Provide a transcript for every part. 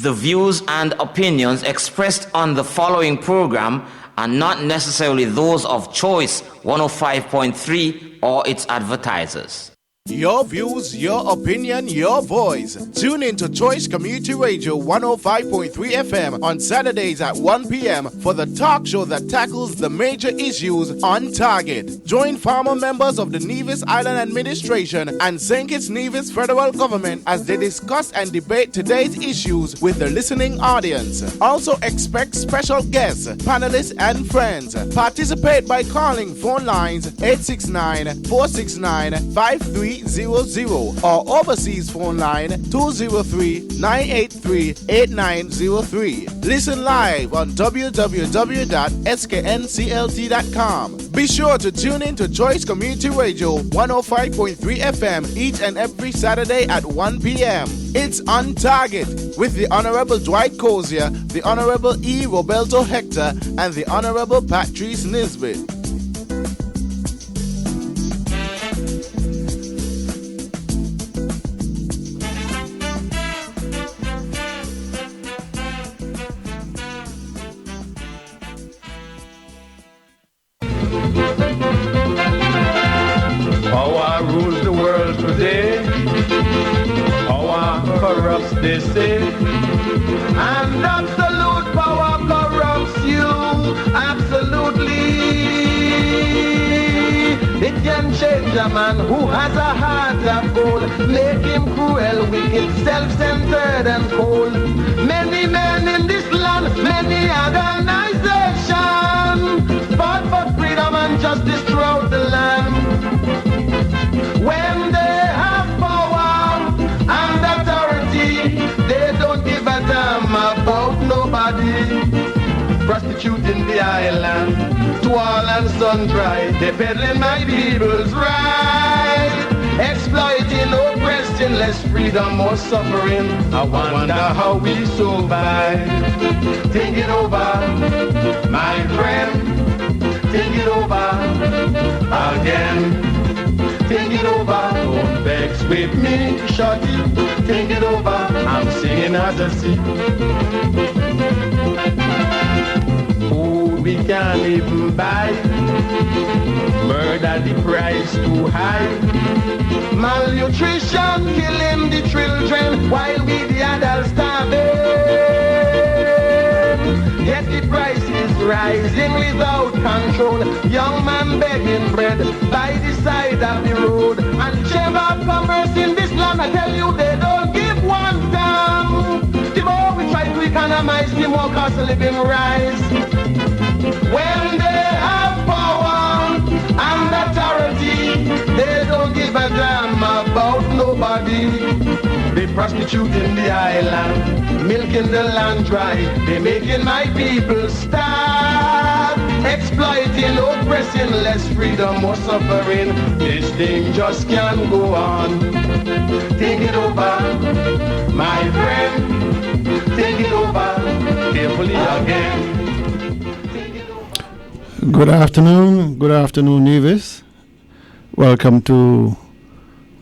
The views and opinions expressed on the following program are not necessarily those of Choice 105.3 or its advertisers. Your views, your opinion, your voice. Tune in to Choice Community Radio 105.3 FM on Saturdays at 1 p.m. for the talk show that tackles the major issues on target. Join former members of the Nevis Island Administration and St. Kitts Nevis Federal Government as they discuss and debate today's issues with the listening audience. Also expect special guests, panelists, and friends. Participate by calling phone lines 869-469-5300 or overseas phone line 203-983-8903. Listen live on www.sknclt.com. Be sure to tune in to Choice Community Radio 105.3 FM each and every Saturday at 1 p.m. It's On Target with the Honorable Dwight Cozier, the Honorable E. Roberto Hector, and the Honorable Patrice Nisbet. Power rules the world today. Power corrupts, they say. And absolute power corrupts you. Absolutely. It can change a man who has a heart of gold, make him cruel, wicked, self-centered and cold. Many men in this land, many organizations fought for freedom and justice throughout the land. When they have power and authority, they don't give a damn about nobody. Prostituting the island to all and sundry, they peddling my people's right, exploiting, oppressing, less freedom, more suffering. I wonder how we survive. Think it over, my friend. Think it over again. Think it over, don't vex with me, shorty. Think it over, I'm singing as I sing. Food we can't even buy, murder the price too high. Malnutrition killing the children while we the adults starving. Yet the price is rising without control. Young man begging bread by the side of the road. And chamber of commerce in this land, I tell you, they don't give one damn. The more we try to economize, the more cost of living rise. When they have power and authority, they don't give a damn about nobody. They prostituting the island, milking the land dry. They making my people starve, exploiting, oppressing, less freedom, more suffering. This thing just can't go on. Think it over, my friend. Think it over carefully again. Good afternoon, Nevis. Welcome to,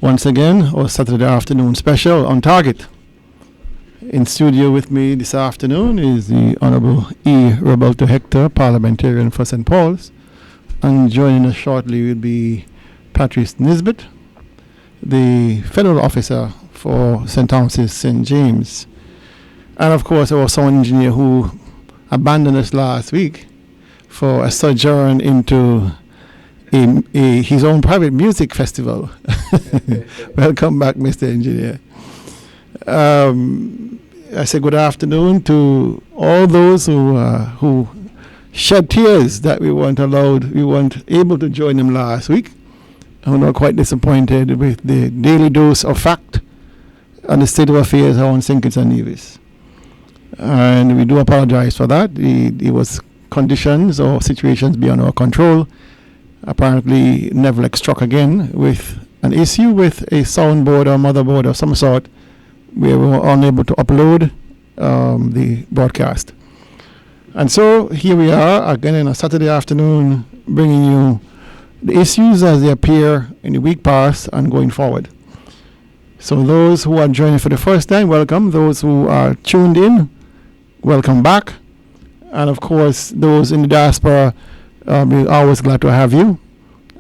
once again, our Saturday afternoon special on Target. In studio with me this afternoon is the Honorable E. Roberto Hector, Parliamentarian for St. Paul's. And joining us shortly will be Patrice Nisbet, the Federal Officer for St. Thomas's St. James. And of course our sound engineer who abandoned us last week for a sojourn into his own private music festival. Welcome back, Mr. Engineer. I say good afternoon to all those who shed tears that we weren't able to join them last week. I'm not quite disappointed with the daily dose of fact on the state of affairs around St. Kitts and Nevis. And we do apologize for that. It was conditions or situations beyond our control. Apparently, Nevlec struck again with an issue with a soundboard or motherboard of some sort where we were unable to upload the broadcast. And so here we are again on a Saturday afternoon bringing you the issues as they appear in the week past and going forward. So those who are joining for the first time, welcome. Those who are tuned in, welcome back. And of course, those in the diaspora, we're always glad to have you.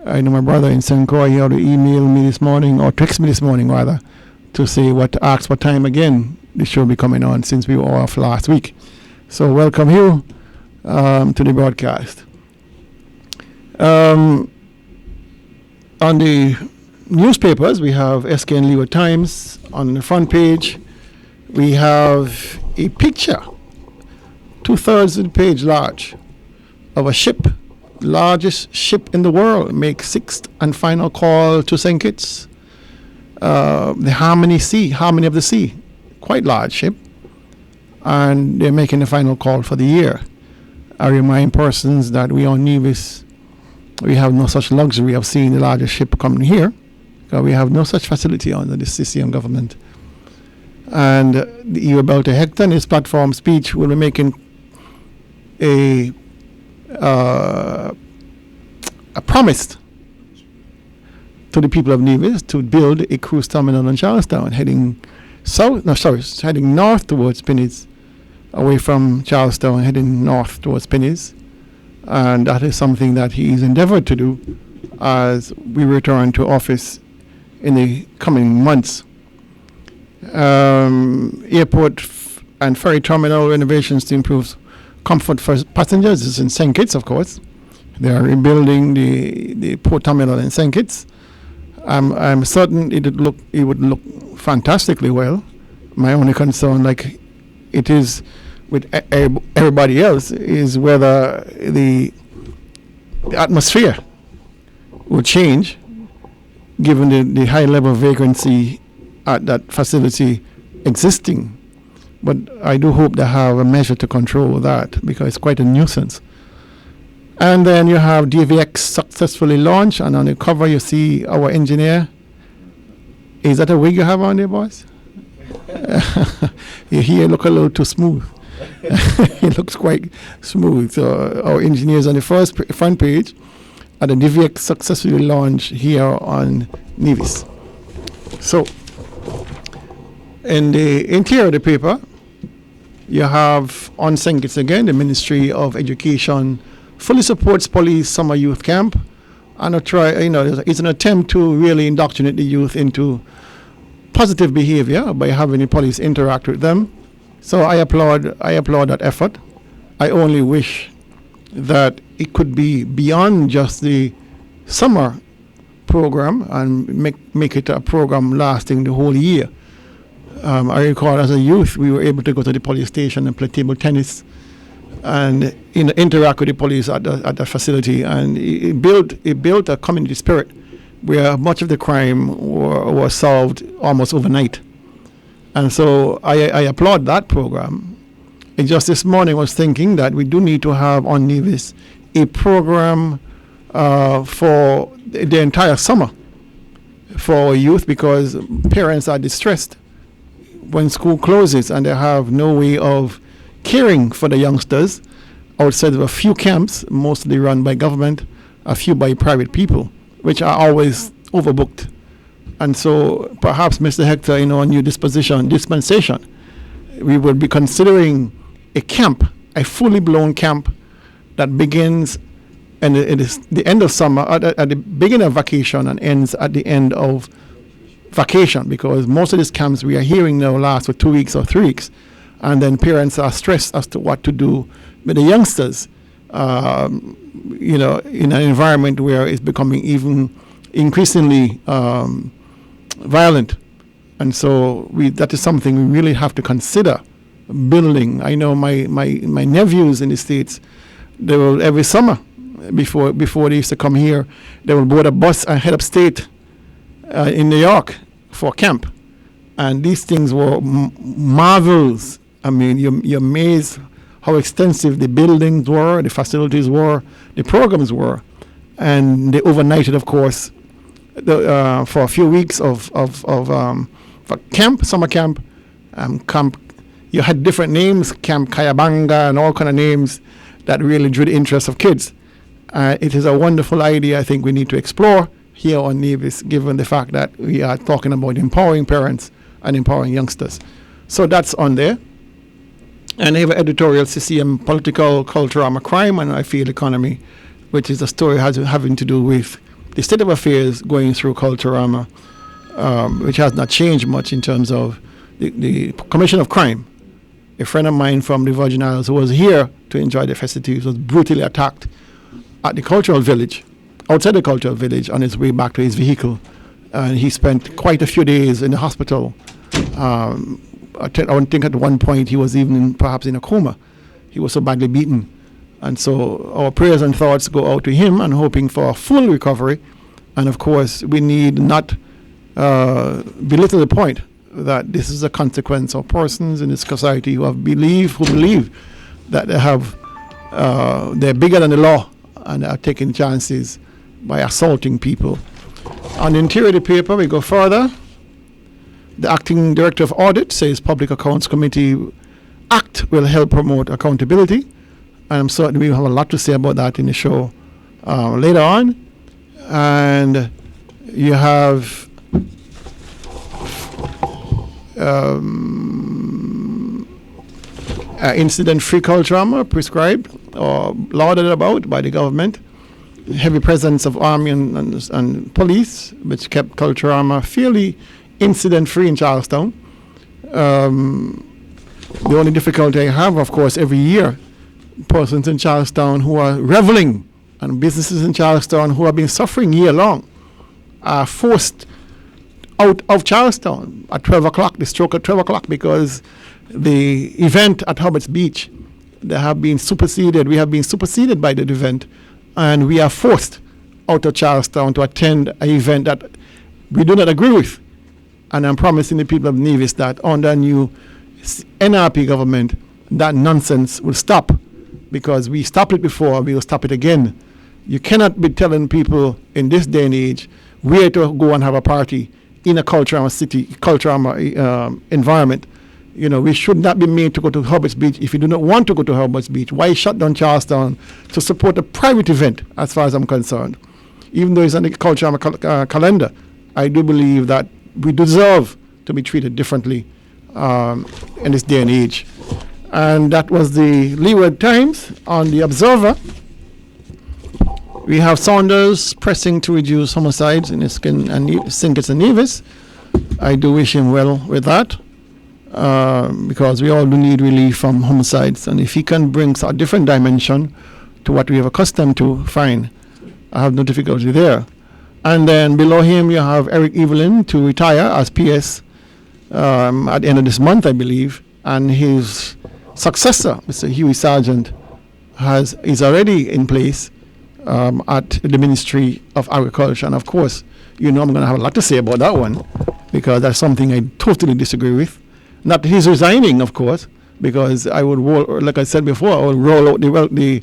I know my brother in St. Croix, he ought to email me this morning, or text me this morning rather, to say ask what time again the show will be coming on, since we were off last week. So welcome you to the broadcast. On the newspapers, we have SKNCLT1053 on the front page. We have a picture, 2/3 of the page large, of a ship, largest ship in the world, makes sixth and final call to St. Kitts. The Harmony of the Sea, quite large ship, and they're making the final call for the year. I remind persons that we on Nevis, we have no such luxury of seeing the largest ship coming here, because we have no such facility under the CCM government. And you're about to Hector in his platform speech will be making a promise to the people of Nevis to build a cruise terminal in Charlestown, heading north towards Pinnies, away from Charlestown, heading north towards Pinnies. And that is something that he's endeavored to do as we return to office in the coming months. Airport and ferry terminal renovations to improve comfort for passengers is in St. Kitts, of course. They are rebuilding the port terminal in St. Kitts. I'm certain it would look fantastically well. My only concern, like it is with everybody else, is whether the atmosphere will change given the high level of vacancy at that facility existing. But I do hope they have a measure to control that, because it's quite a nuisance. And then you have DVX successfully launched, and on the cover you see our engineer. Is that a wig you have on there, boys? Your hair look a little too smooth. It looks quite smooth. So our engineers on the front page, and the DVX successfully launched here on Nevis. So in the interior of the paper, you have on St. Kitts again, the Ministry of Education fully supports police summer youth camp, and it's an attempt to really indoctrinate the youth into positive behavior by having the police interact with them. So I applaud that effort. I only wish that it could be beyond just the summer program and make it a program lasting the whole year. I recall as a youth we were able to go to the police station and play table tennis and interact with the police at the facility, and it built a community spirit where much of the crime was solved almost overnight. And so I applaud that program. And just this morning I was thinking that we do need to have on Nevis a program for the entire summer for our youth, because parents are distressed when school closes and they have no way of caring for the youngsters outside of a few camps, mostly run by government, a few by private people, which are always overbooked. And so perhaps, Mr. Hector, in our new dispensation, we will be considering a camp, a fully blown camp that begins and it is the end of summer, at the beginning of vacation, and ends at the end of vacation, because most of these camps we are hearing now last for 2 weeks or 3 weeks, and then parents are stressed as to what to do with the youngsters, in an environment where it's becoming even increasingly violent. And so that is something we really have to consider building. I know my nephews in the States, they will every summer before they used to come here, they will board a bus and head upstate in New York for camp. And these things were marvels. I mean, you're amazed how extensive the buildings were, the facilities were, the programs were. And they overnighted, of course, for a few weeks of camp, summer camp, camp. You had different names, Camp Kayabanga and all kind of names that really drew the interest of kids. It is a wonderful idea I think we need to explore here on Nevis, given the fact that we are talking about empowering parents and empowering youngsters. So that's on there. And I have an editorial, CCM, Political, Culture, Crime, and I Feel Economy, which is a story having to do with the state of affairs going through Culturama, which has not changed much in terms of the commission of crime. A friend of mine from the Virgin Islands who was here to enjoy the festivities was brutally attacked at the cultural village, outside the cultural village, on his way back to his vehicle. And he spent quite a few days in the hospital. I think at one point he was even perhaps in a coma. He was so badly beaten. And so our prayers and thoughts go out to him and hoping for a full recovery. And of course, we need not belittle the point that this is a consequence of persons in this society who believe that they're bigger than the law and are taking chances by assaulting people. On the interior of the paper, we go further. The acting director of audit says Public Accounts Committee Act will help promote accountability. And I'm certain we will have a lot to say about that in the show later on. And you have incident-free Culturama prescribed or lauded about by the government. Heavy presence of army and police, which kept Culturama fairly incident-free in Charlestown. The only difficulty I have, of course, every year, persons in Charlestown who are reveling and businesses in Charlestown who have been suffering year-long are forced out of Charlestown at 12 o'clock, the stroke at 12 o'clock, because the event at Hubbards Beach, we have been superseded by the event, and we are forced out of Charlestown to attend an event that we do not agree with. And I'm promising the people of Nevis that under new NRP government, that nonsense will stop, because we stopped it before, we will stop it again. You cannot be telling people in this day and age where to go and have a party in a Culturama environment. You know, we should not be made to go to Hubbards Beach. If you do not want to go to Hubbards Beach, why shut down Charlestown to support a private event, as far as I'm concerned? Even though it's on the Culturama calendar, I do believe that we deserve to be treated differently in this day and age. And that was the Leeward Times. On the Observer, we have Saunders pressing to reduce homicides in St. Kitts and Nevis. I do wish him well with that, because we all do need relief from homicides. And if he can bring a different dimension to what we have accustomed to, fine. I have no difficulty there. And then below him, you have Eric Evelyn to retire as PS at the end of this month, I believe. And his successor, Mr. Huey Sargent, is already in place at the Ministry of Agriculture. And of course, you know I'm going to have a lot to say about that one, because that's something I totally disagree with. Not that he's resigning, of course, because I would, like I said before, I would roll out the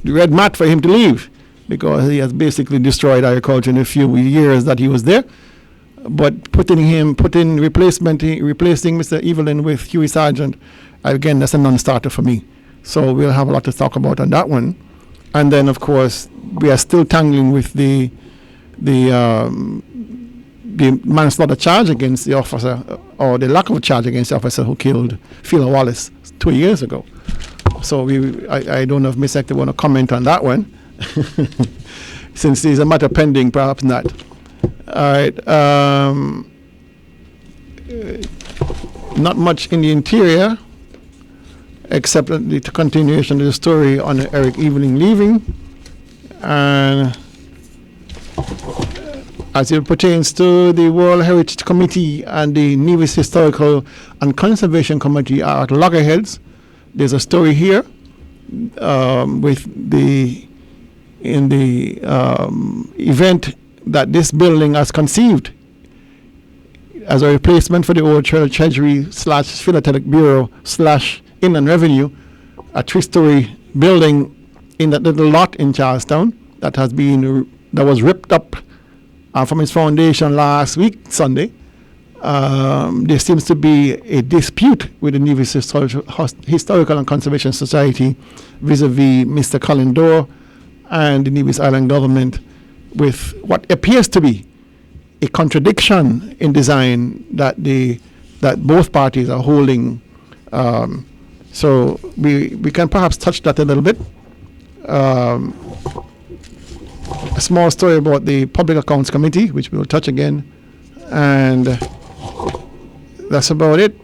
red mat for him to leave, because he has basically destroyed agriculture in a few years that he was there. But replacing Mr. Evelyn with Huey Sargent, again, that's a non-starter for me. So we'll have a lot to talk about on that one. And then, of course, we are still tangling with the manslaughter charge against the officer, or the lack of a charge against the officer who killed Phil Wallace 2 years ago. So I don't know if Ms. Hector want to comment on that one. Since there's a matter pending, perhaps not. All right. Not much in the interior, except the continuation of the story on Eric Evening leaving. And as it pertains to the World Heritage Committee and the Nevis Historical and Conservation Committee are at loggerheads. There's a story here with the event that this building has conceived as a replacement for the old Treasury / Philatelic Bureau / Inland Revenue, a 3-story building in that little lot in Charlestown that was ripped up from its foundation last week, Sunday. There seems to be a dispute with the Nevis Historical and Conservation Society vis-a-vis Mr. Colin Dorr and the Nevis Island government with what appears to be a contradiction in design that both parties are holding. So we can perhaps touch that a little bit. A small story about the Public Accounts Committee, which we will touch again, and that's about it.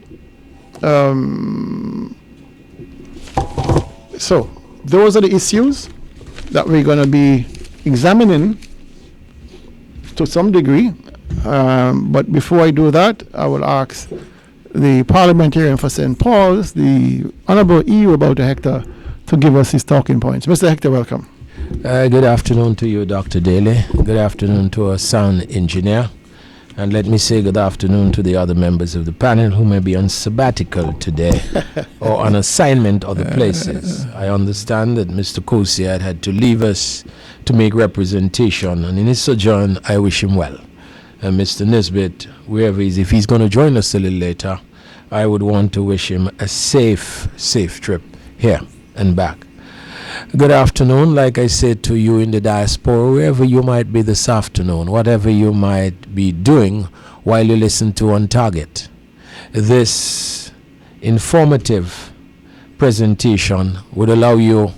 So those are the issues that we're going to be examining to some degree. But before I do that, I will ask the parliamentarian for St. Paul's, the Honorable E.U. about Hector, to give us his talking points. Mr. Hector, welcome. Good afternoon to you, Dr. Daly. Good afternoon to our sound engineer. And let me say good afternoon to the other members of the panel who may be on sabbatical today or on assignment other places. I understand that Mr. Kosiad had to leave us to make representation, and in his sojourn, I wish him well. And Mr. Nisbet, wherever he is, if he's going to join us a little later, I would want to wish him a safe trip here and back. Good afternoon. Like I said to you in the diaspora, wherever you might be this afternoon, whatever you might be doing while you listen to On Target, this informative presentation would allow you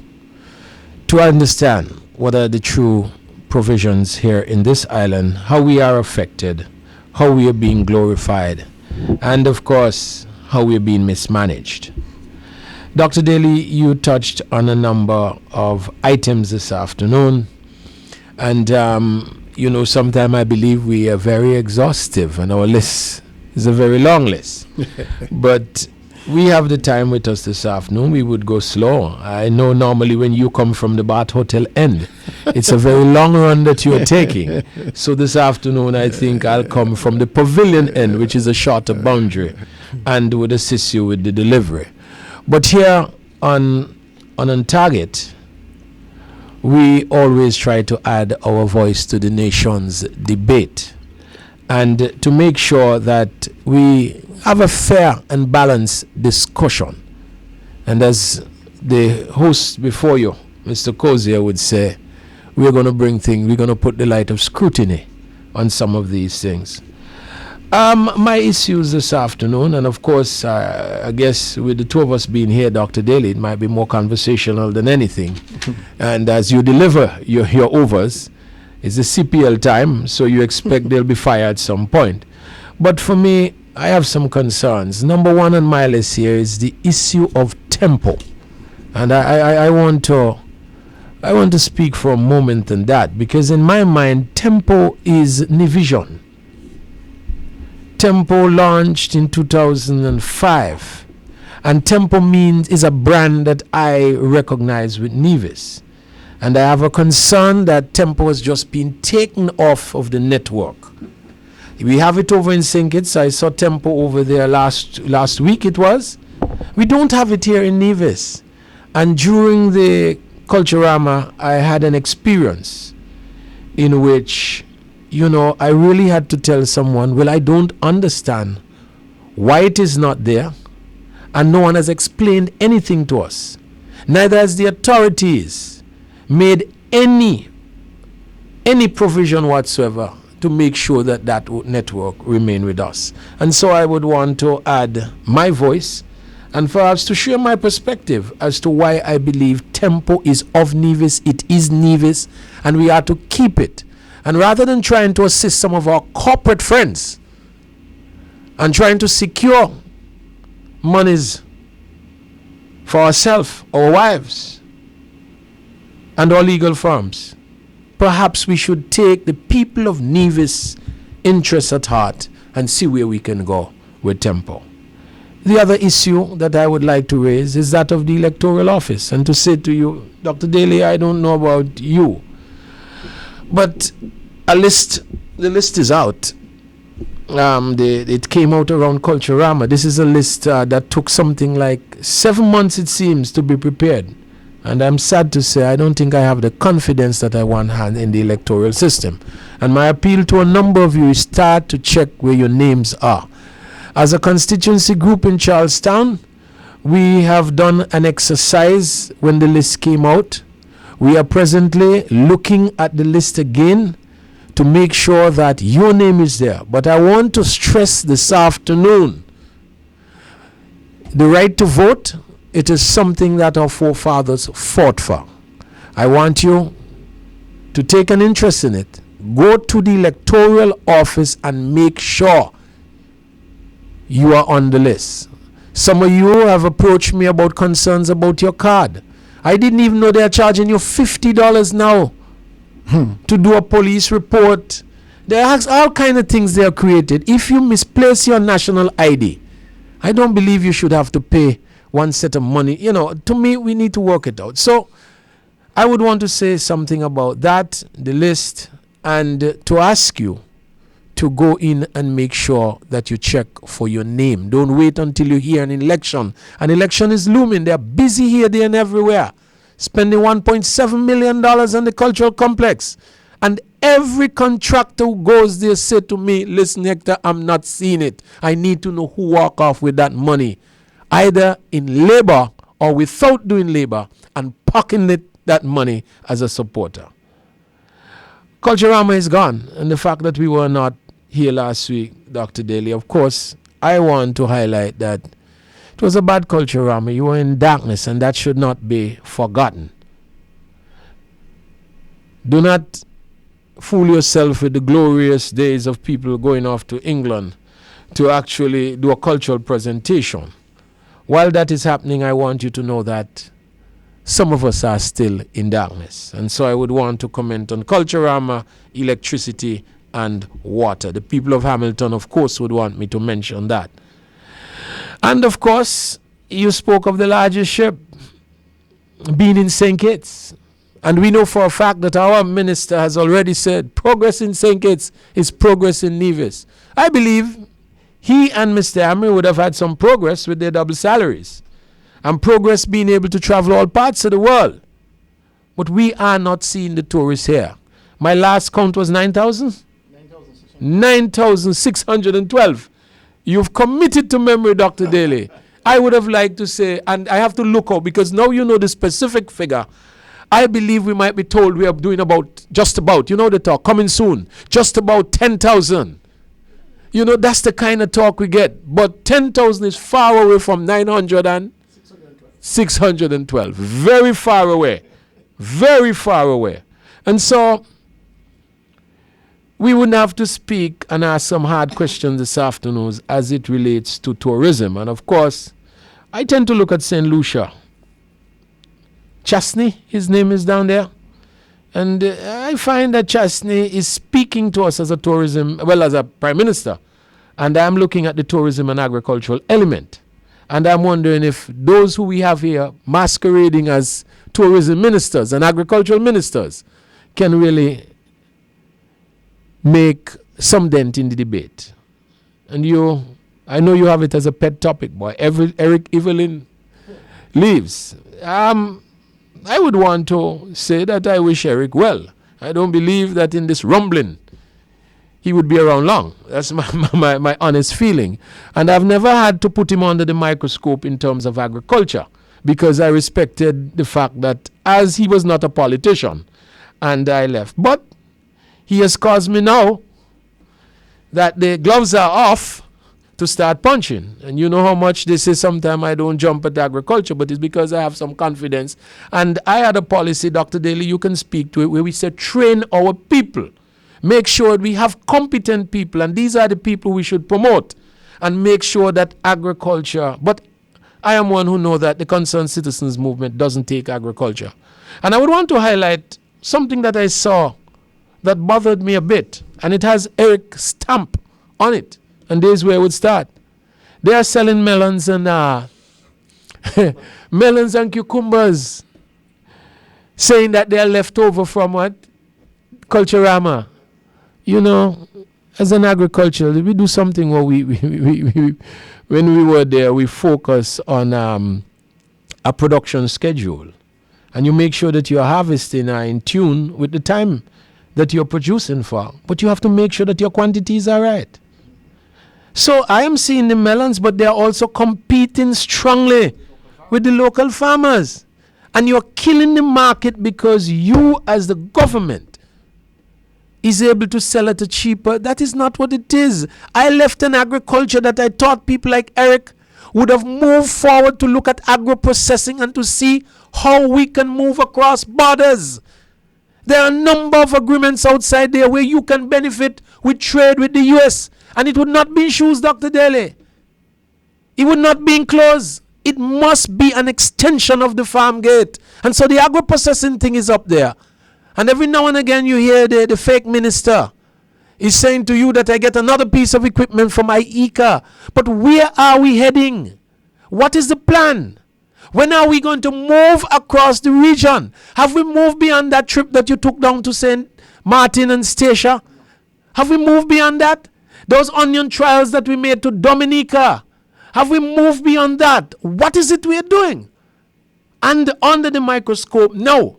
to understand what are the true provisions here in this island, how we are affected, how we are being glorified, and of course, how we are being mismanaged. Dr. Daly, you touched on a number of items this afternoon, and sometimes I believe we are very exhaustive, and our list is a very long list. But we have the time with us this afternoon. We would go slow. I know normally when you come from the Bath Hotel end, it's a very long run that you are taking. So this afternoon, I think I'll come from the pavilion end, which is a shorter boundary, and would assist you with the delivery. But here on Target, we always try to add our voice to the nation's debate and to make sure that we have a fair and balanced discussion. And as the host before you, Mr. Cozier, would say, we're going to put the light of scrutiny on some of these things. My issues this afternoon, and of course, I guess with the two of us being here, Dr. Daly, it might be more conversational than anything. And as you deliver your overs, it's a CPL time, so you expect they'll be fired at some point. But for me, I have some concerns. Number one on my list here is the issue of tempo. And I want to speak for a moment on that, because in my mind, tempo is Nivision. Tempo launched in 2005, and Tempo is a brand that I recognize with Nevis, and I have a concern that Tempo has just been taken off of the network. We have it over in St. Kitts. I saw Tempo over there last week. It was. We don't have it here in Nevis, and during the Culturama, I had an experience in which, I really had to tell someone, well, I don't understand why it is not there, and no one has explained anything to us. Neither has the authorities made any provision whatsoever to make sure that network remain with us. And so I would want to add my voice and perhaps to share my perspective as to why I believe Tempo is of Nevis, it is Nevis, and we are to keep it. And rather than trying to assist some of our corporate friends and trying to secure monies for ourselves, our wives, and our legal firms, perhaps we should take the people of Nevis' interests at heart and see where we can go with Tempo. The other issue that I would like to raise is that of the electoral office, and to say to you, Dr. Daly, I don't know about you, but the list is out. It came out around Culturama. This is a list that took something like 7 months, it seems, to be prepared. And I'm sad to say I don't think I have the confidence that I want in the electoral system. And my appeal to a number of you is start to check where your names are. As a constituency group in Charlestown, we have done an exercise when the list came out. We are presently looking at the list again to make sure that your name is there. But I want to stress this afternoon, the right to vote, it is something that our forefathers fought for. I want you to take an interest in it. Go to the electoral office and make sure you are on the list. Some of you have approached me about concerns about your card. I didn't even know they're charging you $50 now to do a police report. There are all kind of things they are created. If you misplace your national ID, I don't believe you should have to pay one set of money. You know, to me, we need to work it out. So I would want to say something about that, the list, and to ask you to go in and make sure that you check for your name. Don't wait until you hear an election. An election is looming. They're busy here, there, and everywhere, spending $1.7 million on the cultural complex. And every contractor who goes there say to me, listen, Hector, I'm not seeing it. I need to know who walk off with that money, either in labor or without doing labor, and pocketing that money as a supporter. Culturama is gone, and the fact that we were not here last week, Dr. Daly, of course, I want to highlight that it was a bad Culturama. You were in darkness, and that should not be forgotten. Do not fool yourself with the glorious days of people going off to England to actually do a cultural presentation. While that is happening, I want you to know that some of us are still in darkness. And so I would want to comment on Culturama, electricity, and water. The people of Hamilton, of course, would want me to mention that. And of course, you spoke of the largest ship being in St. Kitts. And we know for a fact that our minister has already said progress in St. Kitts is progress in Nevis. I believe he and Mr. Amory would have had some progress with their double salaries and progress being able to travel all parts of the world. But we are not seeing the tourists here. My last count was 9,000? 9,612. You've committed to memory, Dr. Daly. I would have liked to say, and I have to look out because now you know the specific figure. I believe we might be told we are doing just about, you know the talk, coming soon, just about 10,000. You know, that's the kind of talk we get. But 10,000 is far away from 900 and 612. Very far away. Very far away. And so we wouldn't have to speak and ask some hard questions this afternoon as it relates to tourism. And of course, I tend to look at St. Lucia. Chastney, his name is down there. And I find that Chastney is speaking to us as a as a prime minister. And I'm looking at the tourism and agricultural element. And I'm wondering if those who we have here masquerading as tourism ministers and agricultural ministers can really make some dent in the debate. And I know you have it as a pet topic, boy. Eric Evelyn leaves. I would want to say that I wish Eric well. I don't believe that in this rumbling he would be around long. That's my honest feeling. And I've never had to put him under the microscope in terms of agriculture because I respected the fact that as he was not a politician and I left. But he has caused me now that the gloves are off to start punching. And you know how much they say sometimes I don't jump at agriculture, but it's because I have some confidence. And I had a policy, Dr. Daly, you can speak to it, where we said train our people. Make sure we have competent people, and these are the people we should promote, and make sure that agriculture, but I am one who knows that the Concerned Citizens Movement doesn't take agriculture. And I would want to highlight something that I saw that bothered me a bit, and it has Eric's stamp on it, and there's where I would start. They are selling melons and melons and cucumbers, saying that they are left over from what? Culturama. You know, as an agriculture, we do something where we when we were there, we focus on a production schedule. And you make sure that your harvesting are in tune with the time that you're producing for. But you have to make sure that your quantities are right. So I am seeing the melons, but they're also competing strongly with the local farmers. And you're killing the market because you, as the government, is able to sell at a cheaper. That is not what it is. I left an agriculture that I thought people like Eric would have moved forward to look at agro-processing and to see how we can move across borders. There are a number of agreements outside there where you can benefit with trade with the US, and it would not be in shoes, Dr. Daly. It would not be in clothes. It must be an extension of the farm gate. And so the agro-processing thing is up there. And every now and again you hear the fake minister is saying to you that I get another piece of equipment from IECA. But where are we heading? What is the plan? When are we going to move across the region? Have we moved beyond that trip that you took down to St. Martin and Stacia? Have we moved beyond that? Those onion trials that we made to Dominica. Have we moved beyond that? What is it we are doing? And under the microscope, no.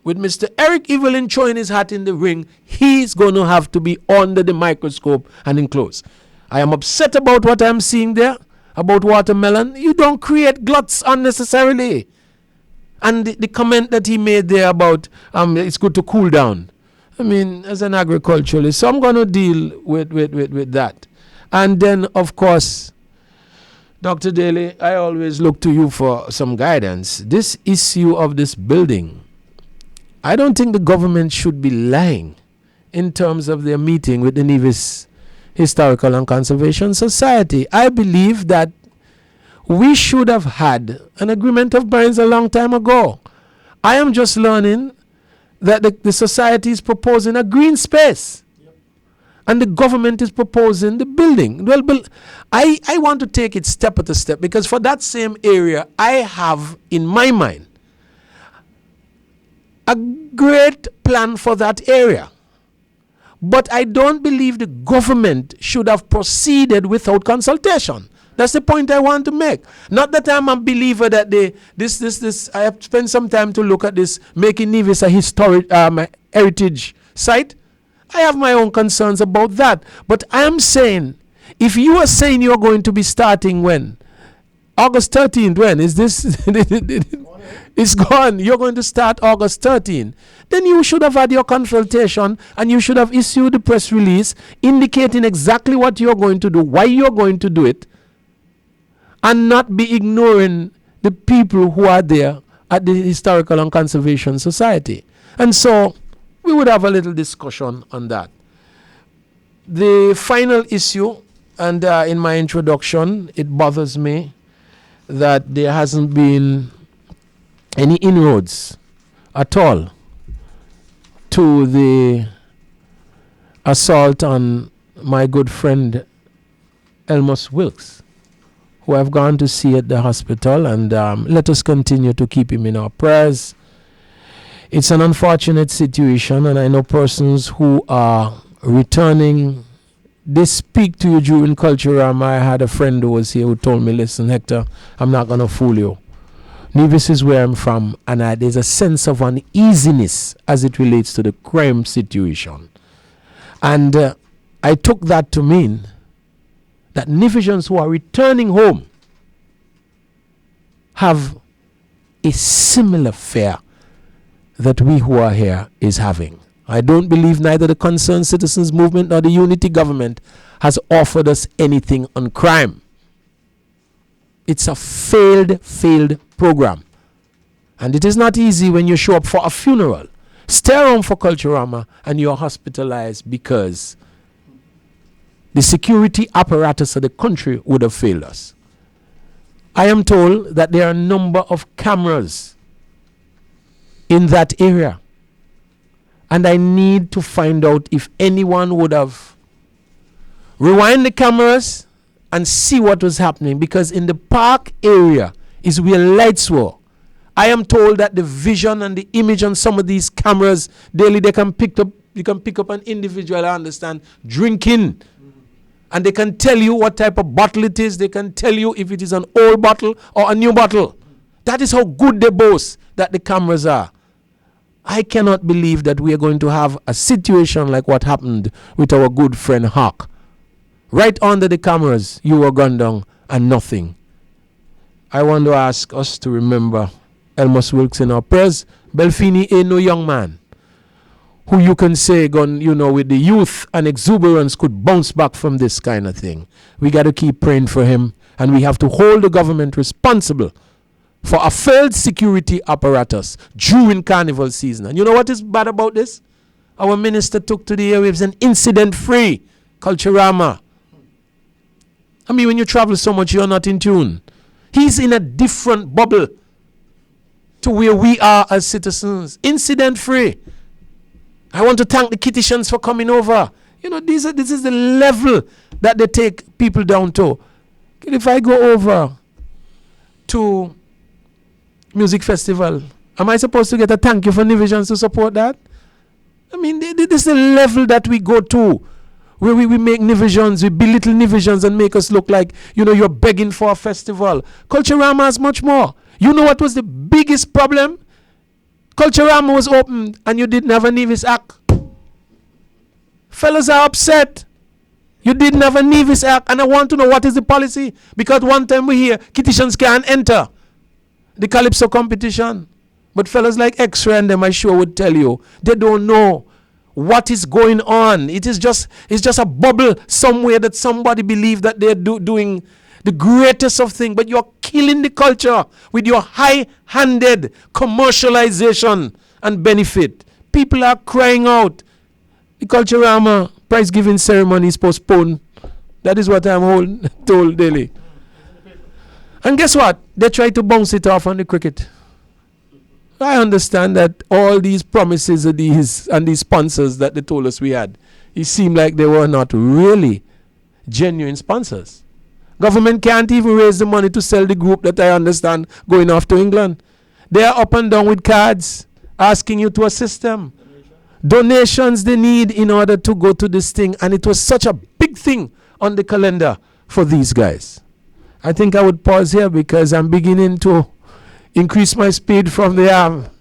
With Mr. Eric Evelyn throwing his hat in the ring, he's going to have to be under the microscope and enclosed. I am upset about what I'm seeing there, about watermelon. You don't create gluts unnecessarily. And the comment that he made there about it's good to cool down. I mean, as an agriculturalist, so I'm going to deal with that. And then, of course, Dr. Daly, I always look to you for some guidance. This issue of this building, I don't think the government should be lying in terms of their meeting with the Nevis Historical and Conservation Society. I believe that we should have had an agreement of minds a long time ago. I am just learning that the society is proposing a green space. And the government is proposing the building. Well, I want to take it step at a step, because for that same area, I have in my mind a great plan for that area. But I don't believe the government should have proceeded without consultation. That's the point I want to make. Not that I'm a believer that I have spent some time to look at this, making Nevis a historic heritage site. I have my own concerns about that. But I am saying, if you are saying you're going to be starting when? August 13th, when? Is this? It's gone. You're going to start August 13th. Then you should have had your consultation and you should have issued the press release indicating exactly what you're going to do, why you're going to do it, and not be ignoring the people who are there at the Historical and Conservation Society. And so we would have a little discussion on that. The final issue, and in my introduction, it bothers me that there hasn't been any inroads at all to the assault on my good friend Elmus Wilkes, who I've gone to see at the hospital, and let us continue to keep him in our prayers. It's an unfortunate situation, and I know persons who are returning. They speak to you during Culturama. I had a friend who was here who told me, listen, Hector, I'm not going to fool you. Nevis is where I'm from, and there's a sense of uneasiness as it relates to the crime situation. And I took that to mean that Nevisians who are returning home have a similar fear that we who are here is having. I don't believe neither the Concerned Citizens Movement nor the Unity Government has offered us anything on crime. It's a failed program. And it is not easy when you show up for a funeral, stay around for Culturama, and you're hospitalized because the security apparatus of the country would have failed us. I am told that there are a number of cameras in that area. And I need to find out if anyone would have rewind the cameras and see what was happening, because in the park area is where lights were. I am told that the vision and the image on some of these cameras daily, you can pick up an individual, I understand, drinking. And they can tell you what type of bottle it is. They can tell you if it is an old bottle or a new bottle. That is how good they boast that the cameras are. I cannot believe that we are going to have a situation like what happened with our good friend Hawk. Right under the cameras, you were gunned down and nothing. I want to ask us to remember Elmus Wilkes in our prayers. Belfini ain't no young man who you can say, with the youth and exuberance could bounce back from this kind of thing. We got to keep praying for him, and we have to hold the government responsible for a failed security apparatus during carnival season. And you know what is bad about this? Our minister took to the airwaves an incident-free Culturama. I mean, when you travel so much, you're not in tune. He's in a different bubble to where we are as citizens. Incident-free. I want to thank the Kittitians for coming over. This is the level that they take people down to. If I go over to music festival, am I supposed to get a thank you for Nivisions to support that? I mean, this is the level that we go to, where we make Nivisions, we belittle Nivisions and make us look like, you're begging for a festival. Culturama has much more. You know what was the biggest problem? Culturama was open and you didn't have a Nevis Act. Fellas are upset. You didn't have a Nevis Act, and I want to know what is the policy, because one time we hear Kittitians can't enter the Calypso competition. But fellas like X-Ray and them, I sure would tell you, they don't know what is going on. It's just a bubble somewhere that somebody believes that they're doing the greatest of things, but you're killing the culture with your high-handed commercialization and benefit. People are crying out. The Culturama prize giving ceremony is postponed. That is what I'm told daily. And guess what? They try to bounce it off on the cricket. I understand that all these promises and these sponsors that they told us we had, it seemed like they were not really genuine sponsors. Government can't even raise the money to sell the group that I understand going off to England. They are up and down with cards asking you to assist them. Donations they need in order to go to this thing, and it was such a big thing on the calendar for these guys. I think I would pause here because I'm beginning to increase my speed from the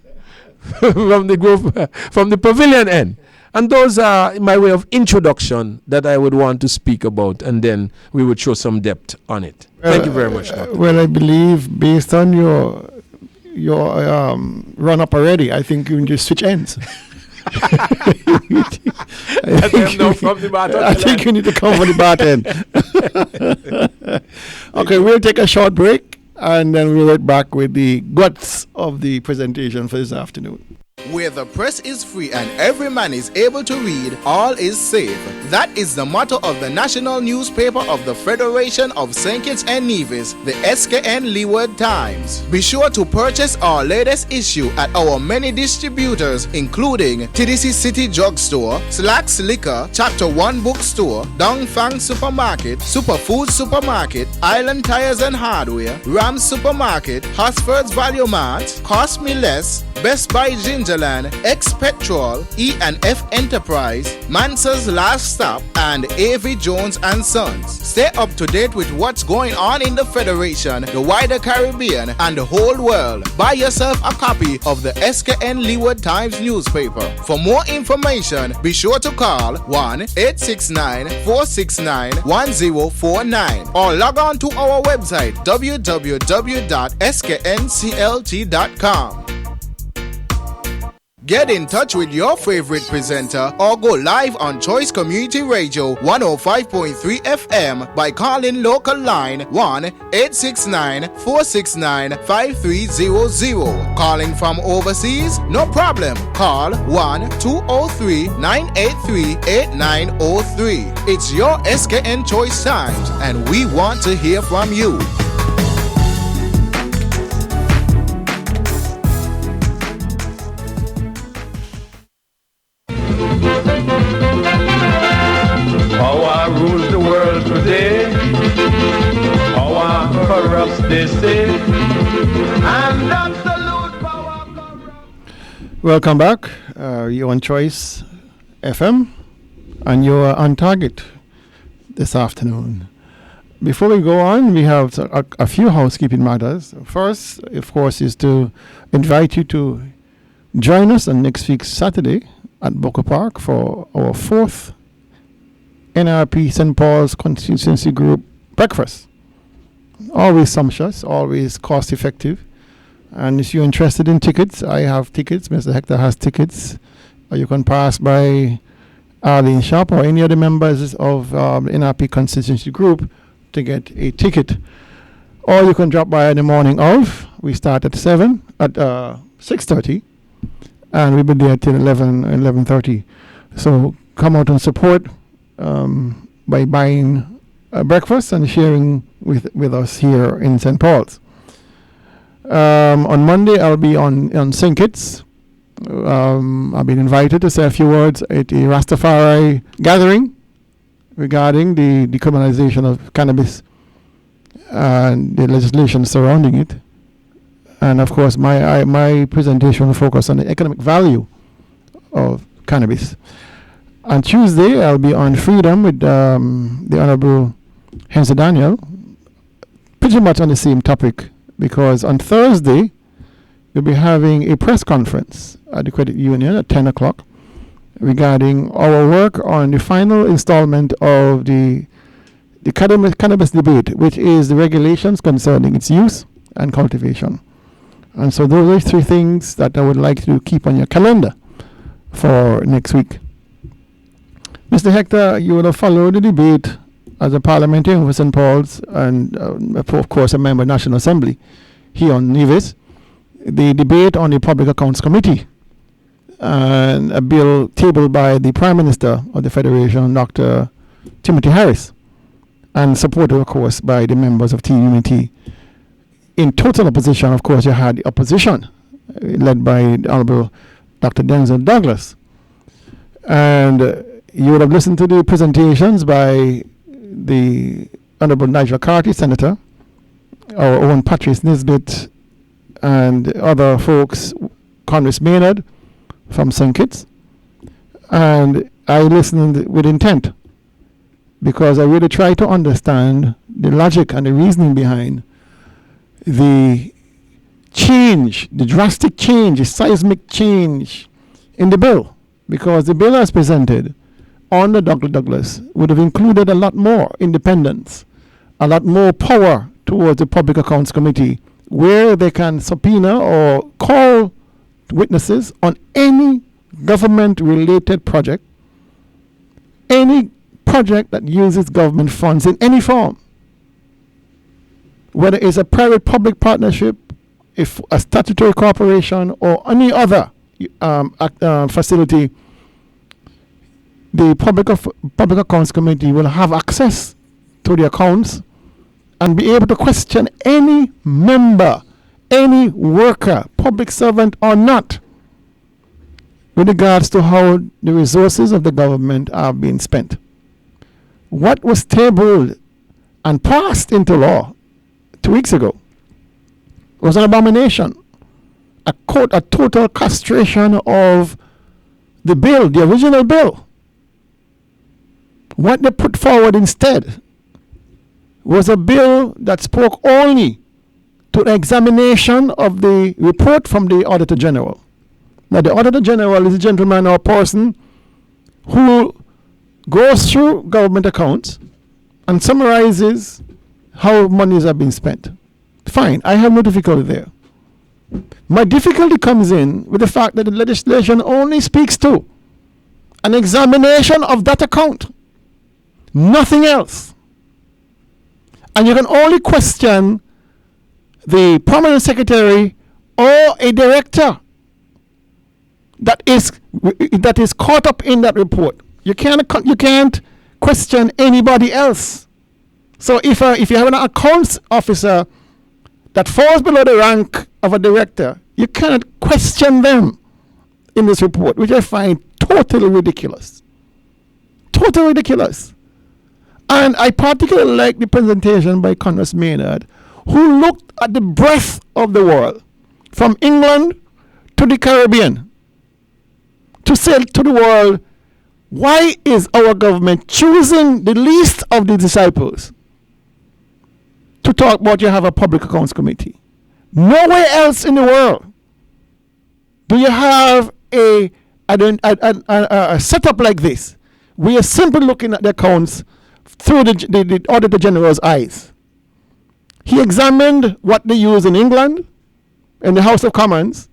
from the pavilion end. And those are my way of introduction that I would want to speak about, and then we would show some depth on it. Thank you very much, Doctor. Well, I believe based on your run up already, I think you can just switch ends. I think you need to come from the back end. Okay, we'll take a short break and then we'll get back with the guts of the presentation for this afternoon. Where the press is free and every man is able to read, all is safe. That is the motto of the national newspaper of the Federation of St. Kitts and Nevis, the SKN Leeward Times. Be sure to purchase our latest issue at our many distributors, including TDC City Drugstore, Slacks Liquor, Chapter 1 Bookstore, Dongfang Supermarket, Superfood Supermarket, Island Tires and Hardware, Ram Supermarket, Hosford's Value Mart, Cost Me Less, Best Buy Gingerland, X Petrol, E&F Enterprise, Mansa's Last Stop, and AV Jones and Sons. Stay up to date with what's going on in the Federation, the wider Caribbean, and the whole world. Buy yourself a copy of the SKN Leeward Times newspaper. For more information, be sure to call 1-869-469-1049 or log on to our website www.sknclt.com. Get in touch with your favorite presenter or go live on Choice Community Radio 105.3 FM by calling local line 1-869-469-5300. Calling from overseas? No problem. Call 1-203-983-8903. It's your SKN Choice Times and we want to hear from you. Power rules the world today. Power corrupts, they say. And absolute power corrupts. Welcome back. You're on Choice FM and you're on Target this afternoon. Before we go on, we have a few housekeeping matters. First, of course, is to invite you to join us on next week's Saturday at Boca Park for our 4th NRP St. Paul's Constituency Group breakfast. Always sumptuous, always cost effective. And if you're interested in tickets, I have tickets. Mr. Hector has tickets. or you can pass by Arlene Shop or any other members of the NRP constituency group to get a ticket. Or you can drop by in the morning of. We start at 6:30, and we'll be there till 11:30. So come out and support by buying breakfast and sharing with us here in St. Paul's. On Monday, I'll be on St. Kitts. I've been invited to say a few words at a Rastafari gathering regarding the decriminalization of cannabis and the legislation surrounding it. And of course, my presentation will focus on the economic value of cannabis. On Tuesday, I'll be on Freedom with the Honorable Henry Daniel, pretty much on the same topic, because on Thursday, we'll be having a press conference at the Credit Union at 10 o'clock regarding our work on the final installment of the cannabis debate, which is the regulations concerning its use and cultivation. And so those are 3 things that I would like to keep on your calendar for next week. Mr. Hector, you would have followed the debate as a parliamentarian for St. Paul's and, of course, a member of the National Assembly here on Nevis, the debate on the Public Accounts Committee and a bill tabled by the Prime Minister of the Federation, Dr. Timothy Harris, and supported, of course, by the members of TUNT. In total opposition, of course, you had the opposition, led by the Honorable Dr. Denzel Douglas. And you would have listened to the presentations by the Honorable Nigel Carty, Senator, our own Patrice Nisbet, and other folks, Congress Maynard from St. Kitts. And I listened with intent, because I really try to understand the logic and the reasoning behind the change, the drastic change, the seismic change in the bill. Because the bill as presented under Dr. Douglas would have included a lot more independence, a lot more power towards the Public Accounts Committee, where they can subpoena or call witnesses on any government-related project, any project that uses government funds in any form, whether it's a private-public partnership, if a statutory corporation, or any other facility. The Public Accounts Committee will have access to the accounts and be able to question any member, any worker, public servant or not, with regards to how the resources of the government are being spent. What was tabled and passed into law 2 weeks ago was an abomination, a total castration of the bill, the original bill. What they put forward instead was a bill that spoke only to the examination of the report from the Auditor General. Now, the Auditor General is a gentleman or person who goes through government accounts and summarizes how monies are being spent. Fine, I have no difficulty there. My difficulty comes in with the fact that the legislation only speaks to an examination of that account, nothing else. And you can only question the permanent secretary or a director that is caught up in that report. You can't question anybody else. So if you have an accounts officer that falls below the rank of a director, you cannot question them in this report, which I find totally ridiculous. Totally ridiculous. And I particularly like the presentation by Congress Maynard, who looked at the breadth of the world, from England to the Caribbean, to say to the world, why is our government choosing the least of the disciples to talk about you have a Public Accounts Committee? Nowhere else in the world do you have a setup like this. We are simply looking at the accounts through the Auditor General's eyes. He examined what they use in England, in the House of Commons,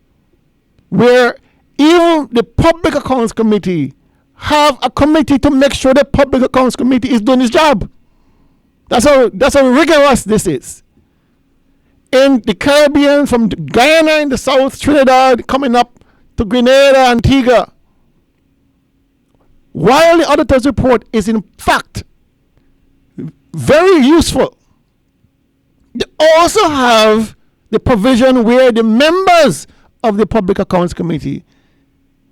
where even the Public Accounts Committee have a committee to make sure the Public Accounts Committee is doing its job. That's how rigorous this is. In the Caribbean, from Guyana in the south, Trinidad, coming up to Grenada, Antigua, while the auditor's report is in fact very useful, they also have the provision where the members of the Public Accounts Committee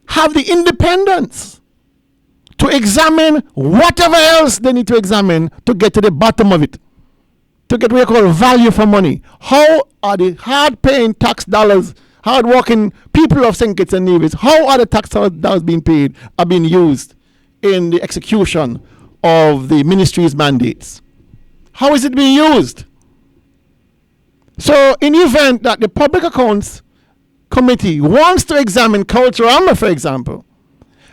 have the independence to examine whatever else they need to examine to get to the bottom of it, to get what you call value for money. How are the hard-paying tax dollars, hard-working people of St. Kitts and Nevis, how are the tax dollars being paid, are being used in the execution of the ministry's mandates? How is it being used? So in the event that the Public Accounts Committee wants to examine Culturama, for example,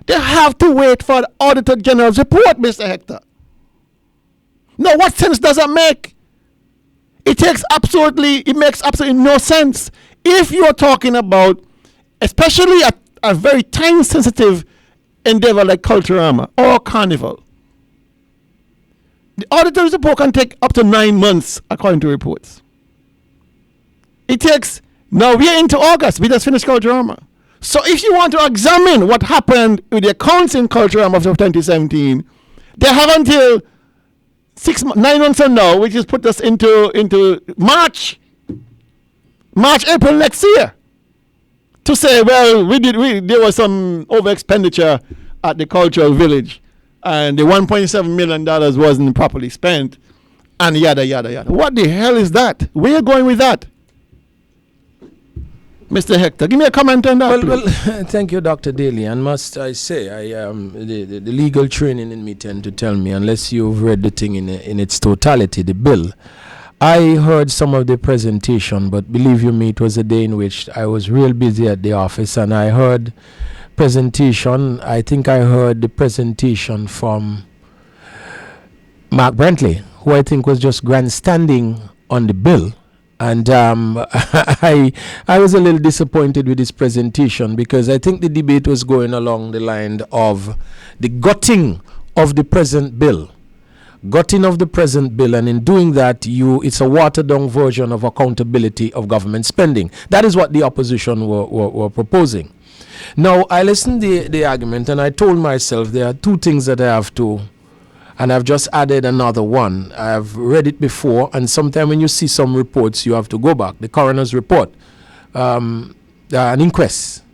they have to wait for the Auditor General's report, Mr. Hector. Now, what sense does that make? It makes absolutely no sense. If you're talking about, especially a very time-sensitive endeavor like Culturama or Carnival, the auditor's report can take up to 9 months, according to reports. It takes, now we're into August, we just finished Culturama. So if you want to examine what happened with the accounts in Culturama of 2017, they have until 9 months from now, which has put us into March, April next year, to say, well, there was some over expenditure at the cultural village, and the $1.7 million wasn't properly spent, and yada yada yada. What the hell is that? Where are you going with that, Mr. Hector? Give me a comment on that. Well, thank you, Dr. Daly. And must I say, the legal training in me tend to tell me, unless you've read the thing in its totality, the bill. I heard some of the presentation, but believe you me, it was a day in which I was real busy at the office, and I heard presentation. I think I heard the presentation from Mark Brantley, who I think was just grandstanding on the bill. And I was a little disappointed with his presentation, because I think the debate was going along the line of the gutting of the present bill. And in doing that, it's a watered-down version of accountability of government spending. That is what the opposition were proposing. Now, I listened to the argument, and I told myself there are two things that I have to, and I've just added another one. I've read it before, and sometimes when you see some reports, you have to go back. The coroner's report, an inquest.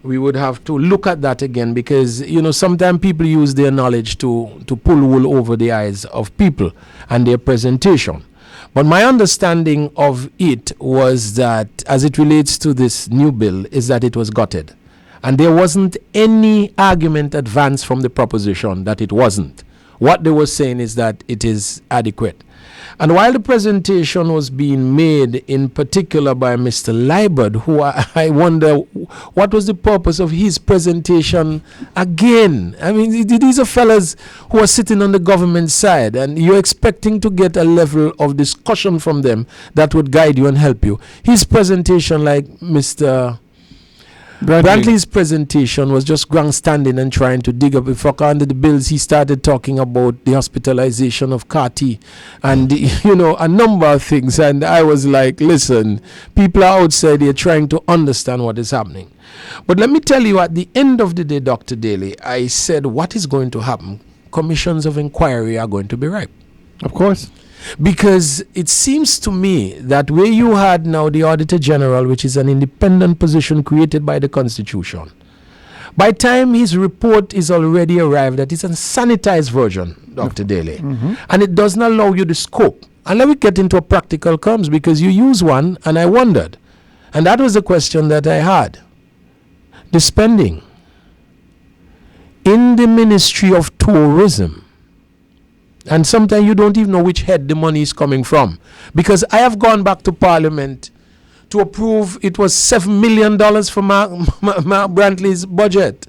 We would have to look at that again, because, sometimes people use their knowledge to pull wool over the eyes of people and their presentation. But my understanding of it was that, as it relates to this new bill, is that it was gutted. And there wasn't any argument advanced from the proposition that it wasn't. What they were saying is that it is adequate. And while the presentation was being made, in particular by Mr. Liebert, who I wonder what was the purpose of his presentation again. I mean, these are fellas who are sitting on the government side, and you're expecting to get a level of discussion from them that would guide you and help you. His presentation, like Mr. Brantley's presentation, was just grandstanding and trying to dig up. If under the bills, he started talking about the hospitalization of Kati and a number of things. And I was like, listen, people are outside here trying to understand what is happening. But let me tell you, at the end of the day, Dr. Daly, I said, what is going to happen? Commissions of inquiry are going to be ripe. Of course. Because it seems to me that where you had now the Auditor General, which is an independent position created by the Constitution, by the time his report is already arrived at, it's a sanitized version, Dr. Daly, and it doesn't allow you the scope. And let me get into a practical terms, because you use one, and I wondered, and that was the question that I had. The spending in the Ministry of Tourism, and sometimes you don't even know which head the money is coming from. Because I have gone back to Parliament to approve, it was $7 million for Mark Brantley's budget.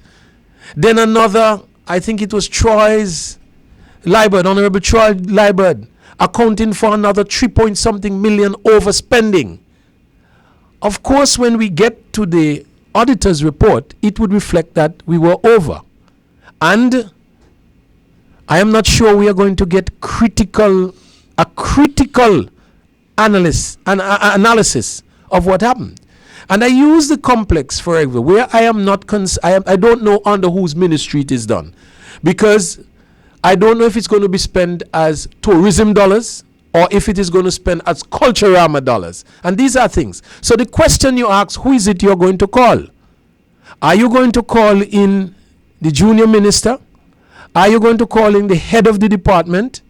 Then another, I think it was Honorable Troy Liebert, accounting for another 3-point-something million overspending. Of course, when we get to the auditor's report, it would reflect that we were over. And I am not sure we are going to get a critical analysis of what happened. And I use the complex forever, where I am not, I don't know under whose ministry it is done. Because I don't know if it's going to be spent as tourism dollars or if it is going to spend as Culturama dollars. And these are things. So the question you ask, who is it you're going to call? Are you going to call in the junior minister? Are you going to call in the head of the department?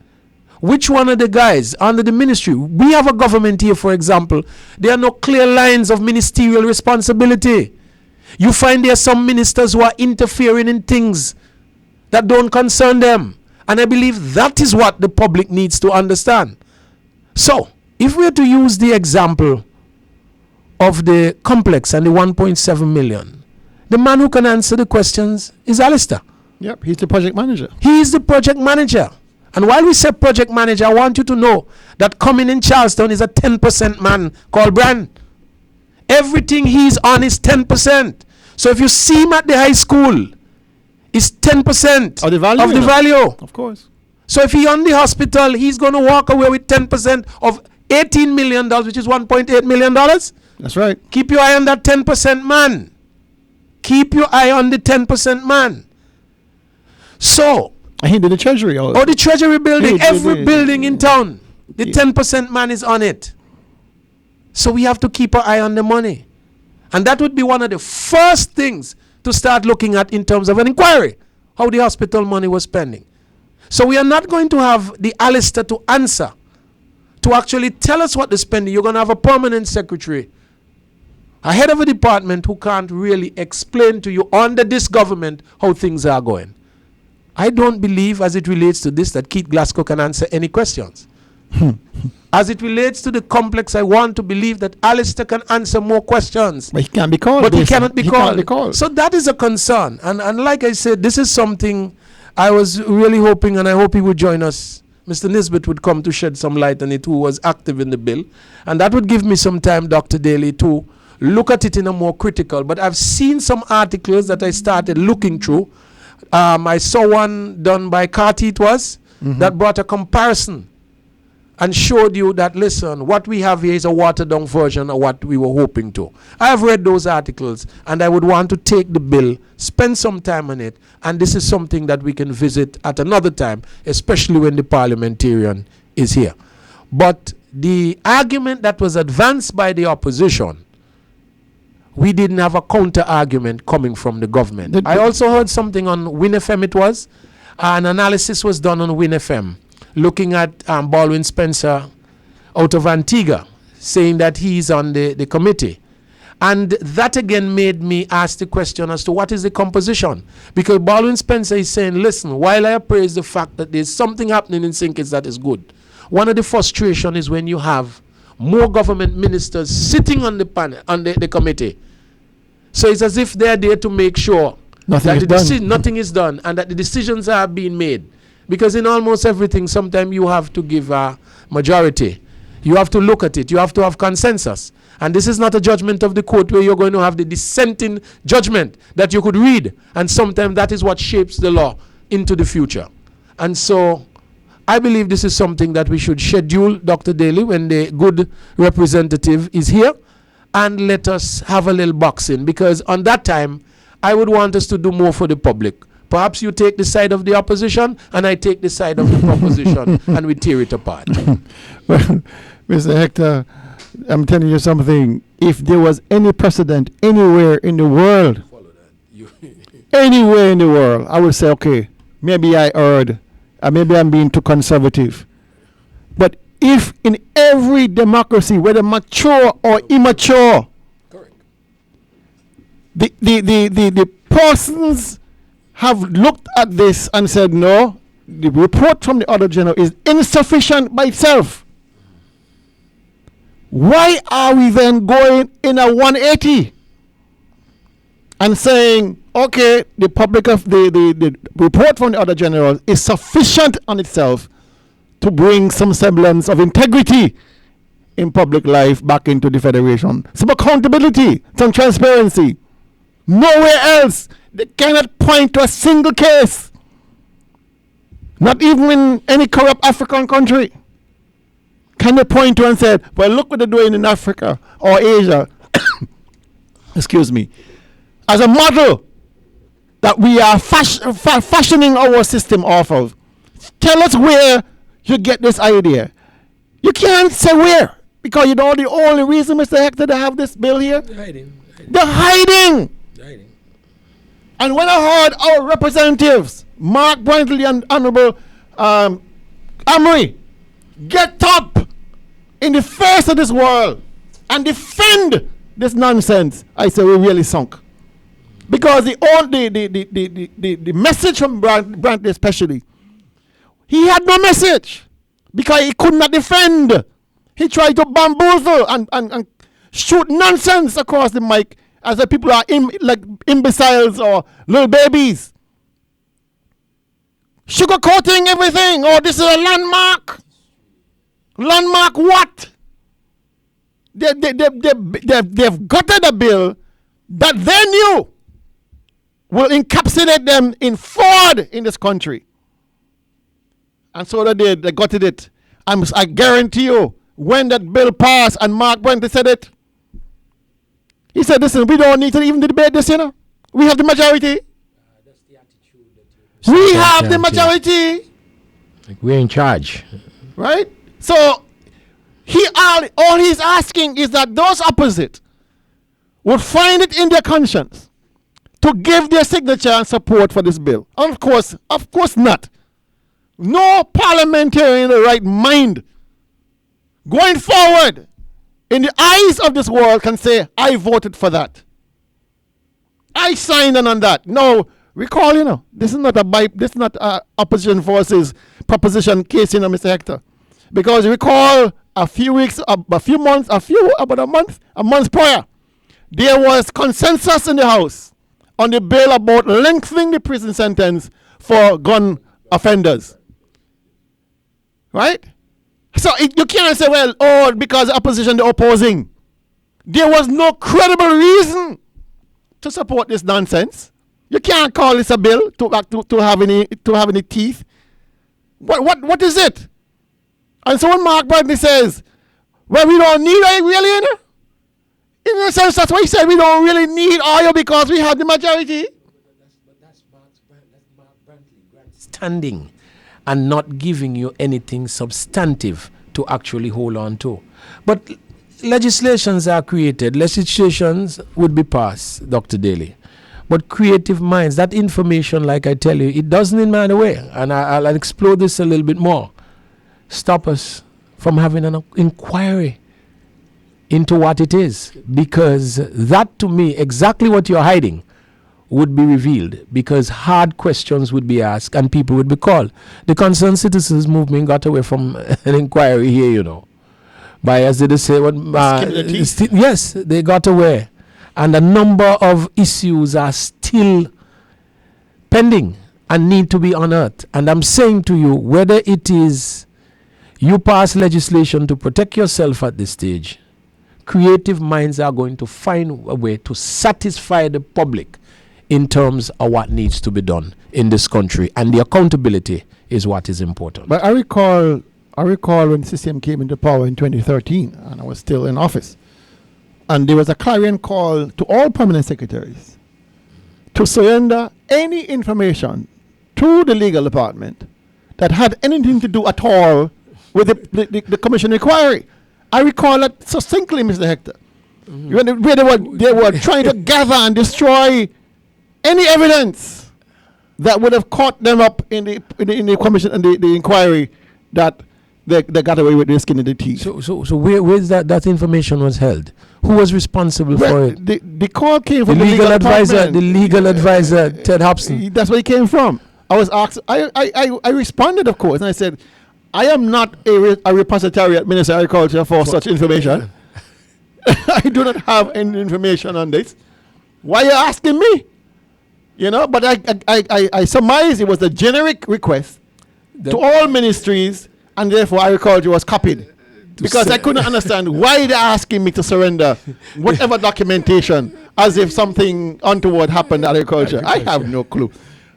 Which one of the guys under the ministry? We have a government here, for example. There are no clear lines of ministerial responsibility. You find there are some ministers who are interfering in things that don't concern them. And I believe that is what the public needs to understand. So, if we are to use the example of the complex and the 1.7 million, the man who can answer the questions is Alistair. Yep, he's the project manager. He is the project manager. And while we say project manager, I want you to know that coming in Charleston is a 10% man called Brand. Everything he's on is 10%. So if you see him at the high school, it's 10% Of the value, of the value. Of course. So if he's on the hospital, he's going to walk away with 10% of $18 million, which is $1.8 million. That's right. Keep your eye on that 10% man. Keep your eye on the 10% man. So, And he did the treasury. Also. or the treasury building, Yeah, every building in town, the 10% man is on it. So we have to keep our eye on the money. And that would be one of the first things to start looking at in terms of an inquiry, how the hospital money was spending. So we are not going to have the Alistair to answer, to actually tell us what they're spending. You're going to have a permanent secretary, a head of a department who can't really explain to you under this government how things are going. I don't believe, as it relates to this, that Keith Glasgow can answer any questions. As it relates to the complex, I want to believe that Alistair can answer more questions. But he can't be called. But he cannot be He called. can't be called. So that is a concern. And like I said, this is something I was really hoping, and I hope he would join us. Mr. Nisbet would come to shed some light on it, who was active in the bill. And that would give me some time, Dr. Daly, to look at it in a more critical. But I've seen some articles that I started looking through. I saw one done by Carty, it was, that brought a comparison and showed you that, listen, what we have here is a watered-down version of what we were hoping to. I have read those articles, and I would want to take the bill, spend some time on it, and this is something that we can visit at another time, especially when the parliamentarian is here. But the argument that was advanced by the opposition, we didn't have a counter-argument coming from the government. I also heard something on Win FM, it was. An analysis was done on Win FM, looking at Baldwin Spencer out of Antigua, saying that he's on the committee. And that again made me ask the question as to what is the composition. Because Baldwin Spencer is saying, listen, while I appraise the fact that there's something happening in Sinkers that is good, one of the frustration is when you have more government ministers sitting on the panel, on the committee. So it's as if they're there to make sure that nothing is done and that the decisions are being made. Because in almost everything, sometimes you have to give a majority. You have to look at it. You have to have consensus. And this is not a judgment of the court where you're going to have the dissenting judgment that you could read. And sometimes that is what shapes the law into the future. And so I believe this is something that we should schedule, Dr. Daly, when the good representative is here. And let us have a little boxing. Because on that time, I would want us to do more for the public. Perhaps you take the side of the opposition and I take the side of the proposition and we tear it apart. Well, Mr. Hector, I'm telling you something. If there was any precedent anywhere in the world, anywhere in the world, I would say, okay, maybe I erred, maybe I'm being too conservative. But if in every democracy, whether mature or immature, Correct. the persons have looked at this and said, no, the report from the Auditor General is insufficient by itself. Why are we then going in a 180 and saying, okay, the public of the report from the Auditor General is sufficient on itself to bring some semblance of integrity in public life back into the Federation? Some accountability, some transparency. Nowhere else. They cannot point to a single case. Not even in any corrupt African country can they point to and say, well, look what they're doing in Africa or Asia. Excuse me. As a model that we are fashioning our system off of. Tell us where you get this idea. You can't say where, because you know the only reason, Mr. Hector, to have this bill here? They're hiding. And when I heard our representatives, Mark Brantley and Honorable Amory, get up in the face of this world and defend this nonsense, I say we really sunk. Because the message from Brantley especially, he had no message because he could not defend. He tried to bamboozle and shoot nonsense across the mic as the people are like imbeciles or little babies. Sugarcoating everything. Oh, this is a landmark. Landmark what? They've gutted a bill that they knew will encapsulate them in fraud in this country. And so they did. They gutted it. I guarantee you, when that bill passed and Mark Brantley said it, he said, listen, we don't need to even debate this, you know. We have the majority. That's the attitude that we have the majority. Like we're in charge. Right? So all he's asking is that those opposite would find it in their conscience to give their signature and support for this bill. Of course not. No parliamentarian in the right mind going forward in the eyes of this world can say, I voted for that. I signed on that. No, recall, you know, this is not opposition forces proposition case, you know, Mr. Hector. Because recall about a month prior, there was consensus in the House on the bill about lengthening the prison sentence for gun offenders. Right? So you can't say, well, because the opposition, they're opposing. There was no credible reason to support this nonsense. You can't call this a bill to have any teeth. What is it? And so when Mark Brantley says, well, we don't need oil really, you know? In a sense, that's why he said we don't really need oil because we have the majority. But that's Mark Brantley standing and not giving you anything substantive to actually hold on to. But legislations are created. Legislations would be passed, Dr. Daly. But creative minds, that information, like I tell you, it doesn't matter where. And I'll explore this a little bit more. Stop us from having an inquiry into what it is. Because that, to me, exactly what you're hiding, would be revealed, because hard questions would be asked and people would be called. The Concerned Citizens Movement got away from an inquiry here, you know. By, as they say, yes, they got away. And a number of issues are still pending and need to be unearthed. And I'm saying to you, whether it is you pass legislation to protect yourself at this stage, creative minds are going to find a way to satisfy the public in terms of what needs to be done in this country, and the accountability is what is important. But I recall when the system came into power in 2013, and I was still in office, and there was a clarion call to all permanent secretaries to surrender any information to the legal department that had anything to do at all with the commission inquiry. I recall that succinctly, Mr. Hector. Mm-hmm. Where they were trying to gather and destroy any evidence that would have caught them up in the commission and the inquiry that they got away with their skin in the teeth. So where's that information was held? Who was responsible for it? The call came from the legal advisor. The legal advisor, Ted Hobson. That's where he came from. I was asked. I responded, of course, and I said, I am not a repository at Ministry of Agriculture for such information. I do not have any information on this. Why are you asking me? You know, but I surmise it was a generic request to all ministries, and therefore agriculture was copied. because I couldn't understand why they're asking me to surrender whatever documentation as if something untoward happened in agriculture. I have no clue.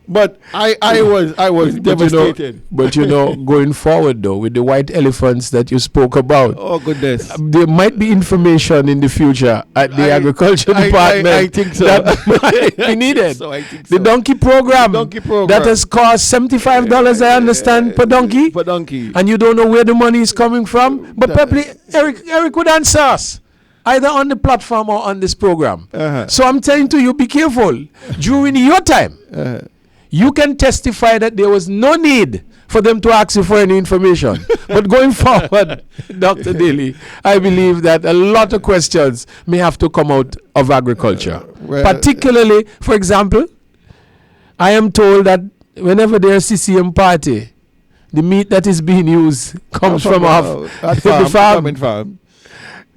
But I was devastated. But going forward though, with the white elephants that you spoke about, oh goodness, there might be information in the future at the agriculture department. I think so. That might be needed. So I think so. The donkey program that has cost $75, I understand, per donkey. Per donkey. And you don't know where the money is coming from. But probably Eric would answer us, either on the platform or on this program. So I'm telling you, be careful. During your time, you can testify that there was no need for them to ask you for any information. But going forward, Dr. Daly, I believe that a lot of questions may have to come out of agriculture. Particularly, for example, I am told that whenever there's a CCM party, the meat that is being used comes from the farm.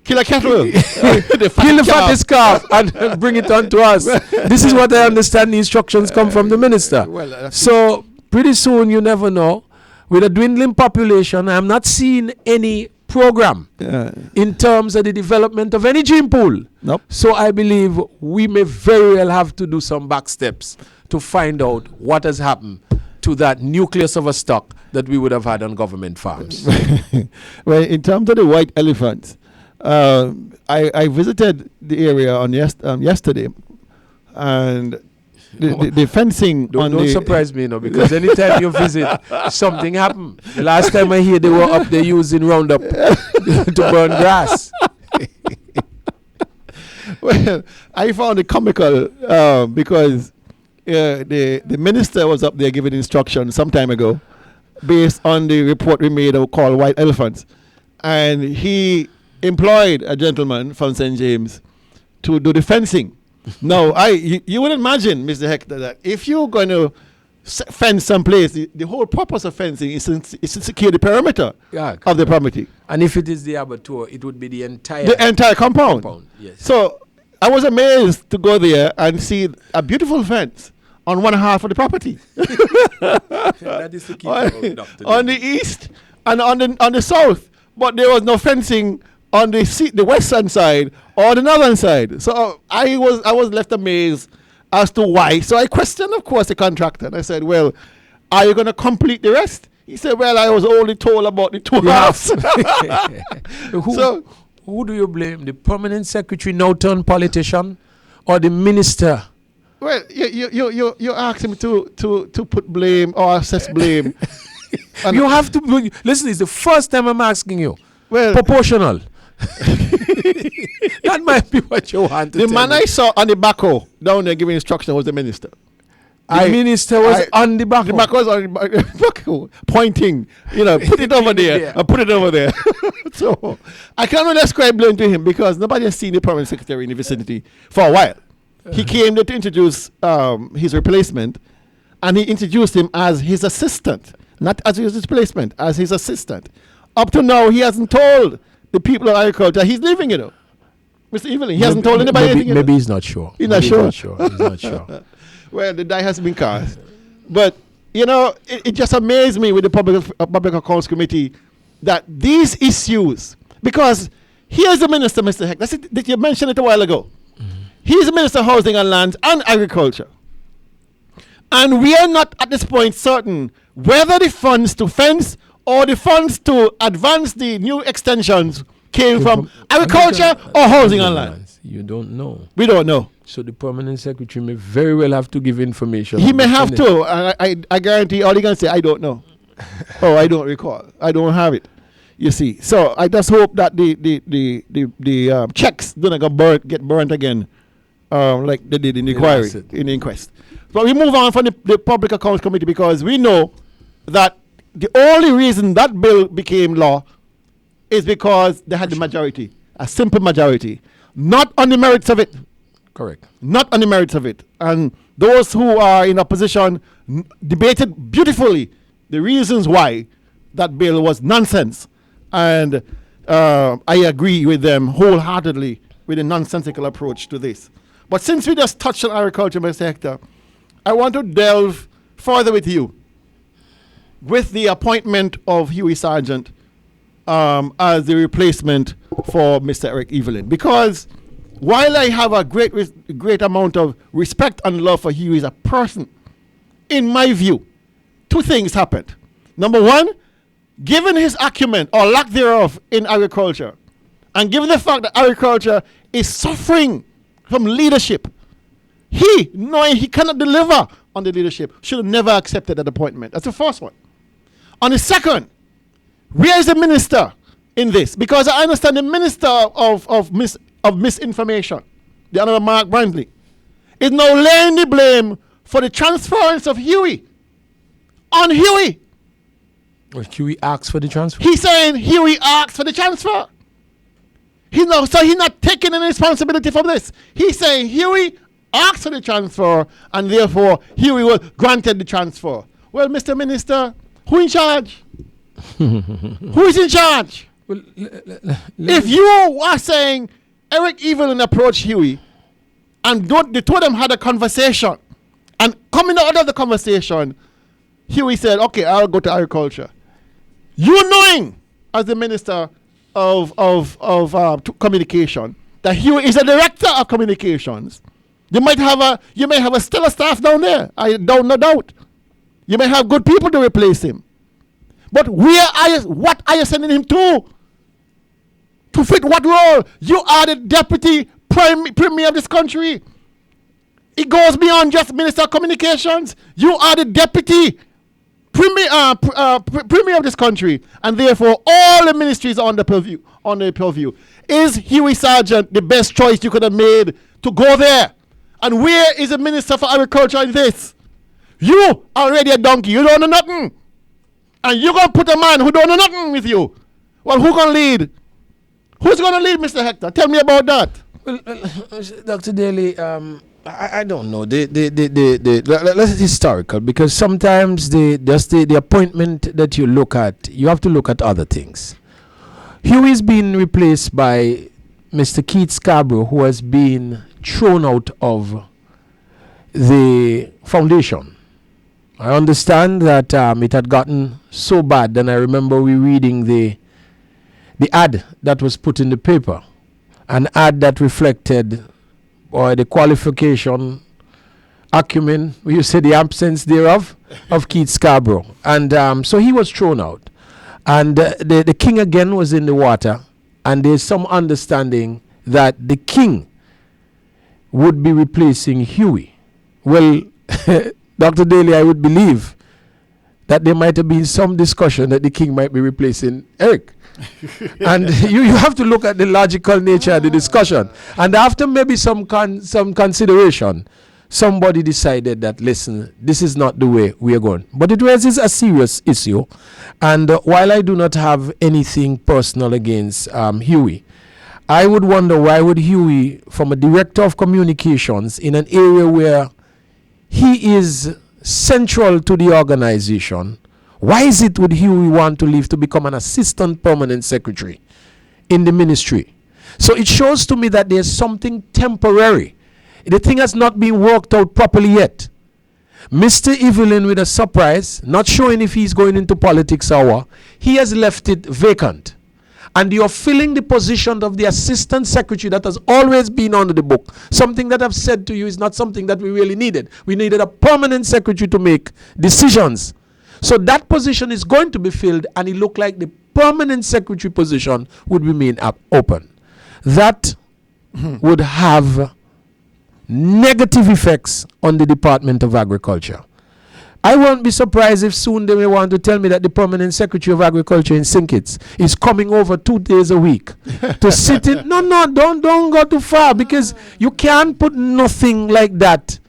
Kill a cattle. Kill the fattest calf and bring it on to us. This is what I understand the instructions come from the minister. So pretty soon, you never know. With a dwindling population, I'm not seeing any program in terms of the development of any gene pool. Nope. So I believe we may very well have to do some back steps to find out what has happened to that nucleus of a stock that we would have had on government farms. Well, in terms of the white elephants, I visited the area on yesterday, and the fencing. Don't surprise me, because anytime you visit, something happened. The last time I hear they were up there using Roundup to burn grass. Well, I found it comical because the minister was up there giving instructions some time ago, based on the report we made called White Elephants, and he employed a gentleman from St. James to do the fencing. Now, you would imagine, Mr. Hector, that if you're going to fence someplace, the whole purpose of fencing is to secure the perimeter of the property. And if it is the abattoir, it would be the entire compound. Yes. So I was amazed to go there and see a beautiful fence on one half of the property. That is the key on the east and on the south, but there was no fencing on the western side or the northern side. So I was left amazed as to why. So I questioned, of course, the contractor. And I said, well, are you going to complete the rest? He said, well, I was only told about the two halves. Who do you blame? The permanent secretary, now turned politician, or the minister? Well, you asked him to put blame or assess blame. You have to listen. It's the first time I'm asking you. Well, proportional. That might be what you want to the tell man me. I saw on the backhoe down there giving instruction was the minister. The minister was on the backhoe. The backhoe was on the backhoe, pointing, put it over there and put it over there. So I cannot ascribe blame to him because nobody has seen the permanent secretary in the vicinity for a while. He came there to introduce his replacement, and he introduced him as his assistant, not as his replacement, as his assistant. Up to now, he hasn't told the people of agriculture he's leaving, Mr. Evelyn. He hasn't told anybody anything. Maybe he's not sure. He's not sure. He's not sure. Well, the die has been cast. But, it just amazed me with the Public Accounts Committee that these issues, because here's the minister, Mr. Heck, that you mentioned it a while ago. He's the Minister of Housing and Lands and Agriculture. And we are not at this point certain whether the funds to fence or the funds to advance the new extensions came from agriculture or housing and lands. You don't know. We don't know. So the permanent secretary may very well have to give information. He may have to. And I guarantee all he can say, I don't know. Oh, I don't recall. I don't have it. You see. So I just hope that the checks don't get burnt again, like they did in the inquest. But we move on from the Public Accounts Committee because we know that the only reason that bill became law is because they had the majority, a simple majority, not on the merits of it. Correct. Not on the merits of it. And those who are in opposition debated beautifully the reasons why that bill was nonsense. And I agree with them wholeheartedly with a nonsensical approach to this. But since we just touched on agriculture, Mr. Hector, I want to delve further with you with the appointment of Huey Sargent as the replacement for Mr. Eric Evelyn. Because while I have a great amount of respect and love for Huey as a person, in my view, two things happened. Number one, given his acumen or lack thereof in agriculture, and given the fact that agriculture is suffering from leadership, he, knowing he cannot deliver on the leadership, should have never accepted that appointment. That's the first one. On the second, where is the minister in this? Because I understand the minister of misinformation, the Honorable Mark Brandley, is now laying the blame for the transference of Huey on Huey. Well, Huey asked for the transfer. He's saying Huey asked for the transfer. He's not taking any responsibility for this. He's saying Huey asked for the transfer, and therefore Huey was granted the transfer. Well, Mr. Minister, who in charge? Who is in charge? Well, If you are saying Eric Evelyn approached Huey, and the two of them had a conversation, and coming out of the conversation, Huey said, "Okay, I'll go to agriculture." You knowing, as the Minister of Communication, that Huey is a director of communications, you may have a stellar staff down there. I don't no doubt. You may have good people to replace him. But what are you sending him to? To fit what role? You are the deputy premier of this country. It goes beyond just Minister of Communications. You are the deputy premier of this country, and therefore all the ministries are on the purview. Is Huey Sargent the best choice you could have made to go there? And where is the Minister for Agriculture in this? You already a donkey. You don't know nothing. And you're going to put a man who don't know nothing with you. Well, who going to lead? Who's going to lead, Mr. Hector? Tell me about that. Well, Dr. Daly, I don't know. Let's historical, because sometimes the appointment that you look at, you have to look at other things. Huey's been replaced by Mr. Keith Scarborough, who has been thrown out of the foundation. I understand that it had gotten so bad, and I remember we reading the ad that was put in the paper, an ad that reflected or the qualification, acumen, you say the absence thereof, of Keith Scarborough. And so he was thrown out. And the king again was in the water, and there's some understanding that the king would be replacing Huey. Well, Dr. Daly, I would believe that there might have been some discussion that the king might be replacing Eric. And you have to look at the logical nature of the discussion. And after maybe some consideration, somebody decided that, listen, this is not the way we are going. But it raises a serious issue. And while I do not have anything personal against Huey, I would wonder, why would Huey, from a director of communications in an area where he is central to the organization, why is it would Huey want to leave to become an assistant permanent secretary in the ministry? So it shows to me that there's something temporary. The thing has not been worked out properly yet. Mr. Evelyn, with a surprise, not showing if he's going into politics or what, he has left it vacant. And you're filling the position of the assistant secretary that has always been under the book. Something that I've said to you is not something that we really needed. We needed a permanent secretary to make decisions. So that position is going to be filled, and it looked like the permanent secretary position would remain open. That would have negative effects on the Department of Agriculture. I won't be surprised if soon they may want to tell me that the permanent secretary of agriculture in St. Kitts is coming over 2 days a week to sit in. No, don't go too far, because you can't put nothing like that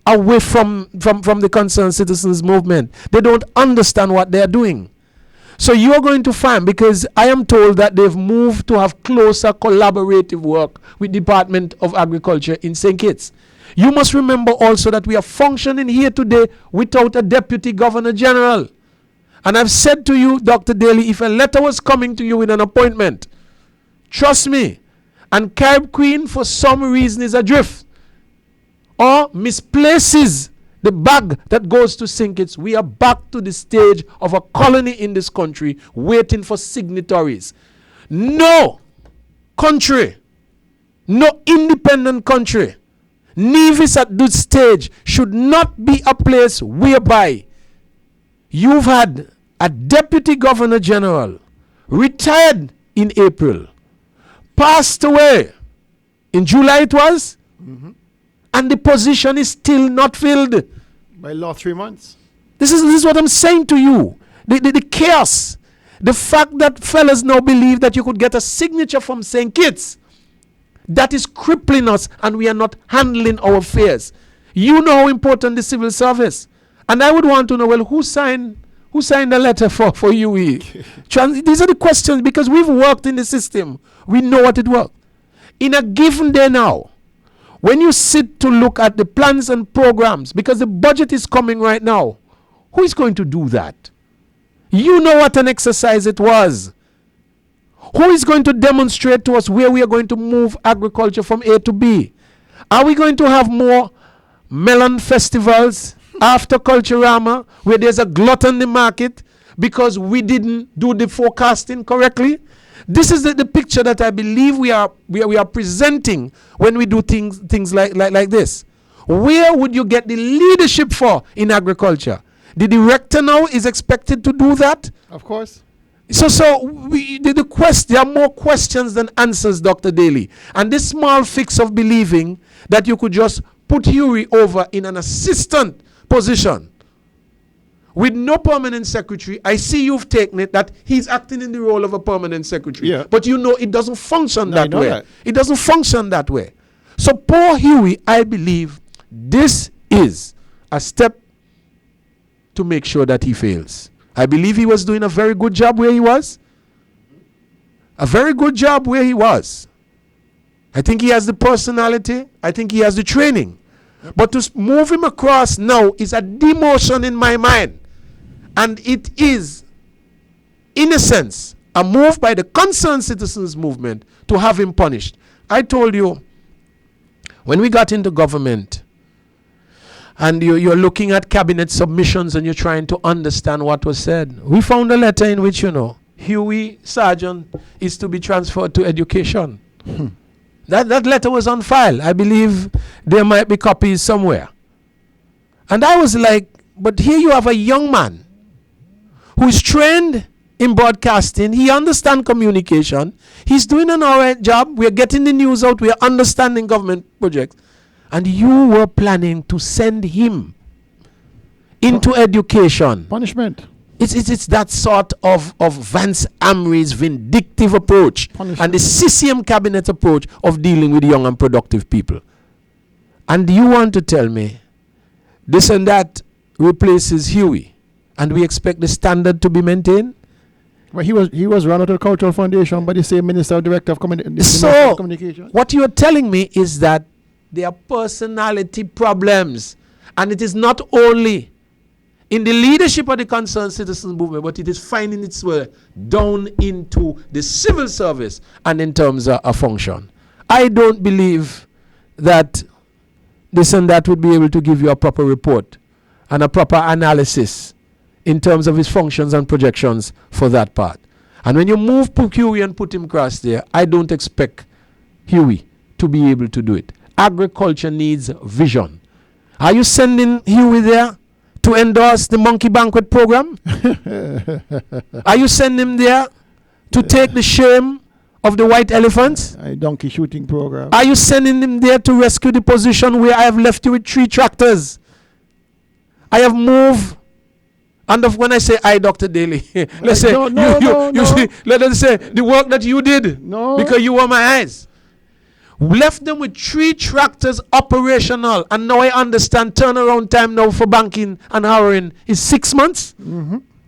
away from the concerned citizens movement. They don't understand what they're doing. So you're going to find, because I am told that they've moved to have closer collaborative work with Department of Agriculture in St. Kitts. You must remember also that we are functioning here today without a deputy governor general. And I've said to you, Dr. Daly, if a letter was coming to you with an appointment, trust me, and Carib Queen for some reason is adrift or misplaces the bag that goes to sink it. We are back to the stage of a colony in this country waiting for signatories. No country, no independent country, Nevis at this stage should not be a place whereby you've had a deputy governor general retired in April, passed away in July it was, and the position is still not filled. By law, 3 months. This is what I'm saying to you. The chaos. The fact that fellas now believe that you could get a signature from St. Kitts, that is crippling us, and we are not handling our affairs. You know how important the civil service. And I would want to know, well, who signed the letter for UE? These are the questions, because we've worked in the system. We know what it works. In a given day now, when you sit to look at the plans and programs, because the budget is coming right now, who is going to do that? You know what an exercise it was. Who is going to demonstrate to us where we are going to move agriculture from A to B? Are we going to have more melon festivals after Culturama where there's a glut on the market because we didn't do the forecasting correctly? This is the picture that I believe we are presenting when we do things like this. Where would you get the leadership for in agriculture? The director now is expected to do that? Of course. There are more questions than answers, Dr. Daly. And this small fix of believing that you could just put Huey over in an assistant position with no permanent secretary. I see you've taken it that he's acting in the role of a permanent secretary. Yeah. But you know it doesn't function that way. That. It doesn't function that way. So poor Huey, I believe this is a step to make sure that he fails. I believe he was doing a very good job where he was. A very good job where he was. I think he has the personality. I think he has the training. But to move him across now is a demotion in my mind. And it is, in a sense, a move by the concerned citizens movement to have him punished. I told you, when we got into government, and you're looking at cabinet submissions and you're trying to understand what was said, we found a letter in which, Huey Sargent is to be transferred to education. That letter was on file. I believe there might be copies somewhere. And I was like, but here you have a young man who is trained in broadcasting. He understands communication. He's doing an all right job. We're getting the news out. We're understanding government projects. And you were planning to send him into education. Punishment. It's that sort of Vance Amri's vindictive approach and the CCM cabinet approach of dealing with young and productive people. And you want to tell me this and that replaces Huey, and we expect the standard to be maintained? Well, he was run out of the Cultural Foundation by the same Minister or Director of Communication. So, what you are telling me is that there are personality problems, and it is not only in the leadership of the concerned citizens movement, but it is finding its way down into the civil service and in terms of a function. I don't believe that this and that would be able to give you a proper report and a proper analysis in terms of his functions and projections for that part. And when you move Huey and put him across there, I don't expect Huey to be able to do it. Agriculture needs vision. Are you sending Huey there to endorse the Monkey Banquet program? Are you sending him there to take the shame of the white elephants? A donkey shooting program. Are you sending him there to rescue the position where I have left you with 3 tractors? I have moved. And when I say I, Dr. Daly, let's say let us say the work that you did, because you were my eyes. Left them with 3 tractors operational, and now I understand turnaround time now for banking and harrowing is 6 months.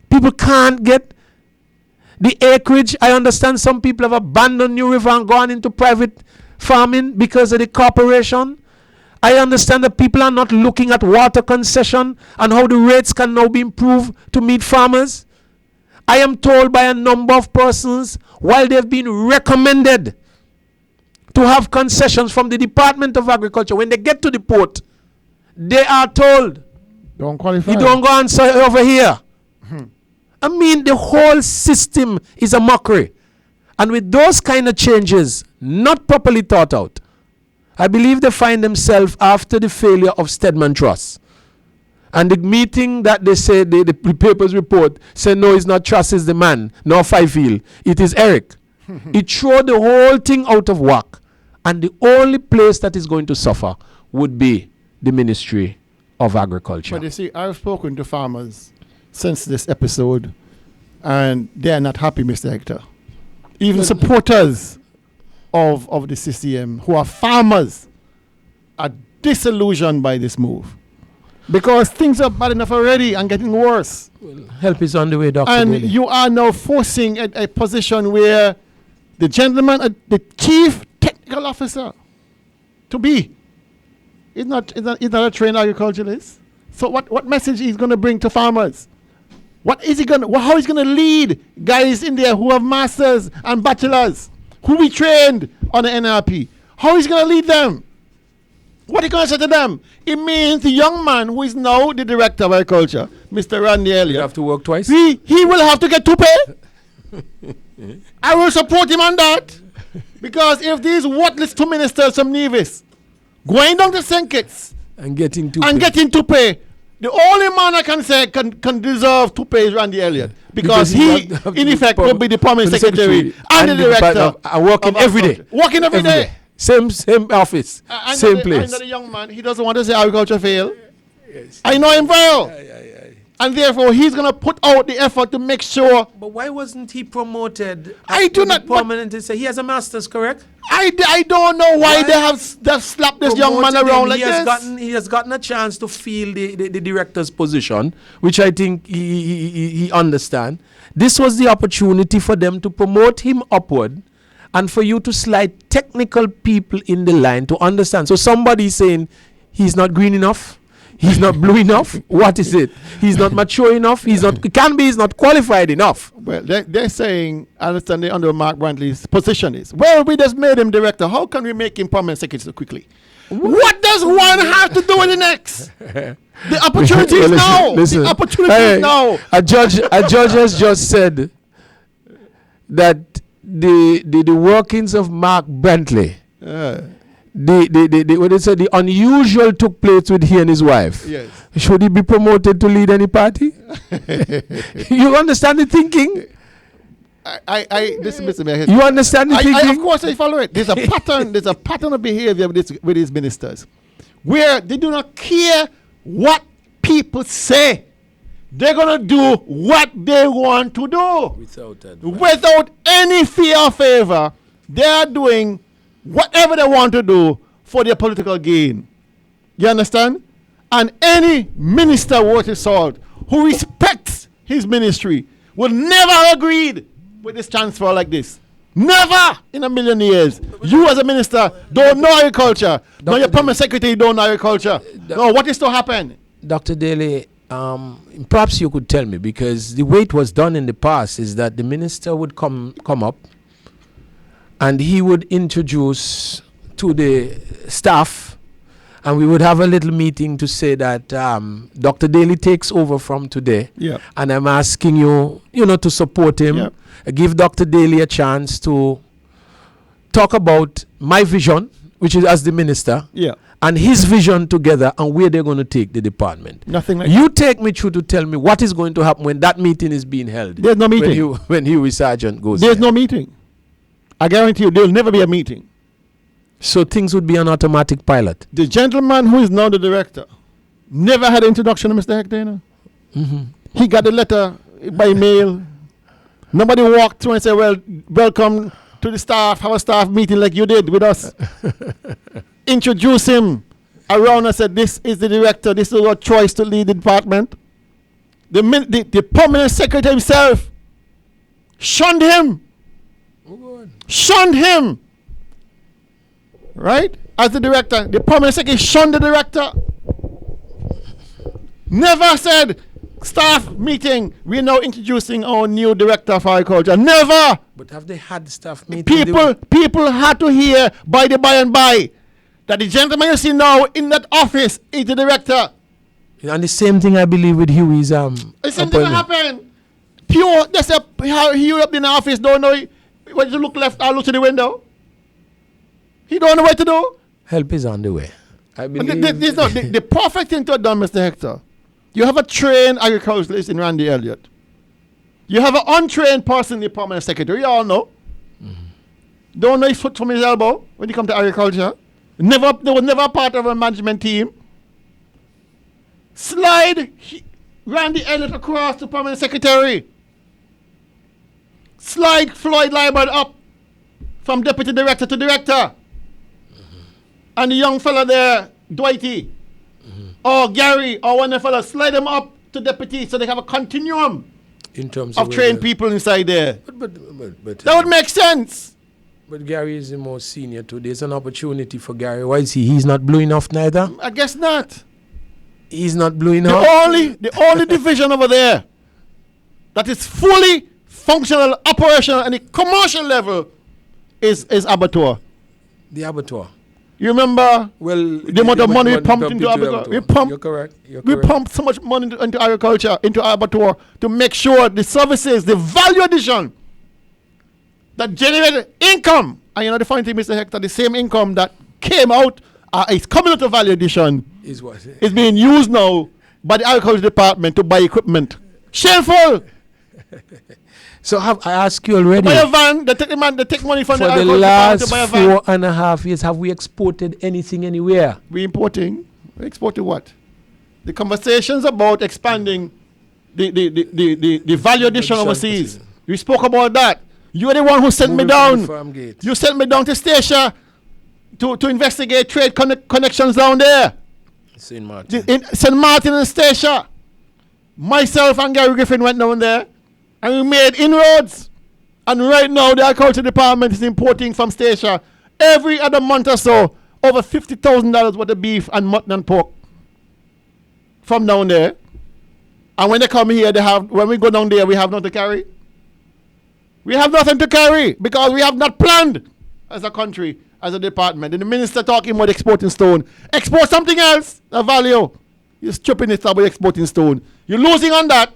People can't get the acreage. I understand some people have abandoned New River and gone into private farming because of the corporation. I understand that people are not looking at water concession and how the rates can now be improved to meet farmers. I am told by a number of persons, while they've been recommended to have concessions from the Department of Agriculture, when they get to the port, they are told Don't qualify. He don't go answer over here. I mean, the whole system is a mockery. And with those kind of changes, not properly thought out, I believe they find themselves after the failure of Stedman Trust. And the meeting that they say, the papers report, say no, it's not Trust, it's the man, nor Fifield. It is Eric. It threw the whole thing out of whack. And the only place that is going to suffer would be the Ministry of Agriculture. But you see, I've spoken to farmers since this episode, and they are not happy, Mr. Hector. Even supporters of the CCM, who are farmers, are disillusioned by this move. Because things are bad enough already and getting worse. Well, help is on the way, Dr. And Daly. you are now forcing a position where the gentleman, the chief technical officer, to be, is not a trained agriculturalist. So what message he's going to bring to farmers? What is he going? How is he going to lead guys in there who have masters and bachelors, who we trained on the NRP? How is he going to lead them? What are you going to say to them? It means the young man who is now the director of agriculture, Mr. Randy You Elliott, have to work twice. he will have to get to pay. I will support him on that. Because if these worthless two ministers from Nevis going down to St. Kitts and getting to pay, the only man I can say can deserve to pay is Randy Elliott. Because he, in effect, will be the permanent secretary and the director. Working every day. Working every day. Same office, same place. I know the young man, he doesn't want to say agriculture fail. Yes. I know him well. And therefore, he's going to put out the effort to make sure. But why wasn't he promoted? I do not. Permanent. He has a master's, correct? I don't know why they have slapped this young man around like this. He has gotten a chance to feel the director's position, which I think he understands. This was the opportunity for them to promote him upward and for you to slide technical people in the line to understand. So somebody saying he's not green enough. He's not blue enough. What is it? He's not mature enough. He's not qualified enough. Well, they're saying, I understand they under Mark Brantley's position is, well, we just made him director. How can we make him permanent secretary so quickly? What does one have to do with the next? The opportunity is now. Listen, the opportunity is now. A judge has just said that the workings of Mark Brantley, the unusual took place with he and his wife. Yes. Should he be promoted to lead any party? You understand the thinking? Listen, you understand the thinking? Of course I follow it. There's a pattern of behavior with these ministers where they do not care what people say. They're going to do what they want to do. Without any fear or favor, they are doing whatever they want to do for their political gain. You understand? And any minister worth his salt who respects his ministry will never have agreed with this transfer like this. Never in a million years. You as a minister don't know agriculture. No, your permanent secretary don't know agriculture. No, what is to happen? Dr. Daly, perhaps you could tell me, because the way it was done in the past is that the minister would come up and he would introduce to the staff, and we would have a little meeting to say that Dr. Daly takes over from today. Yeah. And I'm asking you, to support him. Yeah. Give Dr. Daly a chance to talk about my vision, which is as the minister, and his vision together, and where they're going to take the department. Nothing like you take me through to tell me what is going to happen when that meeting is being held. There's no meeting. When Huey Sergeant goes There's no meeting. I guarantee you, there'll never be a meeting. So things would be an automatic pilot. The gentleman who is now the director never had an introduction to Mr. Hector. Mm-hmm. He got the letter by mail. Nobody walked through and said, well, welcome to the staff, have a staff meeting like you did with us. Introduce him around and said, this is the director, this is our choice to lead the department. The permanent secretary himself shunned him. Shunned him. Right? As the director, the permanent secretary shunned the director. Never said, staff meeting, we're now introducing our new director of agriculture. Never. But have they had staff meeting? People had to hear by and by that the gentleman you see now in that office is the director. And the same thing I believe with Huey's The same thing will happen. Pure, that's how he up in the office, don't know when you look left or look to the window. He don't know what to do. Help is on the way. I believe. The perfect thing to have done, Mr. Hector. You have a trained agriculturalist in Randy Elliott. You have an untrained person in the permanent secretary. You all know. Don't know his foot from his elbow when you come to agriculture. They was never a part of a management team. Slide Randy Elliott across to permanent secretary. Slide Floyd Liebert up from deputy director to director. And the young fella there, Dwighty, or Gary, or one of the fellas, slide them up to deputy so they have a continuum in terms of trained people inside there. But that would make sense. But Gary is the most senior too. There's an opportunity for Gary. Why is he? He's not blue enough neither? I guess not. He's not blue enough? The only division over there that is fully functional, operational, and the commercial level is abattoir. The abattoir. You remember the amount of money we pumped into abattoir? You're correct. We pumped so much money into agriculture, into abattoir, to make sure the services, the value addition that generated income. And you know the funny thing, Mr. Hector, the same income that came out is coming out of value addition is being used now by the agriculture department to buy equipment. Shameful! So I asked you already. Buy a van, they take money from for the the agriculture last department to buy a van. 4.5 years, have we exported anything anywhere? We importing. We exporting what? The conversations about expanding the value addition overseas. We spoke about that. You're the one who sent me down. You sent me down to Stacia to investigate trade connections down there. St. Martin. In St. Martin and Stacia. Myself and Gary Griffin went down there and we made inroads. And right now the agriculture department is importing from Stacia every other month or so over $50,000 worth of beef and mutton and pork from down there. And when they come here, when we go down there, we have nothing to carry. We have nothing to carry because we have not planned as a country, as a department. And the minister talking about exporting stone. Export something else, a value. You're stripping it about exporting stone. You're losing on that.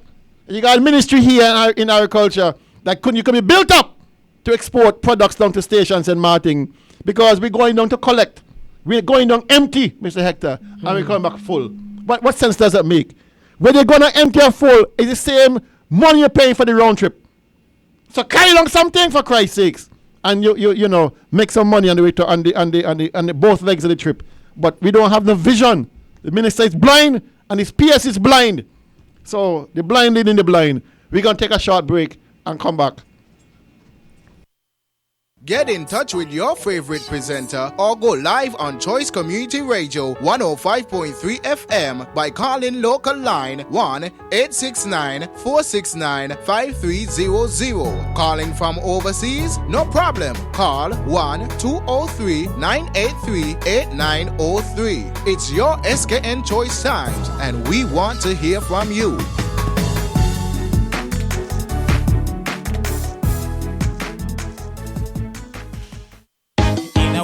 And you got a ministry here in agriculture that you can be built up to export products down to stations and Martin because we're going down to collect. We're going down empty, Mr. Hector, and we're coming back full. But what sense does that make? When you're going to empty or full, it's the same money you're paying for the round trip. So carry along something for Christ's sakes, and you know make some money on the return on the both legs of the trip. But we don't have the vision. The minister is blind, and his PS is blind. So the blind leading the blind. We're gonna take a short break and come back. Get in touch with your favorite presenter or go live on Choice Community Radio 105.3 FM by calling local line 1-869-469-5300. Calling from overseas? No problem. Call 1-203-983-8903. It's your SKN Choice Times and we want to hear from you.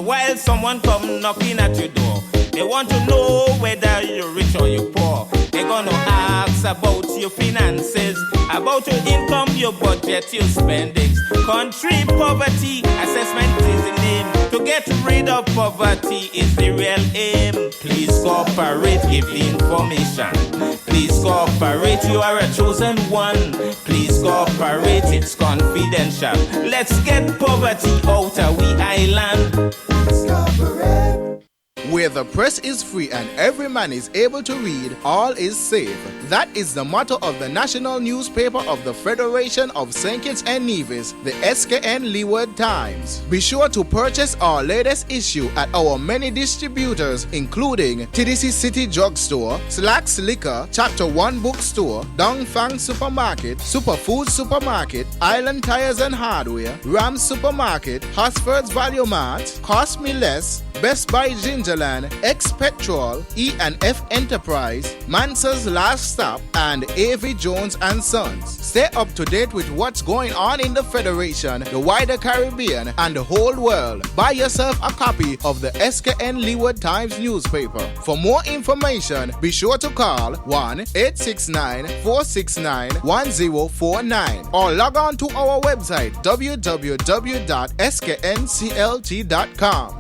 While someone come knocking at your door, they want to know whether you're rich or you're poor. They're gonna ask about your finances, about your income, your budget, your spendings. Country poverty assessment is the name. To get rid of poverty is the real aim. Please cooperate, give the information. Please cooperate, you are a chosen one. Please cooperate, it's confidential. Let's get poverty out of we island. Where the press is free and every man is able to read, all is safe. That is the motto of the national newspaper of the Federation of St. Kitts and Nevis, the SKN Leeward Times. Be sure to purchase our latest issue at our many distributors, including TDC City Drugstore, Slacks Liquor, Chapter 1 Bookstore, Dongfang Supermarket, Superfood Supermarket, Island Tires and Hardware, Rams Supermarket, Hosford's Value Mart, Cost Me Less, Best Buy Ginger Switzerland, X Petrol, E&F Enterprise, Mansell's Last Stop, and A.V. Jones and Sons. Stay up to date with what's going on in the Federation, the wider Caribbean, and the whole world. Buy yourself a copy of the SKN Leeward Times newspaper. For more information, be sure to call 1-869-469-1049 or log on to our website www.sknclt.com.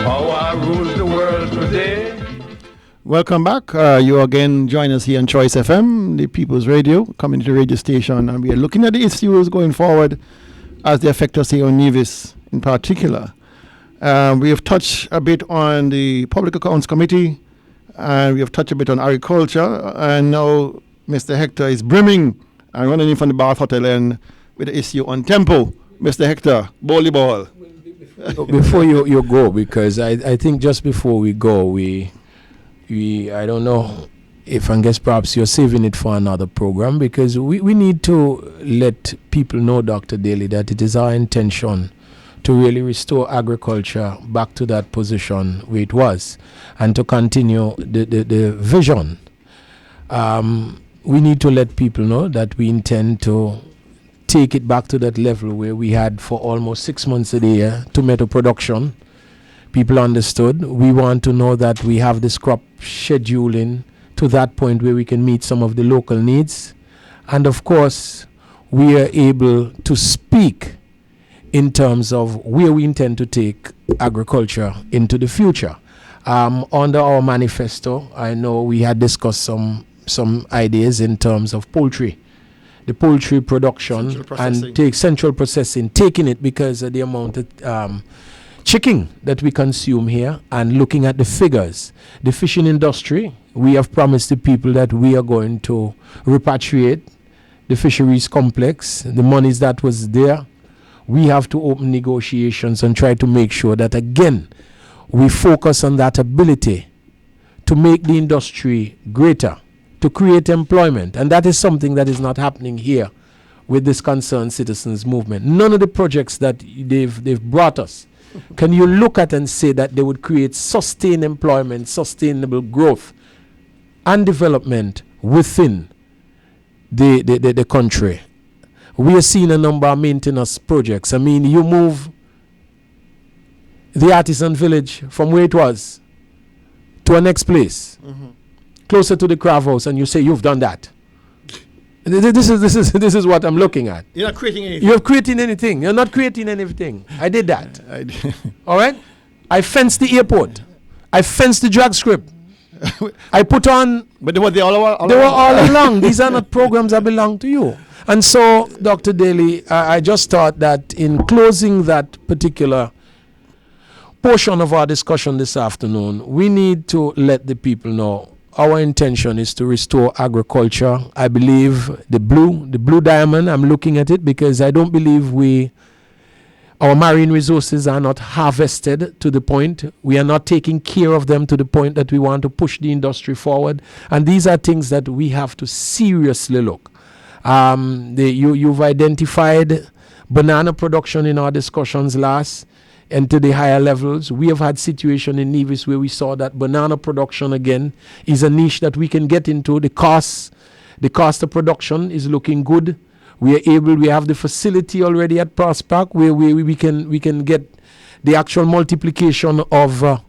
Power rules the world today. Welcome back. You again join us here on Choice FM, the People's Radio, community radio station, and we are looking at the issues going forward as they affect us here on Nevis in particular. We have touched a bit on the Public Accounts Committee, and we have touched a bit on agriculture, and now Mr. Hector is brimming and running in from the Bath Hotel and with the issue on tempo. Mr. Hector, bowly ball. Before you go, because I think just before we go, we I don't know if I guess perhaps you're saving it for another program, because we need to let people know, Dr. Daly, that it is our intention to really restore agriculture back to that position where it was and to continue the vision. We need to let people know that we intend to take it back to that level where we had for almost 6 months a year tomato production. People understood. We want to know that we have this crop scheduling to that point where we can meet some of the local needs. And of course, we are able to speak in terms of where we intend to take agriculture into the future. Under our manifesto, I know we had discussed some ideas in terms of poultry, the poultry production, and take central processing, taking it because of the amount of chicken that we consume here, and looking at the figures. The fishing industry, we have promised the people that we are going to repatriate the fisheries complex, the monies that was there. We have to open negotiations and try to make sure that, again, we focus on that ability to make the industry greater, to create employment. And that is something that is not happening here with this Concerned Citizens movement. None of the projects that they've brought us can you look at and say that they would create sustained employment, sustainable growth and development within the country. We are seeing a number of maintenance projects. I mean, you move the artisan village from where it was to a next place, closer to the craft house, and you say you've done that. This is what I'm looking at. You're not creating anything. You're creating anything. You're not creating anything. I did that. All right? I fenced the airport. I fenced the drag script. I put on... But they were all along. These are not programs that belong to you. And so, Dr. Daly, I just thought that in closing that particular portion of our discussion this afternoon, we need to let the people know our intention is to restore agriculture. I believe the blue diamond, I'm looking at it because I don't believe our marine resources are not harvested to the point. We are not taking care of them to the point that we want to push the industry forward. And these are things that we have to seriously look. You've identified banana production in our discussions last, and to the higher levels. We have had situation in Nevis where we saw that banana production again is a niche that we can get into. The cost of production is looking good. We have the facility already at Prospect where we can get the actual multiplication of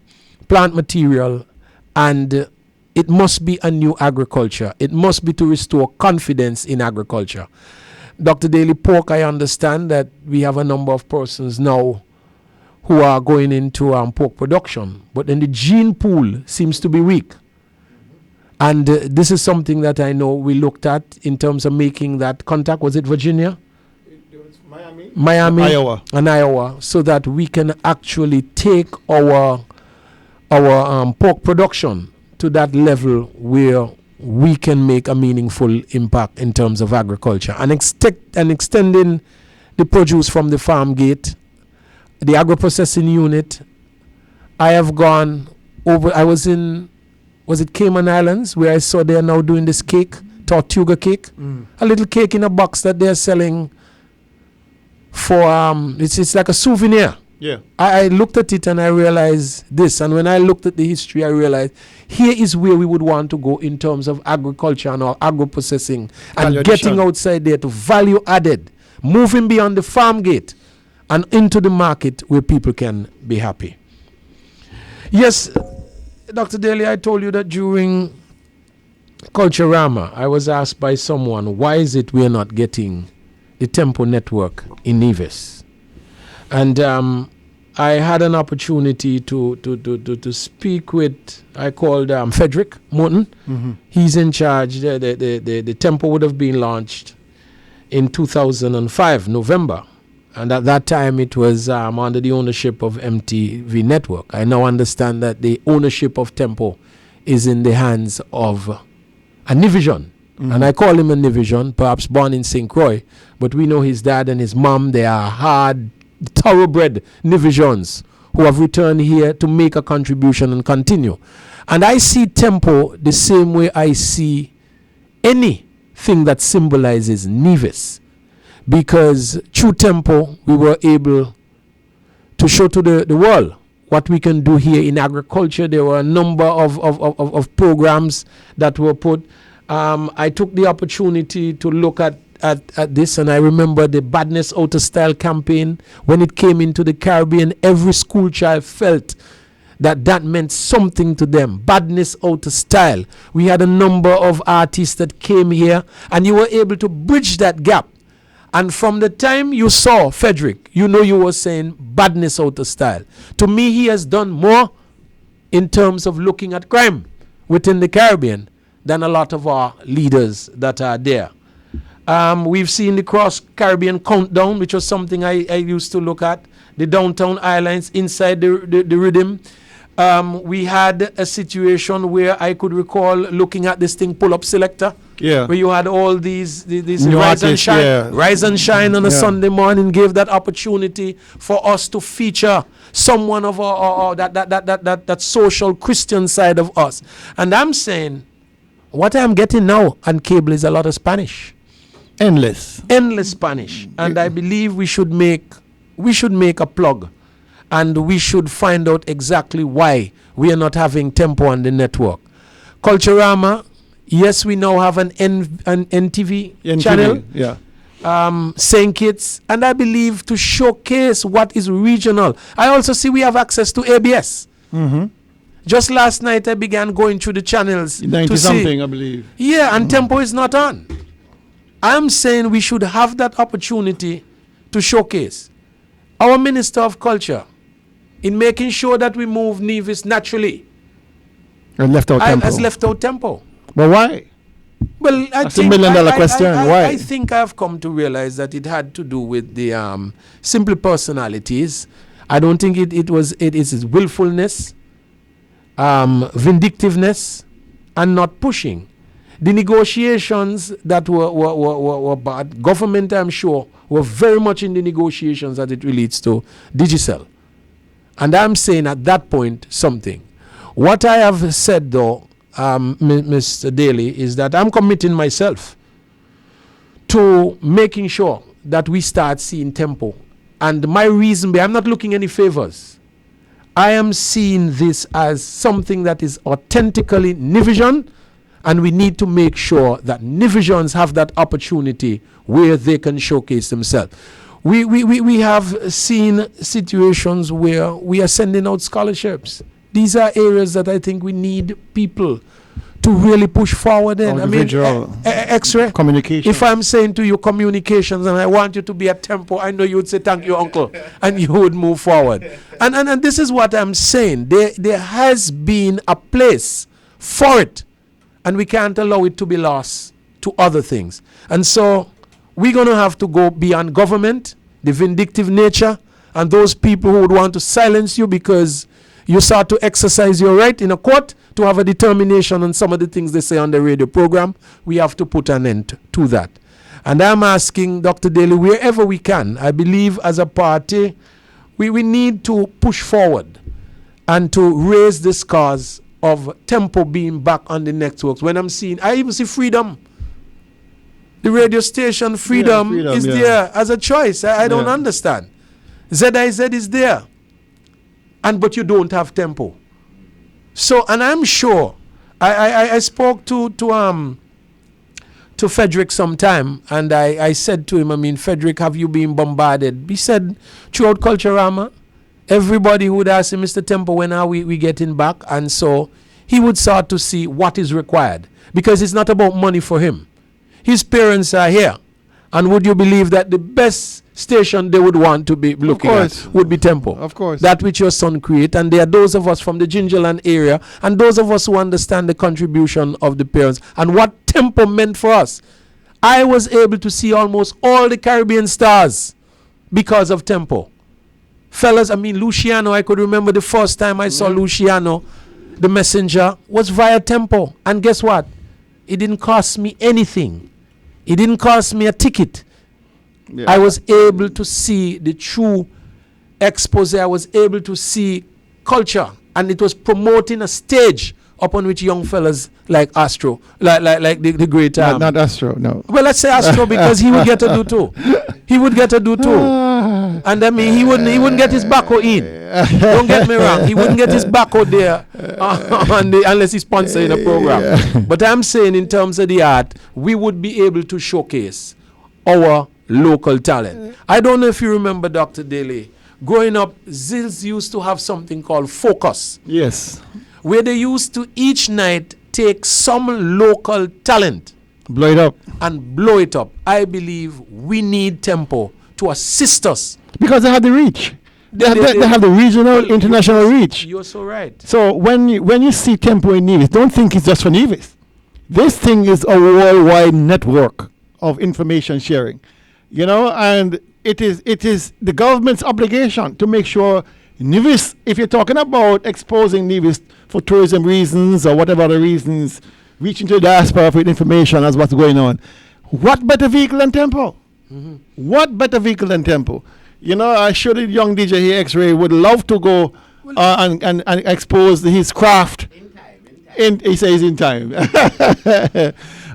plant material, and it must be a new agriculture. It must be to restore confidence in agriculture. Dr. Daly, pork, I understand that we have a number of persons now who are going into pork production, but then the gene pool seems to be weak. And this is something that I know we looked at in terms of making that contact. Was it Virginia? It was Miami, Iowa. and Iowa, so that we can actually take our pork production to that level where we can make a meaningful impact in terms of agriculture and extending the produce from the farm gate. The agro-processing unit, I have gone over, I was in, was it Cayman Islands, where I saw they are now doing this cake, Tortuga cake, a little cake in a box that they're selling for it's like a souvenir. Yeah. I looked at it and I realized this, and when I looked at the history, I realized here is where we would want to go in terms of agriculture and our agro-processing and Value getting addition. outside there to value added, moving beyond the farm gate and into the market where people can be happy. Yes, Dr. Daly, I told you that during Culturama, I was asked by someone, why is it we are not getting the Tempo network in Nevis? And I had an opportunity to speak with, I called Frederick Morton. Mm-hmm. He's in charge. The Tempo would have been launched in 2005, November. And at that time, it was under the ownership of MTV Network. I now understand that the ownership of Tempo is in the hands of a Nivision. Mm-hmm. And I call him a Nivision, perhaps born in St. Croix. But we know his dad and his mom, they are hard, thoroughbred Nivisions who have returned here to make a contribution and continue. And I see Tempo the same way I see anything that symbolizes Nevis. Because through Tempo, we were able to show to the world what we can do here in agriculture. There were a number of programs that were put. I took the opportunity to look at this, and I remember the Badness Out of Style campaign. When it came into the Caribbean, every school child felt that meant something to them. Badness Out of Style. We had a number of artists that came here, and you were able to bridge that gap. And from the time you saw Frederick, you know you were saying badness out of style. To me, he has done more in terms of looking at crime within the Caribbean than a lot of our leaders that are there. We've seen the Cross Caribbean Countdown, which was something I used to look at. The Downtown Islands inside the rhythm. We had a situation where I could recall looking at this thing, pull-up selector. Yeah. Where you had all these New rise and artists, shine, yeah. rise and shine on a Sunday morning, gave that opportunity for us to feature someone of our that social Christian side of us. And I'm saying, what I'm getting now on cable is a lot of Spanish. Endless Spanish. And I believe we should make a plug, and we should find out exactly why we are not having Tempo on the network. Culturama, yes, we now have an NTV channel. Yeah. St. Kitts, and I believe to showcase what is regional. I also see we have access to ABS. Mm-hmm. Just last night I began going through the channels 90 to something, see. I believe. Yeah, and Tempo is not on. I'm saying we should have that opportunity to showcase our Minister of Culture in making sure that we move Nevis naturally. And left out Tempo. Has left out Tempo. But why? Well, That's $1 million question. Why? I think I've come to realize that it had to do with the simple personalities. I don't think it is willfulness, vindictiveness, and not pushing. The negotiations that were bad, government, I'm sure, were very much in the negotiations as it relates to Digicel. And I'm saying at that point something. What I have said, though, Mr. Daly, is that I'm committing myself to making sure that we start seeing Tempo. And my reason I'm not looking any favors. I am seeing this as something that is authentically Nivision, and we need to make sure that Nivisions have that opportunity where they can showcase themselves. We have seen situations where we are sending out scholarships. These are areas that I think we need people to really push forward in. X-ray communication. If I'm saying to you communications and I want you to be at Tempo, I know you would say thank you, uncle, and you would move forward. And this is what I'm saying. There has been a place for it, and we can't allow it to be lost to other things. And so we're going to have to go beyond government, the vindictive nature, and those people who would want to silence you because you start to exercise your right in a court to have a determination on some of the things they say on the radio program. We have to put an end to that. And I'm asking Dr. Daly, wherever we can, I believe as a party, we need to push forward and to raise this cause of Tempo being back on the networks. When I'm seeing, I even see Freedom. The radio station Freedom, is there as a choice. I don't understand. ZIZ is there. But you don't have Tempo. So, and I'm sure, I spoke to Frederick sometime, and I said to him, Frederick, have you been bombarded? He said, throughout Culturama, everybody would ask him, Mr. Tempo, when are we getting back? And so he would start to see what is required, because it's not about money for him. His parents are here, and would you believe that the best station they would want to be looking at would be Tempo? Of course. That which your son create, and there are those of us from the Gingerland area, and those of us who understand the contribution of the parents and what Tempo meant for us. I was able to see almost all the Caribbean stars because of Tempo. Fellas, Luciano, I could remember the first time I saw Luciano, the messenger, was via Tempo. And guess what? It didn't cost me anything. It didn't cost me a ticket. Yeah. I was able to see the true expose. I was able to see culture, and it was promoting a stage upon which young fellas like Astro, like the great not Astro, no. Well, let's say Astro, because he would get to do too. He would get to do too. And he wouldn't get his backo in. Don't get me wrong. He wouldn't get his backo there unless he's sponsoring a program. Yeah. But I'm saying in terms of the art, we would be able to showcase our local talent. I don't know if you remember, Dr. Daly. Growing up, Zills used to have something called Focus. Yes. Where they used to each night take some local talent. Blow it up. And blow it up. I believe we need Tempo to assist us. Because they have the reach. They have the regional, international reach. You're so right. So when you see Tempo in Nevis, don't think it's just for Nevis. This thing is a worldwide network of information sharing. And it is the government's obligation to make sure Nevis, if you're talking about exposing Nevis for tourism reasons or whatever other reasons, reaching to the diaspora for information as what's going on, what better vehicle than Tempo? Mm-hmm. What better vehicle than Tempo? I sure the young DJ here, X-Ray, would love to go and expose his craft. In time. He says in time.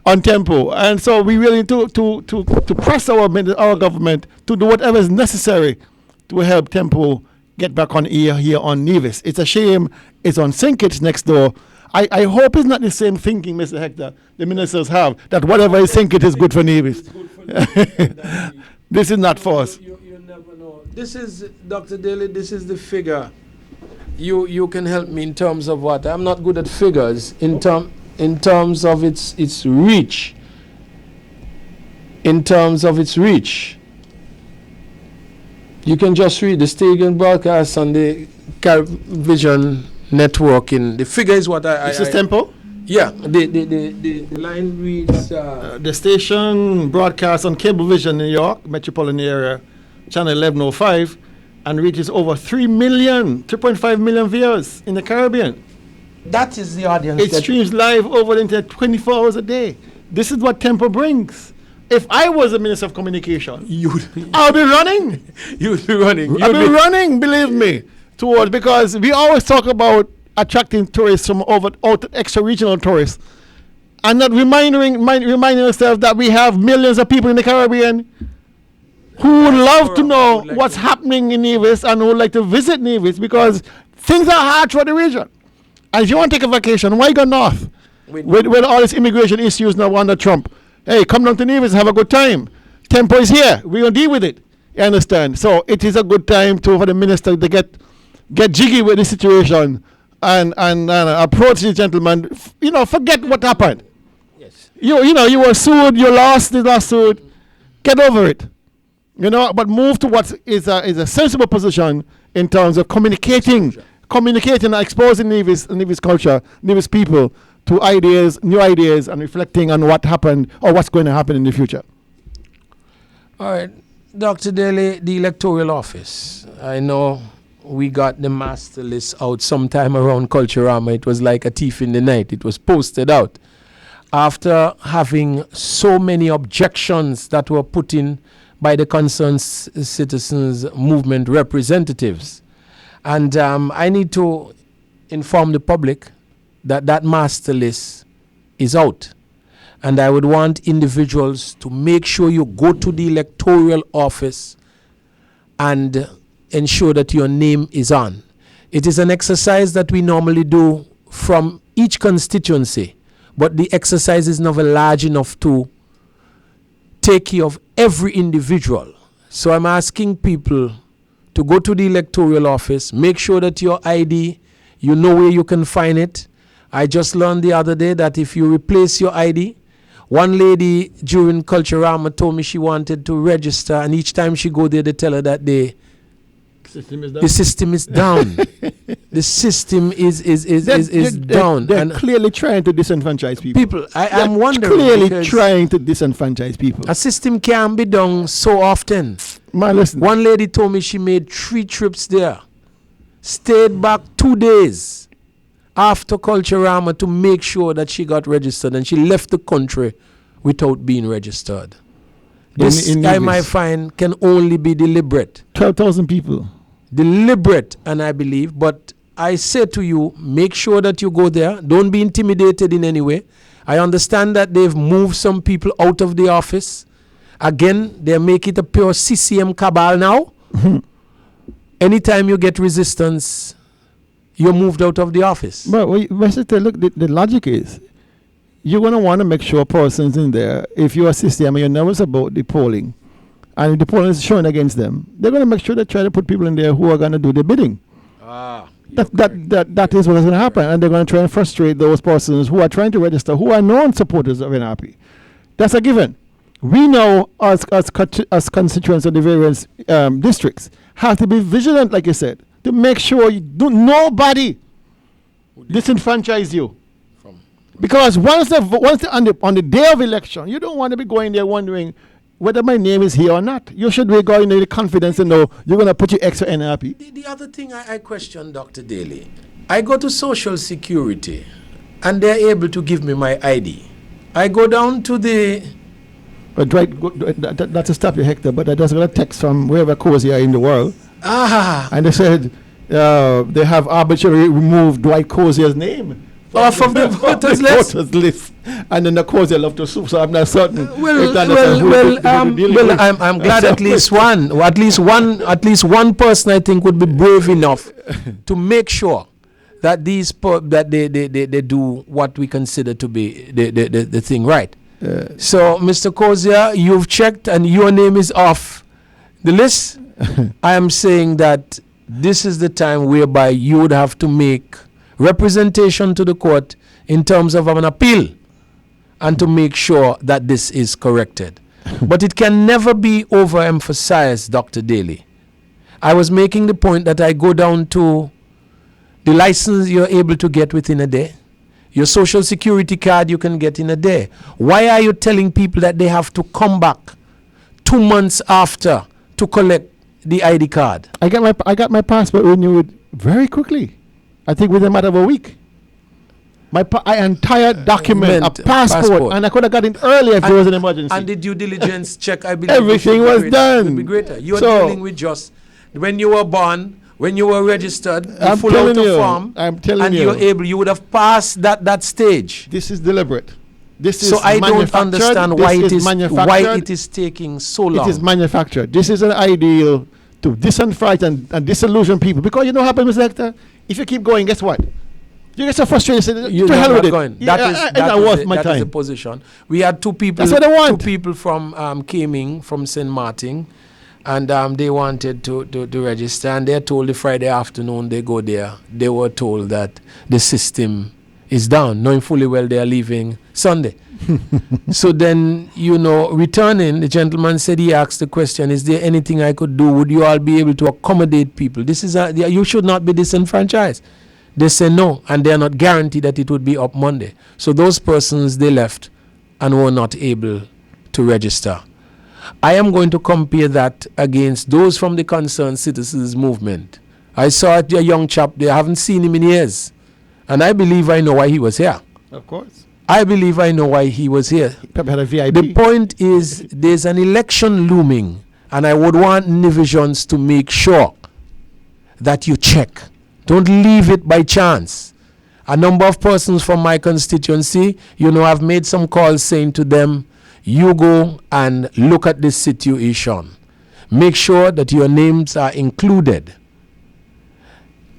On Tempo. And so we really need to press our government to do whatever is necessary to help Tempo get back on air here on Nevis. It's a shame it's on Syncits next door. I hope it's not the same thinking, Mr. Hector, the ministers have, that whatever is Syncit is good for Nevis. This is not for us. You never know. This is, Dr. Daly, this is the figure. You can help me in terms of what? I'm not good at figures. In terms of its reach. In terms of its reach. You can just read the Stadium broadcast on the Vision network. In the figure is what I. This is Tempo? Yeah, the line reads. The station broadcasts on Cablevision New York, metropolitan area, channel 1105, and reaches over 3.5 million viewers in the Caribbean. That is the audience. It streams live over the internet 24 hours a day. This is what Tempo brings. If I was a Minister of Communication, I'll be running. You'd be running. I'll be running, believe me, because we always talk about attracting tourists from out extra-regional tourists, and not reminding ourselves that we have millions of people in the Caribbean who would love to know what's happening in Nevis and who would like to visit Nevis, because things are hard throughout the region. And if you want to take a vacation, why go north? With all these immigration issues now under Trump. Hey, come down to Nevis and have a good time. Tempo is here. We're going to deal with it. You understand? So it is a good time for the minister to get jiggy with the situation and approach the gentleman. Forget what happened. Yes. You were sued. You lost the lawsuit. Get over it. But move to what is a sensible position in terms of communicating and exposing Nevis culture, Nevis people to new ideas, and reflecting on what happened or what's going to happen in the future. All right, Dr. Daly, the electoral office. I know we got the master list out sometime around Culturama. It was like a thief in the night. It was posted out after having so many objections that were put in by the concerned citizens movement representatives. And I need to inform the public that master list is out. And I would want individuals to make sure you go to the electoral office and ensure that your name is on. It is an exercise that we normally do from each constituency, but the exercise is never large enough to take care of every individual. So I'm asking people to go to the electoral office, make sure that your ID, you know where you can find it. I just learned the other day that if you replace your ID, one lady during Culturama told me she wanted to register, and each time she go there, they tell her that the system is down. The system is down. They're and clearly trying to disenfranchise people. I'm wondering. Clearly trying to disenfranchise people. A system can't be done so often. Man, listen. One lady told me she made 3 trips there, stayed back 2 days after Culturama to make sure that she got registered, and she left the country without being registered. This time I find can only be deliberate. 12,000 people. Deliberate, and I believe, but I say to you, make sure that you go there. Don't be intimidated in any way. I understand that they've moved some people out of the office. Again, they make it a pure CCM cabal now. Anytime you get resistance, you're moved out of the office. But look, the logic is, you're going to want to make sure persons in there, if you're a CCM and you're nervous about the polling, and if the polling is showing against them, they're going to make sure they try to put people in there who are going to do the bidding. That is what is going to happen. And they're going to try and frustrate those persons who are trying to register, who are known supporters of NRP. That's a given. We know, as constituents of the various districts, have to be vigilant, like you said, to make sure nobody disenfranchise you. Because once on the day of election, you don't want to be going there wondering whether my name is here or not. You should be going there with confidence and know you're going to put your X for NRP. The other thing I question, Dr. Daly, I go to Social Security and they're able to give me my ID. I go down to the... That's to stop you, Hector, but I just got a text from wherever Cozy are in the world. And they said they have arbitrarily removed Dwight Cozier's name. From the voters list. And then of course they love to sue, so I'm not certain. I'm glad at least one person I think would be brave enough to make sure that they do what we consider to be the thing right. So Mr. Cozier, you've checked and your name is off the list. I am saying that this is the time whereby you would have to make representation to the court in terms of an appeal and to make sure that this is corrected. But it can never be overemphasized, Dr. Daly. I was making the point that I go down to the license you're able to get within a day. Your social security card you can get in a day. Why are you telling people that they have to come back 2 months after to collect the ID card? I got my passport renewed very quickly. I think within a matter of a week. My entire document, a passport, and I could have got it earlier if there was an emergency. And the due diligence check, I believe everything was done. Would be greater. You're dealing with just when you were born, when you were registered, you fill out a form, and you would have passed that stage. This is deliberate. So I don't understand why it is taking so long. It is manufactured. This is an ideal to disenfranchise and disillusion people. Because you know what happens, Mr. Hector? If you keep going, guess what? You get so frustrated. You're not going. That is the position. We had two people. That's what I want. Two people from Kaming from St. Martin, and they wanted to register. And they're told the Friday afternoon they go there. They were told that the system is down, knowing fully well they are leaving Sunday. So then, returning, the gentleman said, he asked the question, is there anything I could do? Would you all be able to accommodate people? This is you should not be disenfranchised. They say no, and they are not guaranteed that it would be up Monday. So those persons, they left and were not able to register. I am going to compare that against those from the Concerned Citizens Movement. I saw a young chap, they haven't seen him in years. And I believe I know why he was here. Of course. I believe I know why he was here. He probably had a VIP. The point is, there's an election looming, and I would want Nivisions to make sure that you check. Don't leave it by chance. A number of persons from my constituency, I've made some calls saying to them, you go and look at this situation. Make sure that your names are included.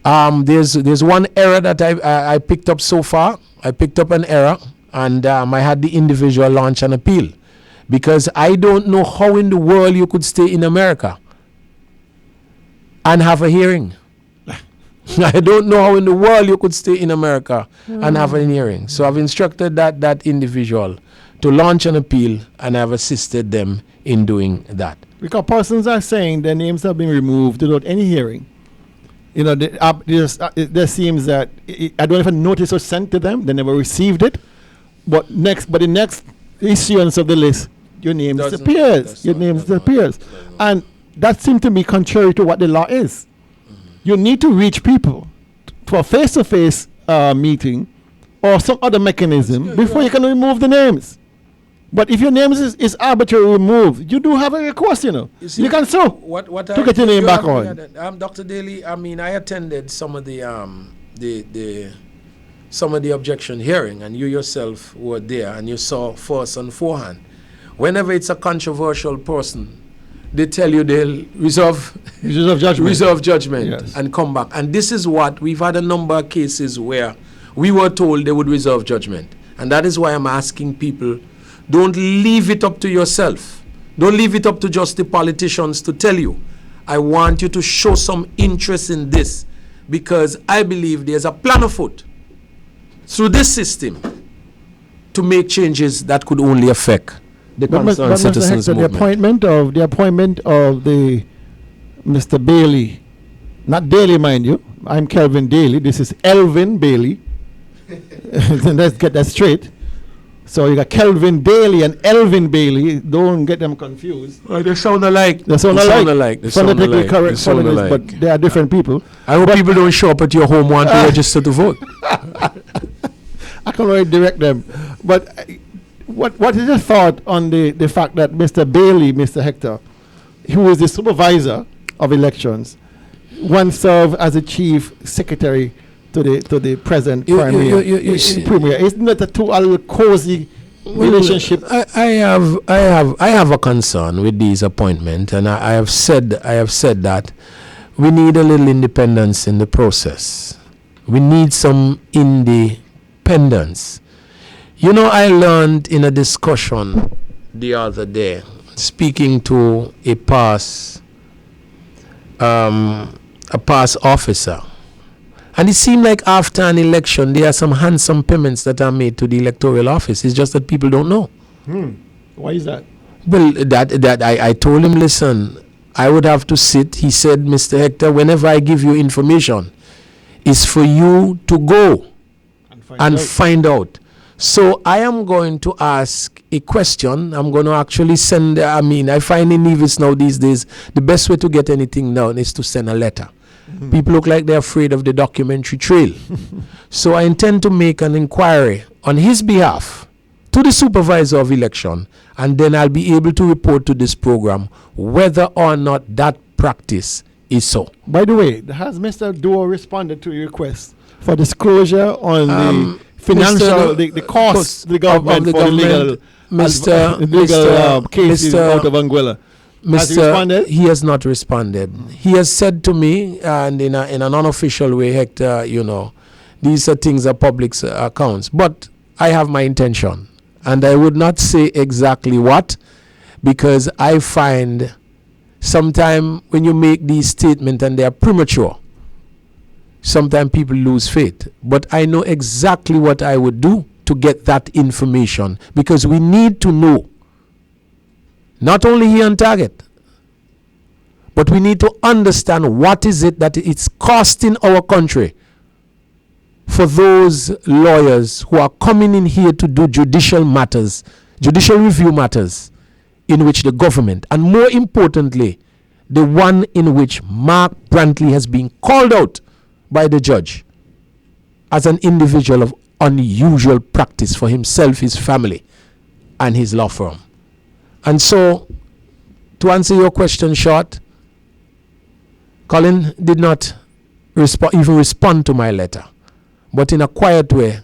There's one error that I picked up so far. I picked up an error, and I had the individual launch an appeal, because I don't know how in the world you could stay in America and have a hearing. I don't know how in the world you could stay in America and have a hearing. So I've instructed that individual to launch an appeal, and I've assisted them in doing that. Because persons are saying their names have been removed without any hearing. There seems that I don't know if a notice was sent to them; they never received it. But the next issuance of the list, your name disappears. Your name disappears, and that seems to be contrary to what the law is. You need to reach people for a face-to-face meeting or some other mechanism before you can remove the names. But if your name is arbitrarily removed, you do have a recourse, You can sue to get your name back on. Dr. Daly, I attended some of the objection hearing, and you yourself were there, and you saw first and forehand. Whenever it's a controversial person, they tell you they'll reserve judgment Yes. and come back. And this is what we've had a number of cases where we were told they would reserve judgment. And that is why I'm asking people, don't leave it up to yourself. Don't leave it up to just the politicians to tell you. I want you to show some interest in this, because I believe there's a plan afoot through this system to make changes that could only affect the concerned citizens movement. The appointment of the Mr. Bailey, not Daly, mind you. I'm Kelvin Daly. This is Elvin Bailey. Let's get that straight. So you got Kelvin Daly and Elvin Bailey. Don't get them confused. They sound alike. Phonetically correct, but they are different people. I hope people don't show up at your home want to register to vote. I can already direct them. But what is your thought on the fact that Mr. Bailey, Mr. Hector, who is the supervisor of elections, once served as the chief secretary to the present premier? Isn't that a little cozy relationship? I have a concern with these appointments, and I have said that we need a little independence in the process. We need some independence. I learned in a discussion the other day, speaking to a past officer, and it seemed like after an election there are some handsome payments that are made to the electoral office. It's just that people don't know. Why is that? Well, I told him, listen, I would have to sit. He said, Mr. Hector, whenever I give you information, it's for you to go and find out. So I am going to ask a question. I'm going to actually send, I find in Nevis now these days, the best way to get anything done is to send a letter. People look like they're afraid of the documentary trail. So I intend to make an inquiry on his behalf to the supervisor of election, and then I'll be able to report to this program whether or not that practice is so. By the way, has Mr. Doe responded to your request for disclosure on the financial, the costs the government for the legal cases out of Anguilla? Has he responded? He has not responded. He has said to me, and in an unofficial way, Hector, these are things are public accounts. But I have my intention, and I would not say exactly what, because I find sometimes when you make these statements and they are premature, sometimes people lose faith. But I know exactly what I would do to get that information, because we need to know, not only here on Target, but we need to understand what is it that it's costing our country for those lawyers who are coming in here to do judicial review matters in which the government, and more importantly, the one in which Mark Brantley has been called out by the judge as an individual of unusual practice for himself, his family, and his law firm. And so, to answer your question short, Colin did not even respond to my letter. But in a quiet way,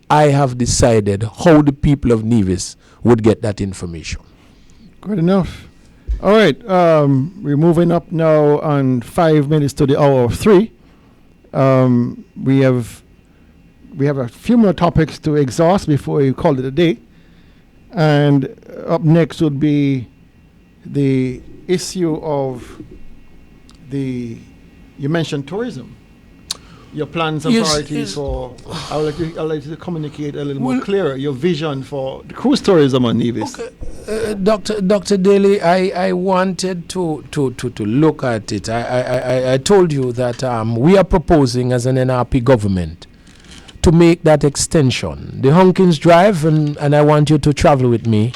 I have decided how the people of Nevis would get that information. Good enough. All right, we're moving up now on 5 minutes to the hour of 3. We have a few more topics to exhaust before we call it a day. And up next would be the issue of you mentioned tourism. Your plans and priorities for, I would like you to communicate a little more clearer, your vision for the cruise tourism on Nevis. Okay. Dr. Daly, I wanted to look at it. I told you that we are proposing as an NRP government to make that extension. The Hunkins Drive, and I want you to travel with me.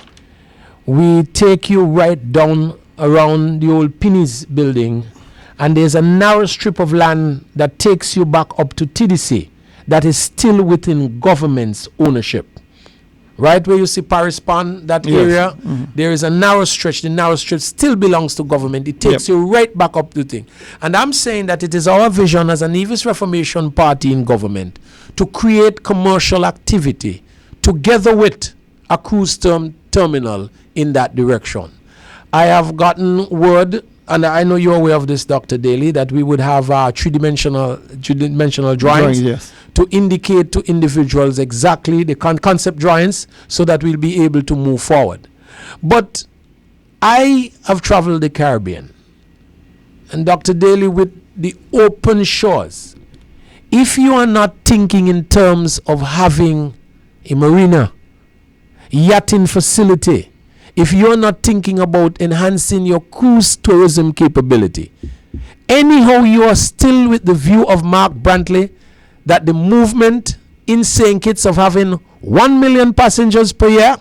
We take you right down around the old Pinny's building, and there's a narrow strip of land that takes you back up to TDC that is still within government's ownership. Right where you see Paris Pond, that area, there is a narrow stretch. The narrow stretch still belongs to government. It takes you right back up to the thing. And I'm saying that it is our vision as a Nevis Reformation Party in government to create commercial activity together with a cruise terminal in that direction. I have gotten word, and I know you're aware of this, Dr. Daly, that we would have three-dimensional drawings to indicate to individuals exactly the concept drawings so that we'll be able to move forward. But I have traveled the Caribbean, and Dr. Daly, with the open shores, if you are not thinking in terms of having a marina, yachting facility, if you're not thinking about enhancing your cruise tourism capability, anyhow you are still with the view of Mark Brantley that the movement in St. Kitts of having 1 million passengers per year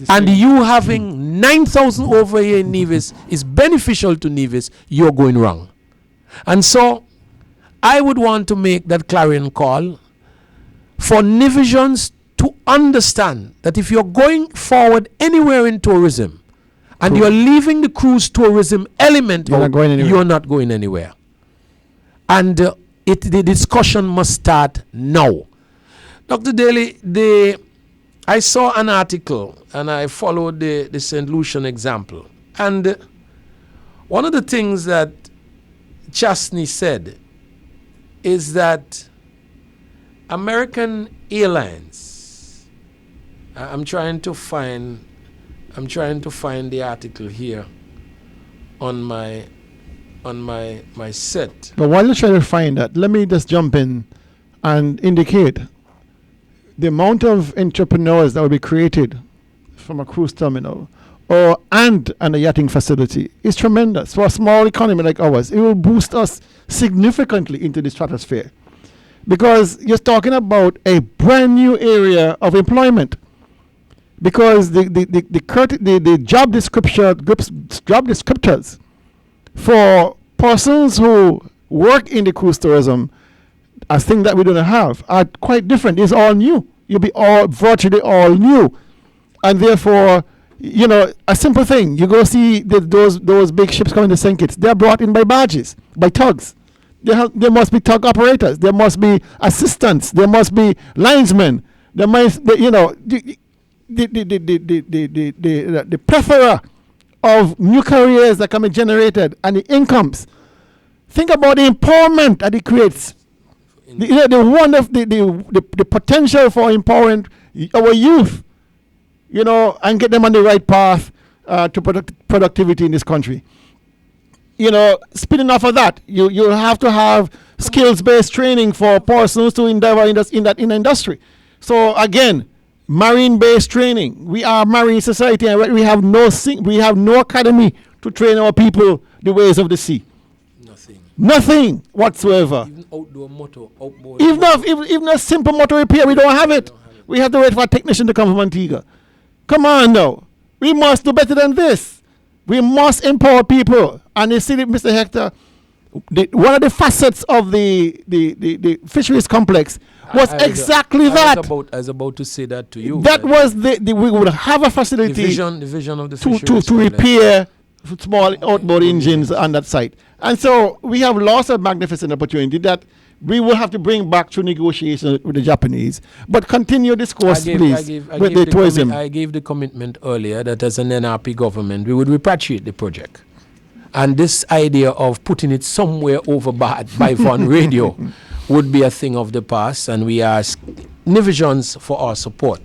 and you having 9,000 over here in Nevis is beneficial to Nevis, you're going wrong. And so I would want to make that clarion call for Nevisians to understand that if you're going forward anywhere in tourism and you're leaving the cruise tourism element out, you're not going anywhere. And the discussion must start now. Dr. Daly, I saw an article and I followed the St. Lucian example. And one of the things that Chastney said is that American Airlines, I'm trying to find the article here on my set. But while you're trying to find that, let me just jump in and indicate the amount of entrepreneurs that will be created from a cruise terminal and a yachting facility is tremendous. For a small economy like ours, it will boost us significantly into the stratosphere, because you're talking about a brand new area of employment. Because the job descriptors for persons who work in the cruise tourism, a thing that we don't have, are quite different. It's all new. You'll be virtually all new, and therefore, a simple thing. You go see those big ships coming to St. Kitts. They're brought in by barges, by tugs. There must be tug operators. There must be assistants. There must be linesmen. There must, the plethora of new careers that can be generated and the incomes. Think about the empowerment that it creates. The potential for empowering our youth, and get them on the right path to productivity in this country. Spinning off of that, you have to have skills-based training for persons to endeavor in the industry. So again, marine-based training. We are a marine society, and we have no academy to train our people the ways of the sea. Nothing whatsoever. Even outdoor motor, outboard. Even a simple motor repair, we don't have it. We have to wait for a technician to come from Antigua. Come on now. We must do better than this. We must empower people. And you see, Mr. Hector, one of the facets of the fisheries complex was exactly that. I was about to say that to you. That was we would have a facility the vision of the fisheries to repair small outboard engines on that site. And so we have lost a magnificent opportunity that we will have to bring back through negotiation with the Japanese. But continue discourse, please, with the tourism. I gave the commitment earlier that as an NRP government, we would repatriate the project. And this idea of putting it somewhere over by Von Radio would be a thing of the past, and we ask Nivisions for our support.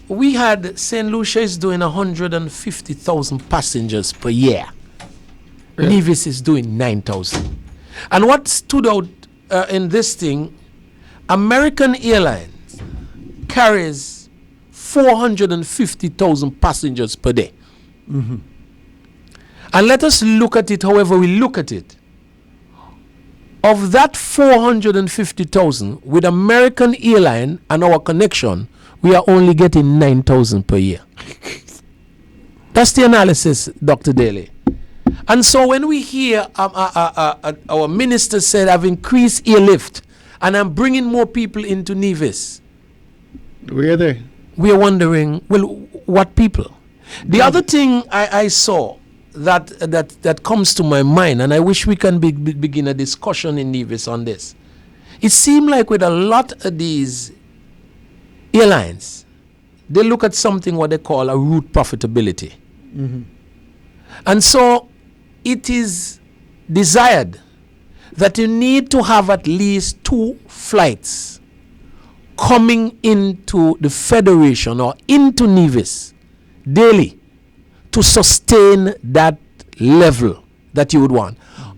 We had St. Lucia is doing 150,000 passengers per year. Yeah. Nevis is doing 9,000. And what stood out in this thing, American Airlines carries 450,000 passengers per day. Mm-hmm. And let us look at it however we look at it. Of that 450,000, with American Airline and our connection, we are only getting 9,000 per year. That's the analysis, Dr. Daly. And so when we hear our minister said, I've increased airlift and I'm bringing more people into Nevis. Where are they? We are wondering, well, what people? The other thing I saw that comes to my mind, and I wish we can begin a discussion in Nevis on this. It seemed like with a lot of these airlines, they look at something what they call a route profitability. Mm-hmm. And so it is desired that you need to have at least 2 flights coming into the Federation or into Nevis daily to sustain that level that you would want.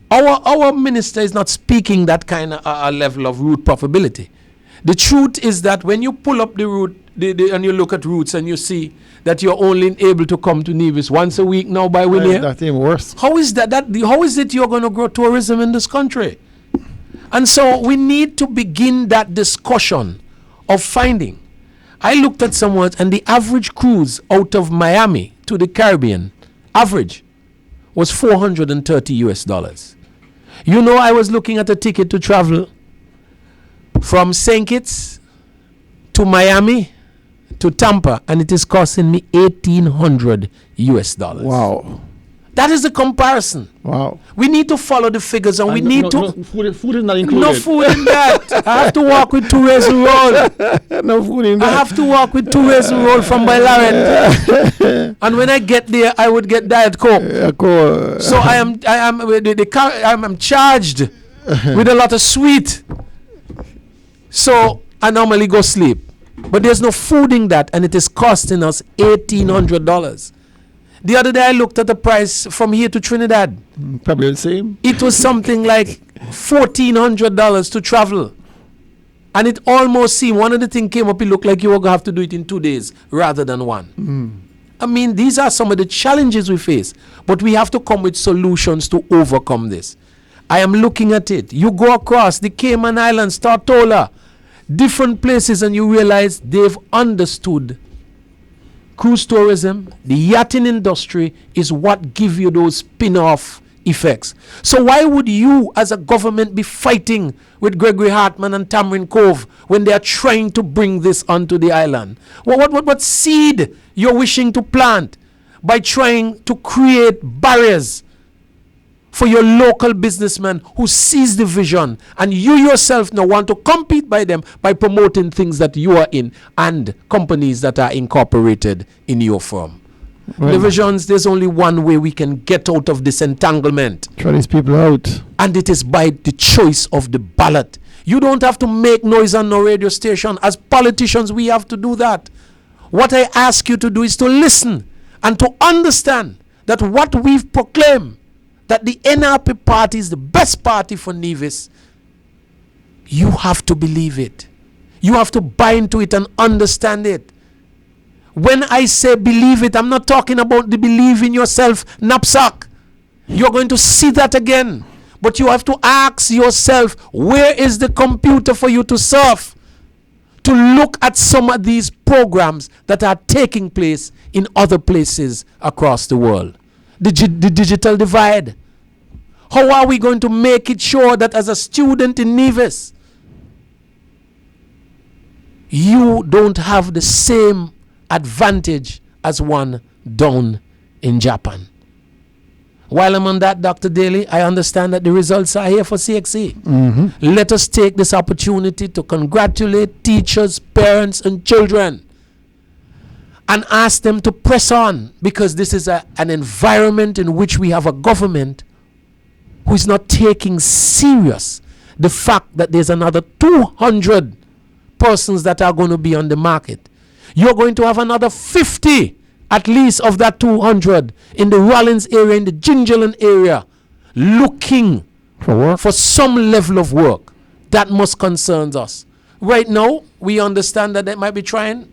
Our minister is not speaking that kind of a level of route profitability. The truth is that when you pull up the route and you look at routes and you see that you're only able to come to Nevis once a week now by William. That's even worse. How is that? How is it you're going to grow tourism in this country? And so we need to begin that discussion of finding. I looked at some words, and the average cruise out of Miami to the Caribbean, average, was $430. You know, I was looking at a ticket to travel from St. Kitts to Miami to Tampa, and it is costing me $1,800. Wow. That is the comparison. Wow. We need to follow the figures, and we need to. Food is not included. No food in that. I have to walk with 2 ways and roll. No food in that. I have to walk with 2 ways and roll from Bailaren. And when I get there, I would get Diet Coke. So I am charged with a lot of sweet. So I normally go sleep. But there's no food in that, and it is costing us $1,800. The other day I looked at the price from here to Trinidad. Probably the same. It was something like $1,400 to travel. And it almost seemed, one of the things came up, it looked like you were going to have to do it in 2 days rather than 1. I mean, these are some of the challenges we face. But we have to come with solutions to overcome this. I am looking at it. You go across the Cayman Islands, Tortola, different places, and you realize they've understood cruise tourism, the yachting industry is what give you those spin-off effects. So why would you as a government be fighting with Gregory Hartman and Tamarind Cove when they are trying to bring this onto the island? What seed you're wishing to plant by trying to create barriers for your local businessman who sees the vision, and you yourself now want to compete by them by promoting things that you are in and companies that are incorporated in your firm. Well, Divisions, there's only one way we can get out of this entanglement. Try these people out. And it is by the choice of the ballot. You don't have to make noise on no radio station. As politicians, we have to do that. What I ask you to do is to listen and to understand that what we've proclaimed, that the NRP party is the best party for Nevis, you have to believe it. You have to buy into it and understand it. When I say believe it, I'm not talking about the believe in yourself knapsack. You're going to see that again. But you have to ask yourself, where is the computer for you to surf? To look at some of these programs that are taking place in other places across the world. The digital divide. How are we going to make it sure that as a student in Nevis, you don't have the same advantage as one down in Japan? While I'm on that, Dr. Daly, I understand that the results are here for CXC. Let us take this opportunity to congratulate teachers, parents, and children and ask them to press on, because this is an environment in which we have a government who is not taking serious the fact that there's another 200 persons that are going to be on the market. You're going to have another 50 at least of that 200 in the Rollins area, in the Gingerland area, looking for some level of work. That must concern us. Right now, we understand that they might be trying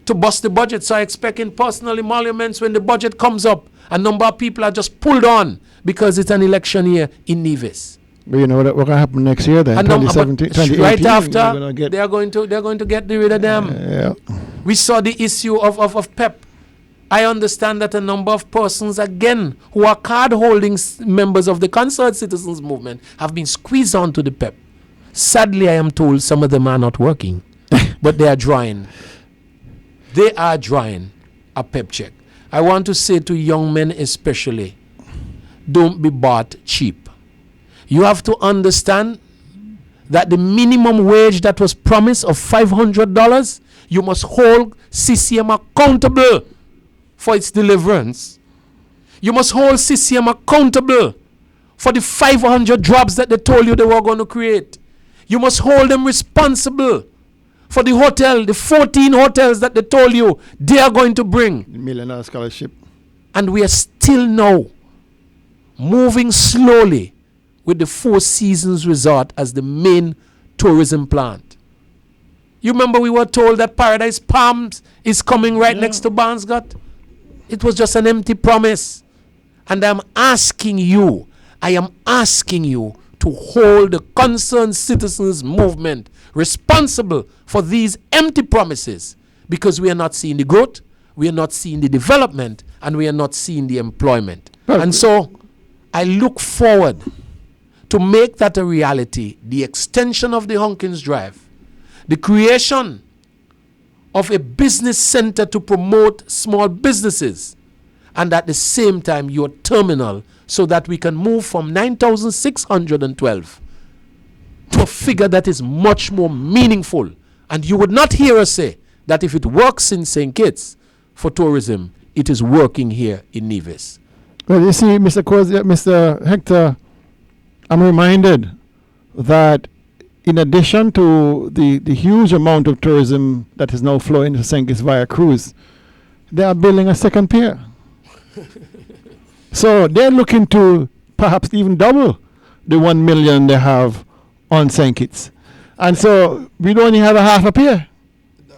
to bust the budget. So I expect in personal emoluments, when the budget comes up, a number of people are just pulled on because it's an election year in Nevis. But you know what will happen next year then? 2017, 2018, right after, they're going to get rid of them. Yeah. We saw the issue of PEP. I understand that a number of persons, again, who are card-holding members of the Concerned Citizens Movement have been squeezed onto the PEP. Sadly, I am told some of them are not working, but they are drawing. They are drawing a PEP check. I want to say to young men especially, don't be bought cheap. You have to understand that the minimum wage that was promised of $500, you must hold CCM accountable for its deliverance. You must hold CCM accountable for the 500 jobs that they told you they were going to create. You must hold them responsible for the hotel, the 14 hotels that they told you they are going to bring. $1 million scholarship. And we are still now moving slowly with the Four Seasons Resort as the main tourism plant. You remember we were told that Paradise Palms is coming right next to Barnesgut? It was just an empty promise. And I am asking you to hold the Concerned Citizens Movement responsible for these empty promises, because we are not seeing the growth, we are not seeing the development, and we are not seeing the employment. And so I look forward to make that a reality, the extension of the Hunkins Drive, the creation of a business center to promote small businesses, and at the same time your terminal, so that we can move from 9,612 to a figure that is much more meaningful. And you would not hear us say that if it works in St. Kitts for tourism, it is working here in Nevis. Well, you see, Mr. Hector, I'm reminded that in addition to the huge amount of tourism that is now flowing into St. Kitts via cruise, they are building a second pier. So they're looking to perhaps even double the 1 million they have on St. Kitts. And so we don't only have a half a pier.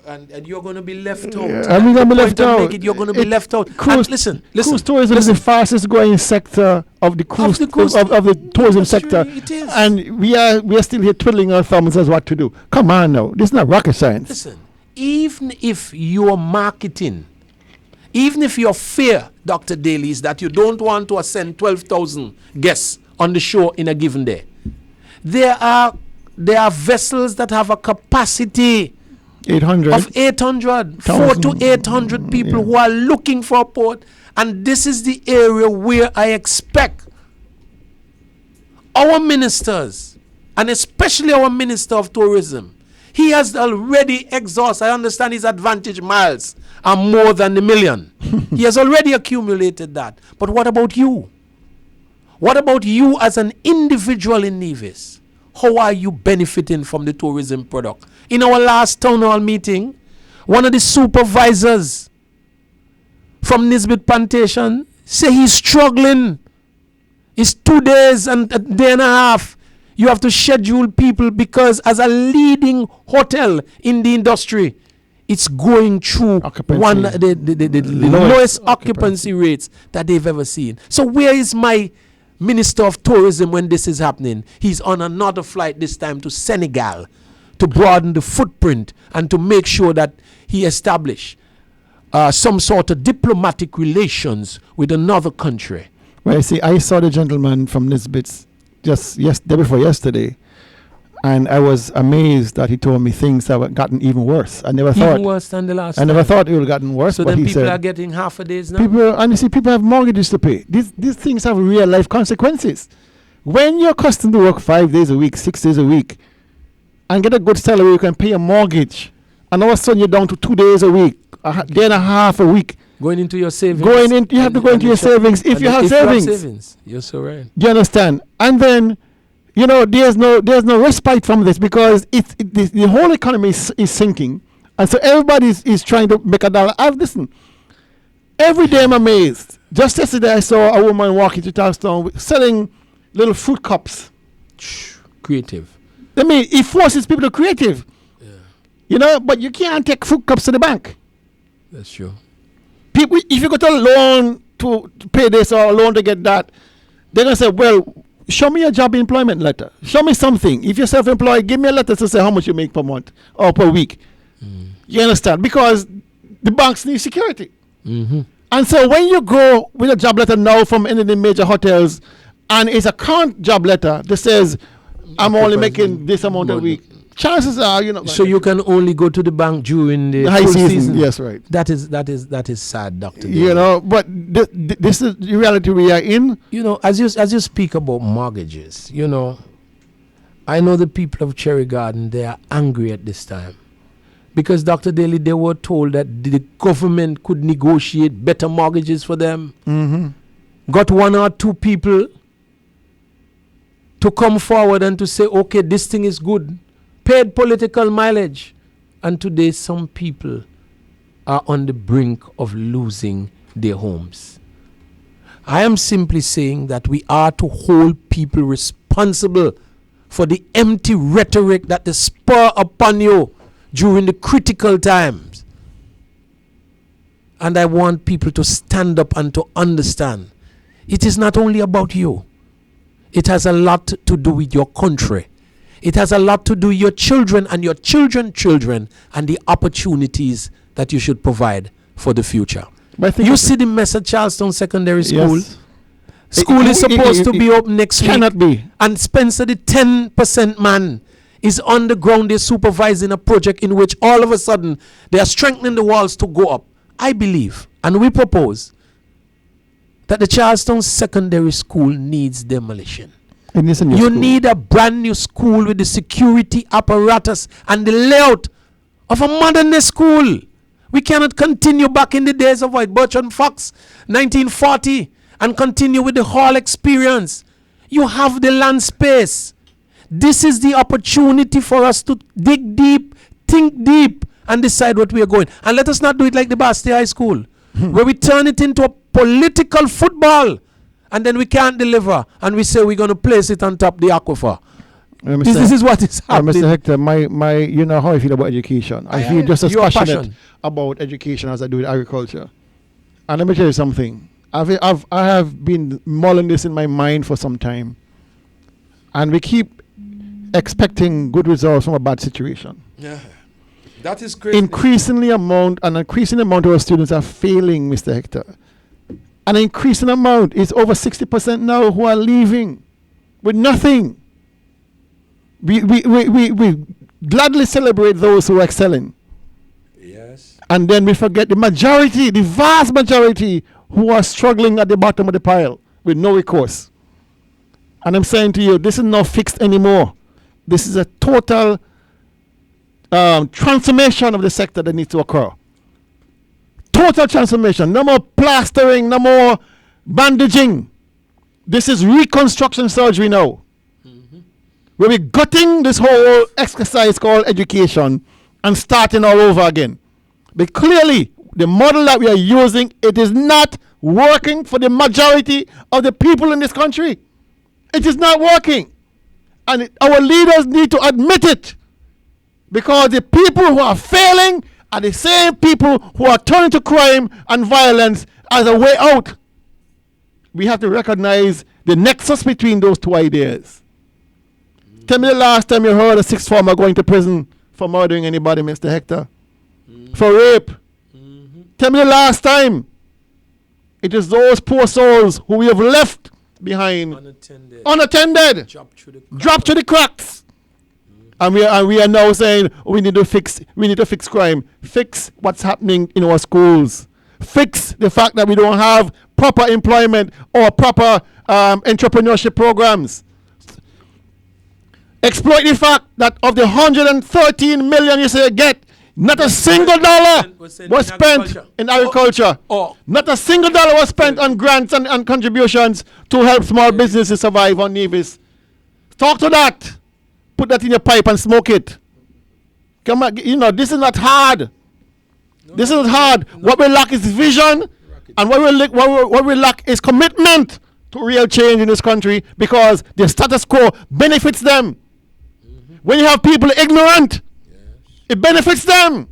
And you're going to be left out. And we're going to be left out. You're going to be left out. Cruise, listen. Cruise tourism is the fastest growing sector of the cruise of the tourism sector. It is. And we are still here twiddling our thumbs as what to do. Come on now. This is not rocket science. Listen, even if your marketing, even if your fear, Dr. Daly, is that you don't want to send 12,000 guests on the show in a given day, there are vessels that have a capacity 800 of 800, 400 to 800 people who are looking for a port. And this is the area where I expect our ministers, and especially our Minister of Tourism, he has already exhausted. I understand his advantage miles are more than the million. He has already accumulated that. But what about you? What about you as an individual in Nevis? How are you benefiting from the tourism product? In our last town hall meeting, one of the supervisors from Nisbet Plantation said he's struggling. It's 2 days and a day and a half. You have to schedule people because as a leading hotel in the industry, it's going through the lowest occupancy rates that they've ever seen. So where is my Minister of Tourism when this is happening? He's on another flight this time to Senegal to broaden the footprint and to make sure that he establish some sort of diplomatic relations with another country. Well, you see, I saw the gentleman from Nisbet just day before yesterday, And I was amazed that he told me things that had gotten even worse. I never thought. Even worse than the last I never time. thought it would have gotten worse. So but then he people said, are getting half a days now? people, and you see, people have mortgages to pay. These things have real life consequences. When you're accustomed to work 5 days a week, 6 days a week, and get a good salary, you can pay a mortgage, and all of a sudden you're down to 2 days a week, a day and a half a week. Going into your savings. You have to go into your savings if you have savings. You're so right. Do you understand? And then, there's no respite from this because the whole economy is sinking, and so everybody is trying to make a dollar. Listen, every day I'm amazed. Just yesterday I saw a woman walking to Charlestown selling little fruit cups. Creative. I mean, it forces people to be creative. Yeah. But you can't take fruit cups to the bank. That's true. People, if you got a loan to pay this or a loan to get that, they're going to say, well, show me a job employment letter. Show me something. If you're self-employed, give me a letter to say how much you make per month or per week. You understand? Because the banks need security. Mm-hmm. And so when you go with a job letter now from any of the major hotels, and it's a current job letter that says, I'm only making this amount a week, chances are, So you can only go to the bank during the high full season. Yes, right. That is sad, Dr. But this is the reality we are in. As you speak about mortgages, I know the people of Cherry Garden, they are angry at this time. Because, Dr. Daly, they were told that the government could negotiate better mortgages for them. Mm-hmm. Got one or two people to come forward and to say, okay, this thing is good. Paid political mileage. And today some people are on the brink of losing their homes. I am simply saying that we are to hold people responsible for the empty rhetoric that they spur upon you during the critical times. And I want people to stand up and to understand it is not only about you. It has a lot to do with your country. It has a lot to do with your children and your children and the opportunities that you should provide for the future. You see the mess at Charlestown Secondary School? Yes. School is supposed to be open next week. Cannot be. And Spencer, the 10% man, is on the ground. They're supervising a project in which all of a sudden they are strengthening the walls to go up. I believe, and we propose, that the Charlestown Secondary School needs demolition. You need a brand new school with the security apparatus and the layout of a modern school. We cannot continue back in the days of Bertrand Fox, 1940, and continue with the hall experience. You have the land space. This is the opportunity for us to dig deep, think deep, and decide what we are going. And let us not do it like the Basti High School, where we turn it into a political football, and then we can't deliver, and we say we're going to place it on top the aquifer. This is what is happening. Mr. Hector, my you know how I feel about education. I feel just as passionate about education as I do with agriculture. And let me tell you something. I have been mulling this in my mind for some time, and we keep expecting good results from a bad situation. Yeah, that is crazy. An increasing amount of our students are failing, Mr. Hector. An increasing amount is over 60% now who are leaving with nothing. We gladly celebrate those who are excelling. Yes. And then we forget the vast majority who are struggling at the bottom of the pile with no recourse. And I'm saying to you, this is not fixed anymore. This is a total transformation of the sector that needs to occur. Total transformation. No more plastering, no more bandaging. This is reconstruction surgery now. Where we're gutting this whole exercise called education and starting all over again. But clearly, the model that we are using, it is not working for the majority of the people in this country. It is not working. And our leaders need to admit it. Because the people who are failing are the same people who are turning to crime and violence as a way out. We have to recognize the nexus between those two ideas. Tell me the last time you heard a sixth former going to prison for murdering anybody, Mr. Hector. For rape. Tell me the last time. It is those poor souls who we have left behind unattended. Drop through the cracks. And we are now saying we need to fix crime. Fix what's happening in our schools. Fix the fact that we don't have proper employment or proper entrepreneurship programs. Exploit the fact that of the 113 million you say you get, not a single dollar was spent in agriculture. Not a single dollar was spent on grants and contributions to help small businesses survive on Nevis. Talk to that. Put that in your pipe and smoke it. Come on, this is not hard. This is not hard. What we lack is vision, and what we lack is commitment to real change in this country, because the status quo benefits them. When you have people ignorant, it benefits them.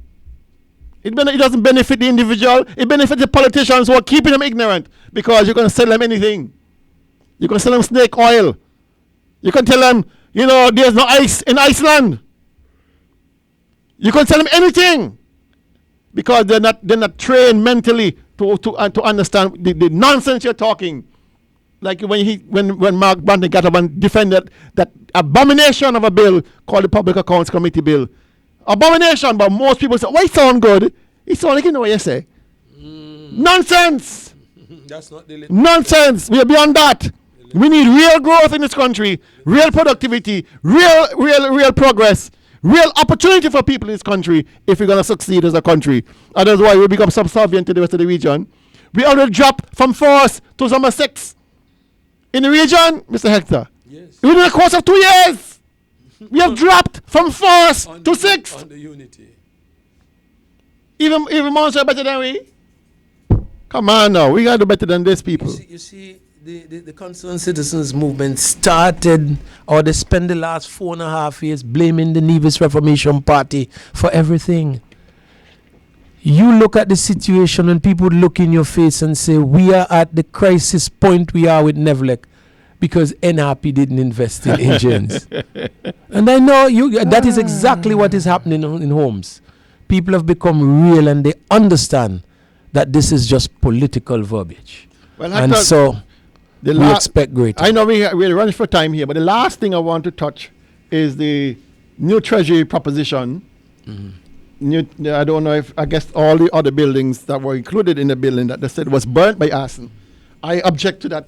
It doesn't benefit the individual. It benefits the politicians who are keeping them ignorant, because you're going to sell them anything. You can sell them snake oil. You can tell them, there's no ice in Iceland. You can tell them anything, because they're not trained mentally to understand the nonsense you're talking. Like when Mark Brandon got up and defended that abomination of a bill called the Public Accounts Committee bill. Abomination, but most people say, it sound good. It sound like what you say. Nonsense. That's not the nonsense. We are beyond that. We need real growth in this country, real productivity, real progress, real opportunity for people in this country if we're going to succeed as a country. And that's why we become subservient to the rest of the region. We already dropped from 4th to number 6 in the region, Mr. Hector. Yes. Within the course of 2 years, we have dropped from 4th to 6th. On the unity. Even Monster better than we? Come on now, we got to do better than this, people. You see the concerned citizens movement started, or they spent the last 4.5 years blaming the Nevis Reformation Party for everything. You look at the situation and people look in your face and say, we are at the crisis point we are with Nevlec because NRP didn't invest in engines. And I know that is exactly what is happening in homes. People have become real and they understand that this is just political verbiage. Well, and so we expect greater. I know we're running for time here, but the last thing I want to touch is the new Treasury proposition. I don't know if, I guess all the other buildings that were included in the building that they said was burnt by arson. I object to that.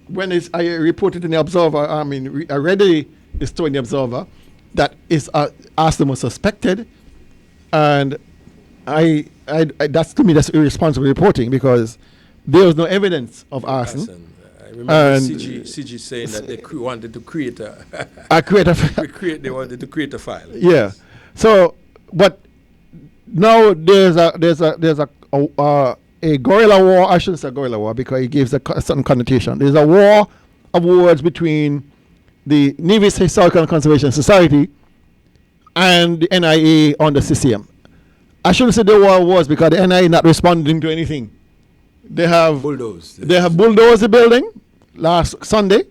When I reported in the Observer, I read the story in the Observer that arson was suspected, and I that's, to me, that's irresponsible reporting, because there was no evidence of arson. I remember CG saying that they wanted to create they wanted to create a file. Yeah. So, but now there's a guerrilla war. I shouldn't say guerrilla war because it gives a certain connotation. There's a war of words between the Nevis Historical and Conservation Society and the NIA on the CCM. I shouldn't say the war was because the NIA not responding to anything. They have bulldozed the building last Sunday.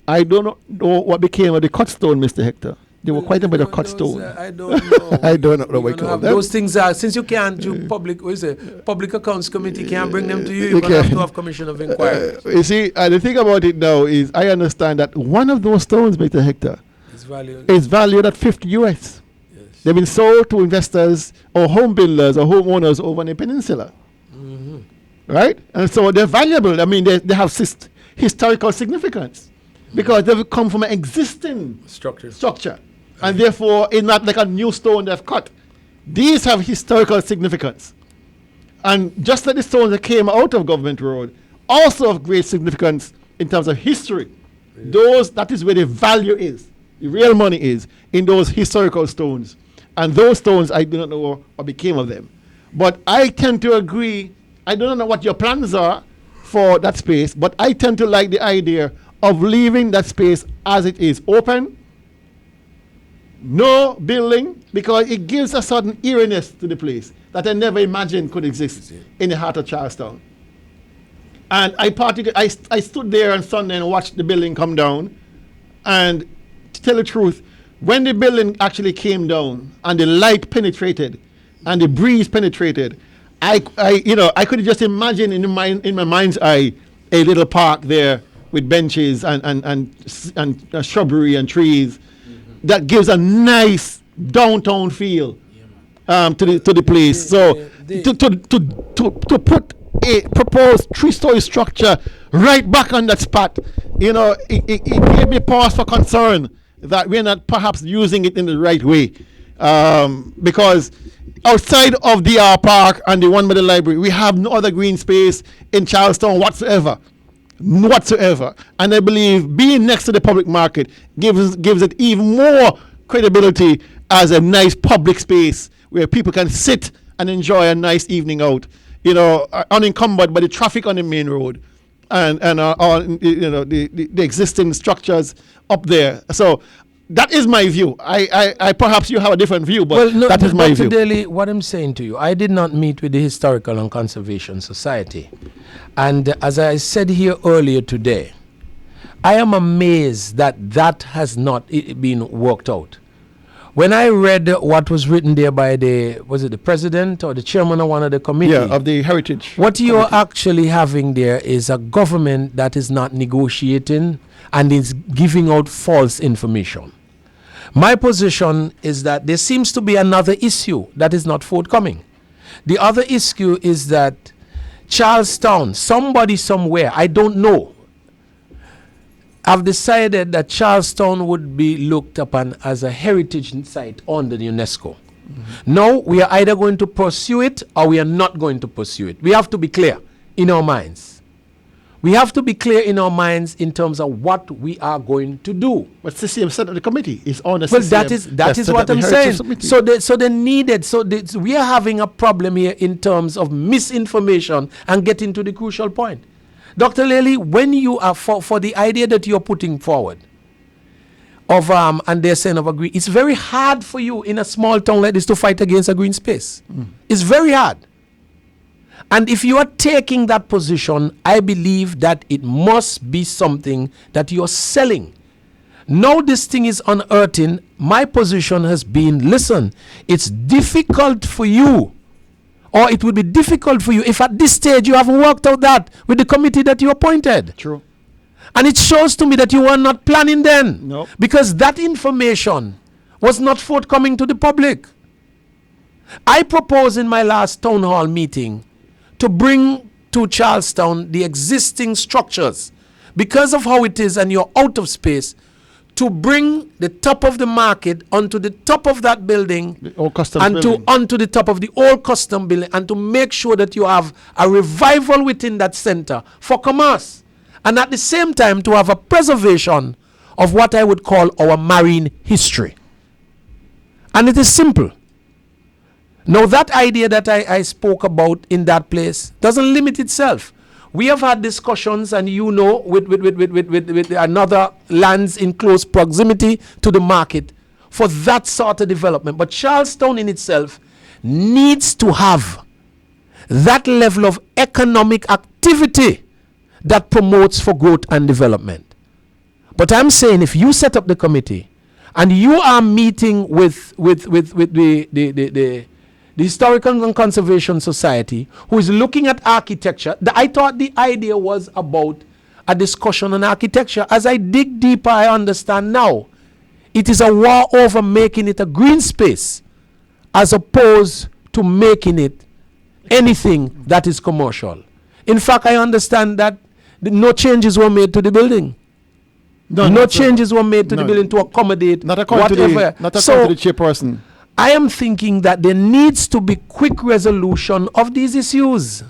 I don't know what became of the cut stone, Mr. Hector. They were quite a bit of cut stone. I don't know. I don't know what you call them. Those things are, since you can't do public accounts committee can't bring them to you, you're going to have to have commission of inquiry. You see, the thing about it now is I understand that one of those stones, Mr. Hector, is valued at 50 US. Yes. They've been sold to investors or home builders or homeowners over in the peninsula. Right? And so they're valuable. I mean, they have historical significance because they've come from an existing structure. And therefore, it's not like a new stone they've cut. These have historical significance. And just like the stones that came out of Government Road, also of great significance in terms of history. That is where the value is, the real money is, in those historical stones. And those stones, I do not know what became of them. But I tend to agree. I don't know what your plans are for that space, but I tend to like the idea of leaving that space as it is, open, no building, because it gives a certain eeriness to the place that I never imagined could exist in the heart of Charlestown. And I stood there on Sunday and watched the building come down. And to tell the truth, when the building actually came down and the light penetrated and the breeze penetrated, I could just imagine in my mind's eye a little park there with benches and shrubbery and trees. that gives a nice downtown feel to the place. To put a proposed 3-story structure right back on that spot, it gave me pause for concern that we're not perhaps using it in the right way. Because outside of DR Park and the one by the library, we have no other green space in Charlestown whatsoever. And I believe being next to the public market gives it even more credibility as a nice public space where people can sit and enjoy a nice evening out, unencumbered by the traffic on the main road and the existing structures up there. So that is my view. I perhaps you have a different view, but that is my view. Daly, what I'm saying to you, I did not meet with the Historical and Conservation Society. And as I said here earlier today, I am amazed that has not been worked out. When I read what was written there by was it the president or the chairman of one of the committee? Yeah, of the heritage. What you're actually having there is a government that is not negotiating and is giving out false information. My position is that there seems to be another issue that is not forthcoming. The other issue is that Charlestown, somebody somewhere, I don't know, have decided that Charlestown would be looked upon as a heritage site under the UNESCO. Mm-hmm. Now, we are either going to pursue it or we are not going to pursue it. We have to be clear in our minds. We have to be clear in our minds in terms of what we are going to do. But CCM said that the committee is on the well, CCM. that is what I'm saying. We are having a problem here in terms of misinformation and getting to the crucial point. Dr. Lely, when you are for the idea that you're putting forward of and they're saying of a green, it's very hard for you in a small town like this to fight against a green space. It's very hard. And if you are taking that position, I believe that it must be something that you're selling. Now this thing is unearthing. My position has been, listen, it's difficult for you, or it would be difficult for you if at this stage you haven't worked out that with the committee that you appointed. True. And it shows to me that you were not planning then. No. Because that information was not forthcoming to the public. I proposed in my last town hall meeting to bring to Charlestown the existing structures, because of how it is and you're out of space, to bring the top of the market onto the top of that building onto the top of the old custom building, and to make sure that you have a revival within that center for commerce, and at the same time to have a preservation of what I would call our marine history. And it is simple. Now that idea that I spoke about in that place doesn't limit itself. We have had discussions, and with another lands in close proximity to the market for that sort of development. But Charlestown in itself needs to have that level of economic activity that promotes for growth and development. But I'm saying, if you set up the committee and you are meeting with the Historical and Conservation Society, who is looking at architecture. I thought the idea was about a discussion on architecture. As I dig deeper, I understand now. It is a war over making it a green space, as opposed to making it anything that is commercial. In fact, I understand that no changes were made to the building. No changes were made to the building to accommodate whatever. To the chairperson. I am thinking that there needs to be quick resolution of these issues.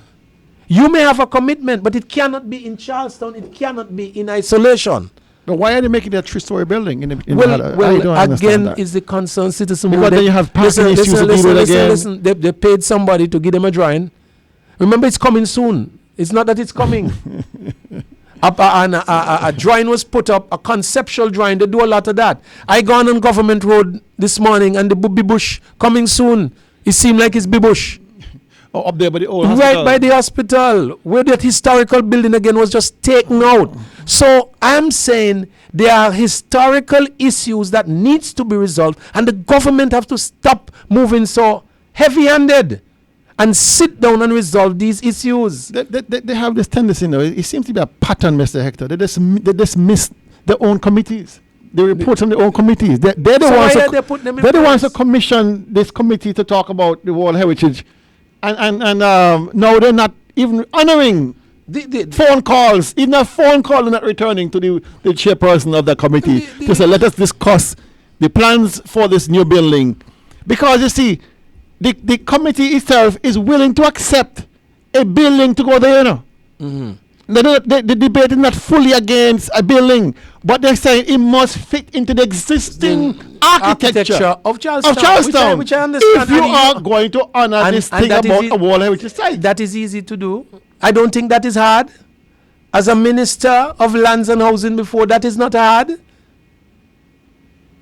You may have a commitment, but it cannot be in Charlestown. It cannot be in isolation. But why are they making that 3-story building? Again, is the concerned citizen. Because then you have parking issues to deal with again. Listen, they paid somebody to give them a drawing. Remember, it's coming soon. It's not that it's coming. A drawing was put up, a conceptual drawing. They do a lot of that. I gone on Government Road this morning, and the Bibby Bush coming soon. It seemed like it's Bibby Bush. Oh, up there by the old hospital. Right by the hospital, where that historical building again was just taken out. So I'm saying there are historical issues that needs to be resolved, and the government have to stop moving so heavy-handed and sit down and resolve these issues. They have this tendency now. It seems to be a pattern, Mr. Hector. They dismiss their own committees. the reports from their own committees. They're the So ones. why are they putting them in They're the ones place? who commissioned this committee to talk about the World Heritage, and now they're not even honoring phone calls. Even a phone call they're not returning to the chairperson of the committee to say, let us discuss the plans for this new building, because you see, the committee itself is willing to accept a building to go there. You know. The debate is not fully against a building, but they're saying it must fit into the existing architecture of Charlestown. Which I understand. If you are going to honor this thing about a World Heritage Site. That is easy to do. I don't think that is hard. As a minister of lands and housing before, that is not hard.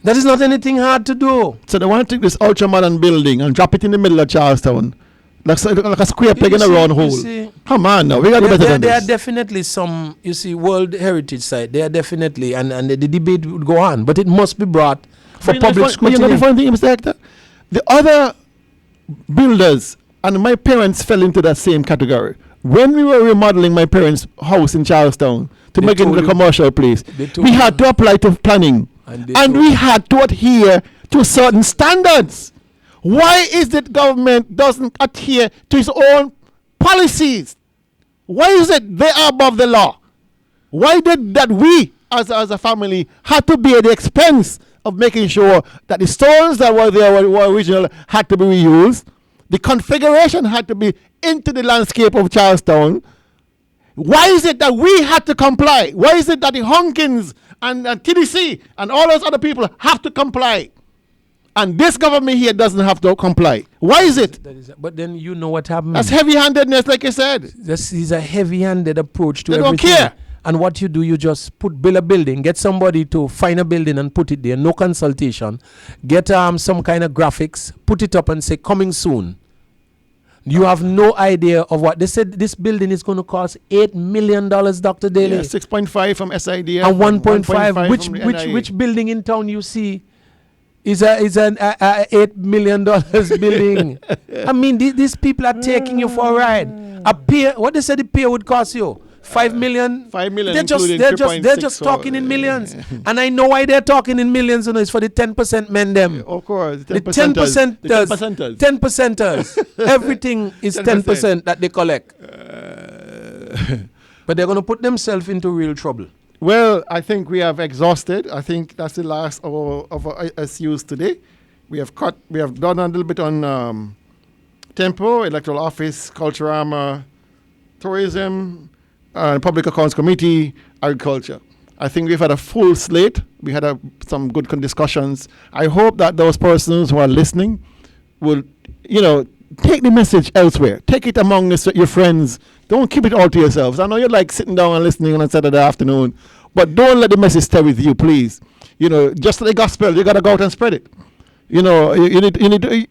That is not anything hard to do. So they want to take this ultra-modern building and drop it in the middle of Charlestown. Like a square peg in a round hole. Come on now, we got to do better than this. There are definitely some, World Heritage Site. There are definitely, and the debate would go on, but it must be brought for public scrutiny. You know the funny thing, Mr. Hector? The other builders, and my parents fell into that same category. When we were remodeling my parents' house in Charlestown to make it into a commercial place, we had to apply to planning, and we had to adhere to certain standards. Why is it government doesn't adhere to its own policies? Why is it they are above the law? Why did that we, as a family, had to bear the expense of making sure that the stones that were there were original had to be reused? The configuration had to be into the landscape of Charlestown. Why is it that we had to comply? Why is it that the Honkins and TDC and all those other people have to comply? And this government here doesn't have to comply. Why is it? But then you know what happened. That's heavy-handedness, like you said. This is a heavy-handed approach to They everything. don't care. And what you do, you just build a building, get somebody to find a building and put it there, no consultation. Get some kind of graphics, put it up and say, coming soon. You have no idea of what. They said this building is going to cost $8 million, Dr. Daly. Yeah, 6.5 from SID. And 1.5. Which building in town you see is an $8 million building? I mean, these people are taking you for a ride. A pier, what they said the pier would cost you? 5 million. 5 million. They're just talking in millions, and I know why they're talking in millions. It's for the 10% men them. Of course, the 10%. 10%. Everything is 10% that they collect. But they're going to put themselves into real trouble. Well, I think we have exhausted. I think that's the last of our SUs today. We have done a little bit on Tempo, Electoral Office, Culturama, Tourism, Public Accounts Committee, Agriculture. I think we've had a full slate. We had some good discussions. I hope that those persons who are listening will, take the message elsewhere. Take it among your friends. Don't keep it all to yourselves. I know you like sitting down and listening on a Saturday afternoon, but don't let the message stay with you, please. Just like the gospel, you got to go out and spread it. You need to,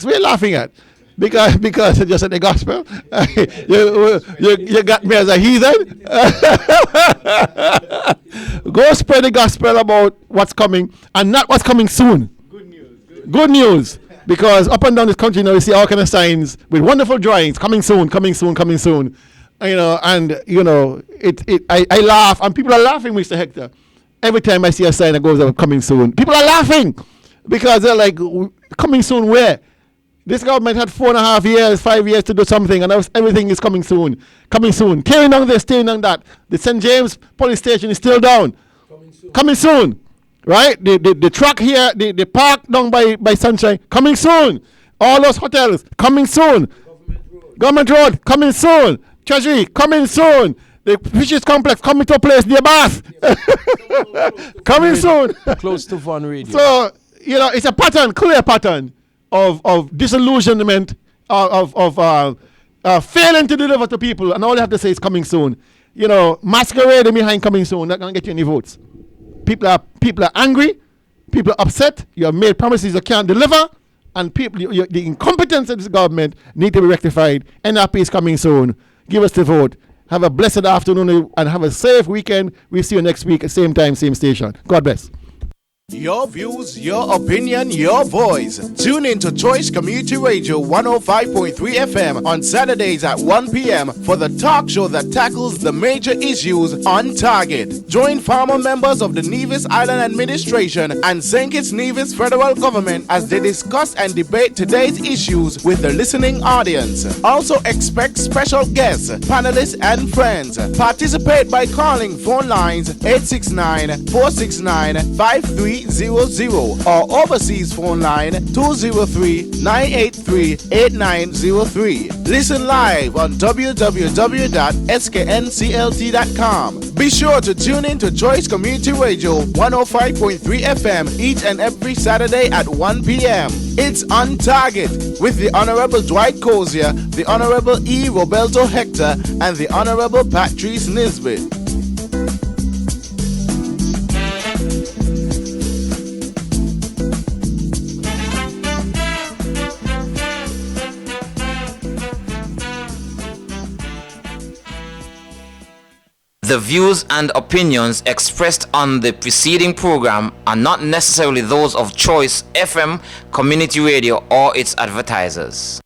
we're laughing at. Because just at the gospel, you got me as a heathen. Go spread the gospel about what's coming and not what's coming soon. Good news. Because up and down this country now you see all kind of signs with wonderful drawings coming soon. I laugh and people are laughing, Mr. Hector. Every time I see a sign that goes up coming soon, people are laughing because they're like, coming soon where? This government had 4.5 years, 5 years to do something, and now everything is coming soon. Tearing down this, tearing down that. The St. James police station is still down. Coming soon. Right? The truck here, the park down by Sunshine, coming soon. All those hotels, coming soon. Government Road, coming soon. Treasury, coming soon. The Fishes Complex, coming to a place near Bath. Coming soon. Close to Von Radio. So, it's a pattern, clear pattern of disillusionment, of failing to deliver to people, and all you have to say is coming soon. Masquerading behind coming soon, not going to get you any votes. People are angry, people are upset, you have made promises you can't deliver, and the incompetence of this government need to be rectified. NRP is coming soon. Give us the vote. Have a blessed afternoon and have a safe weekend. We'll see you next week at same time, same station. God bless. Your views, your opinion, your voice. Tune in to Choice Community Radio 105.3 FM on Saturdays at 1 p.m. for the talk show that tackles the major issues on target. Join former members of the Nevis Island Administration and St. Kitts Nevis Federal Government as they discuss and debate today's issues with the listening audience. Also expect special guests, panelists, and friends. Participate by calling phone lines 869-469-5300 or overseas phone line 203-983-8903. Listen live on www.sknclt.com. Be sure to tune in to Choice Community Radio 105.3 FM each and every Saturday at 1 p.m. It's On Target with the Honorable Dwight Cozier, the Honorable E. Roberto Hector, and the Honorable Patrice Nisbet. The views and opinions expressed on the preceding program are not necessarily those of Choice FM, Community Radio, or its advertisers.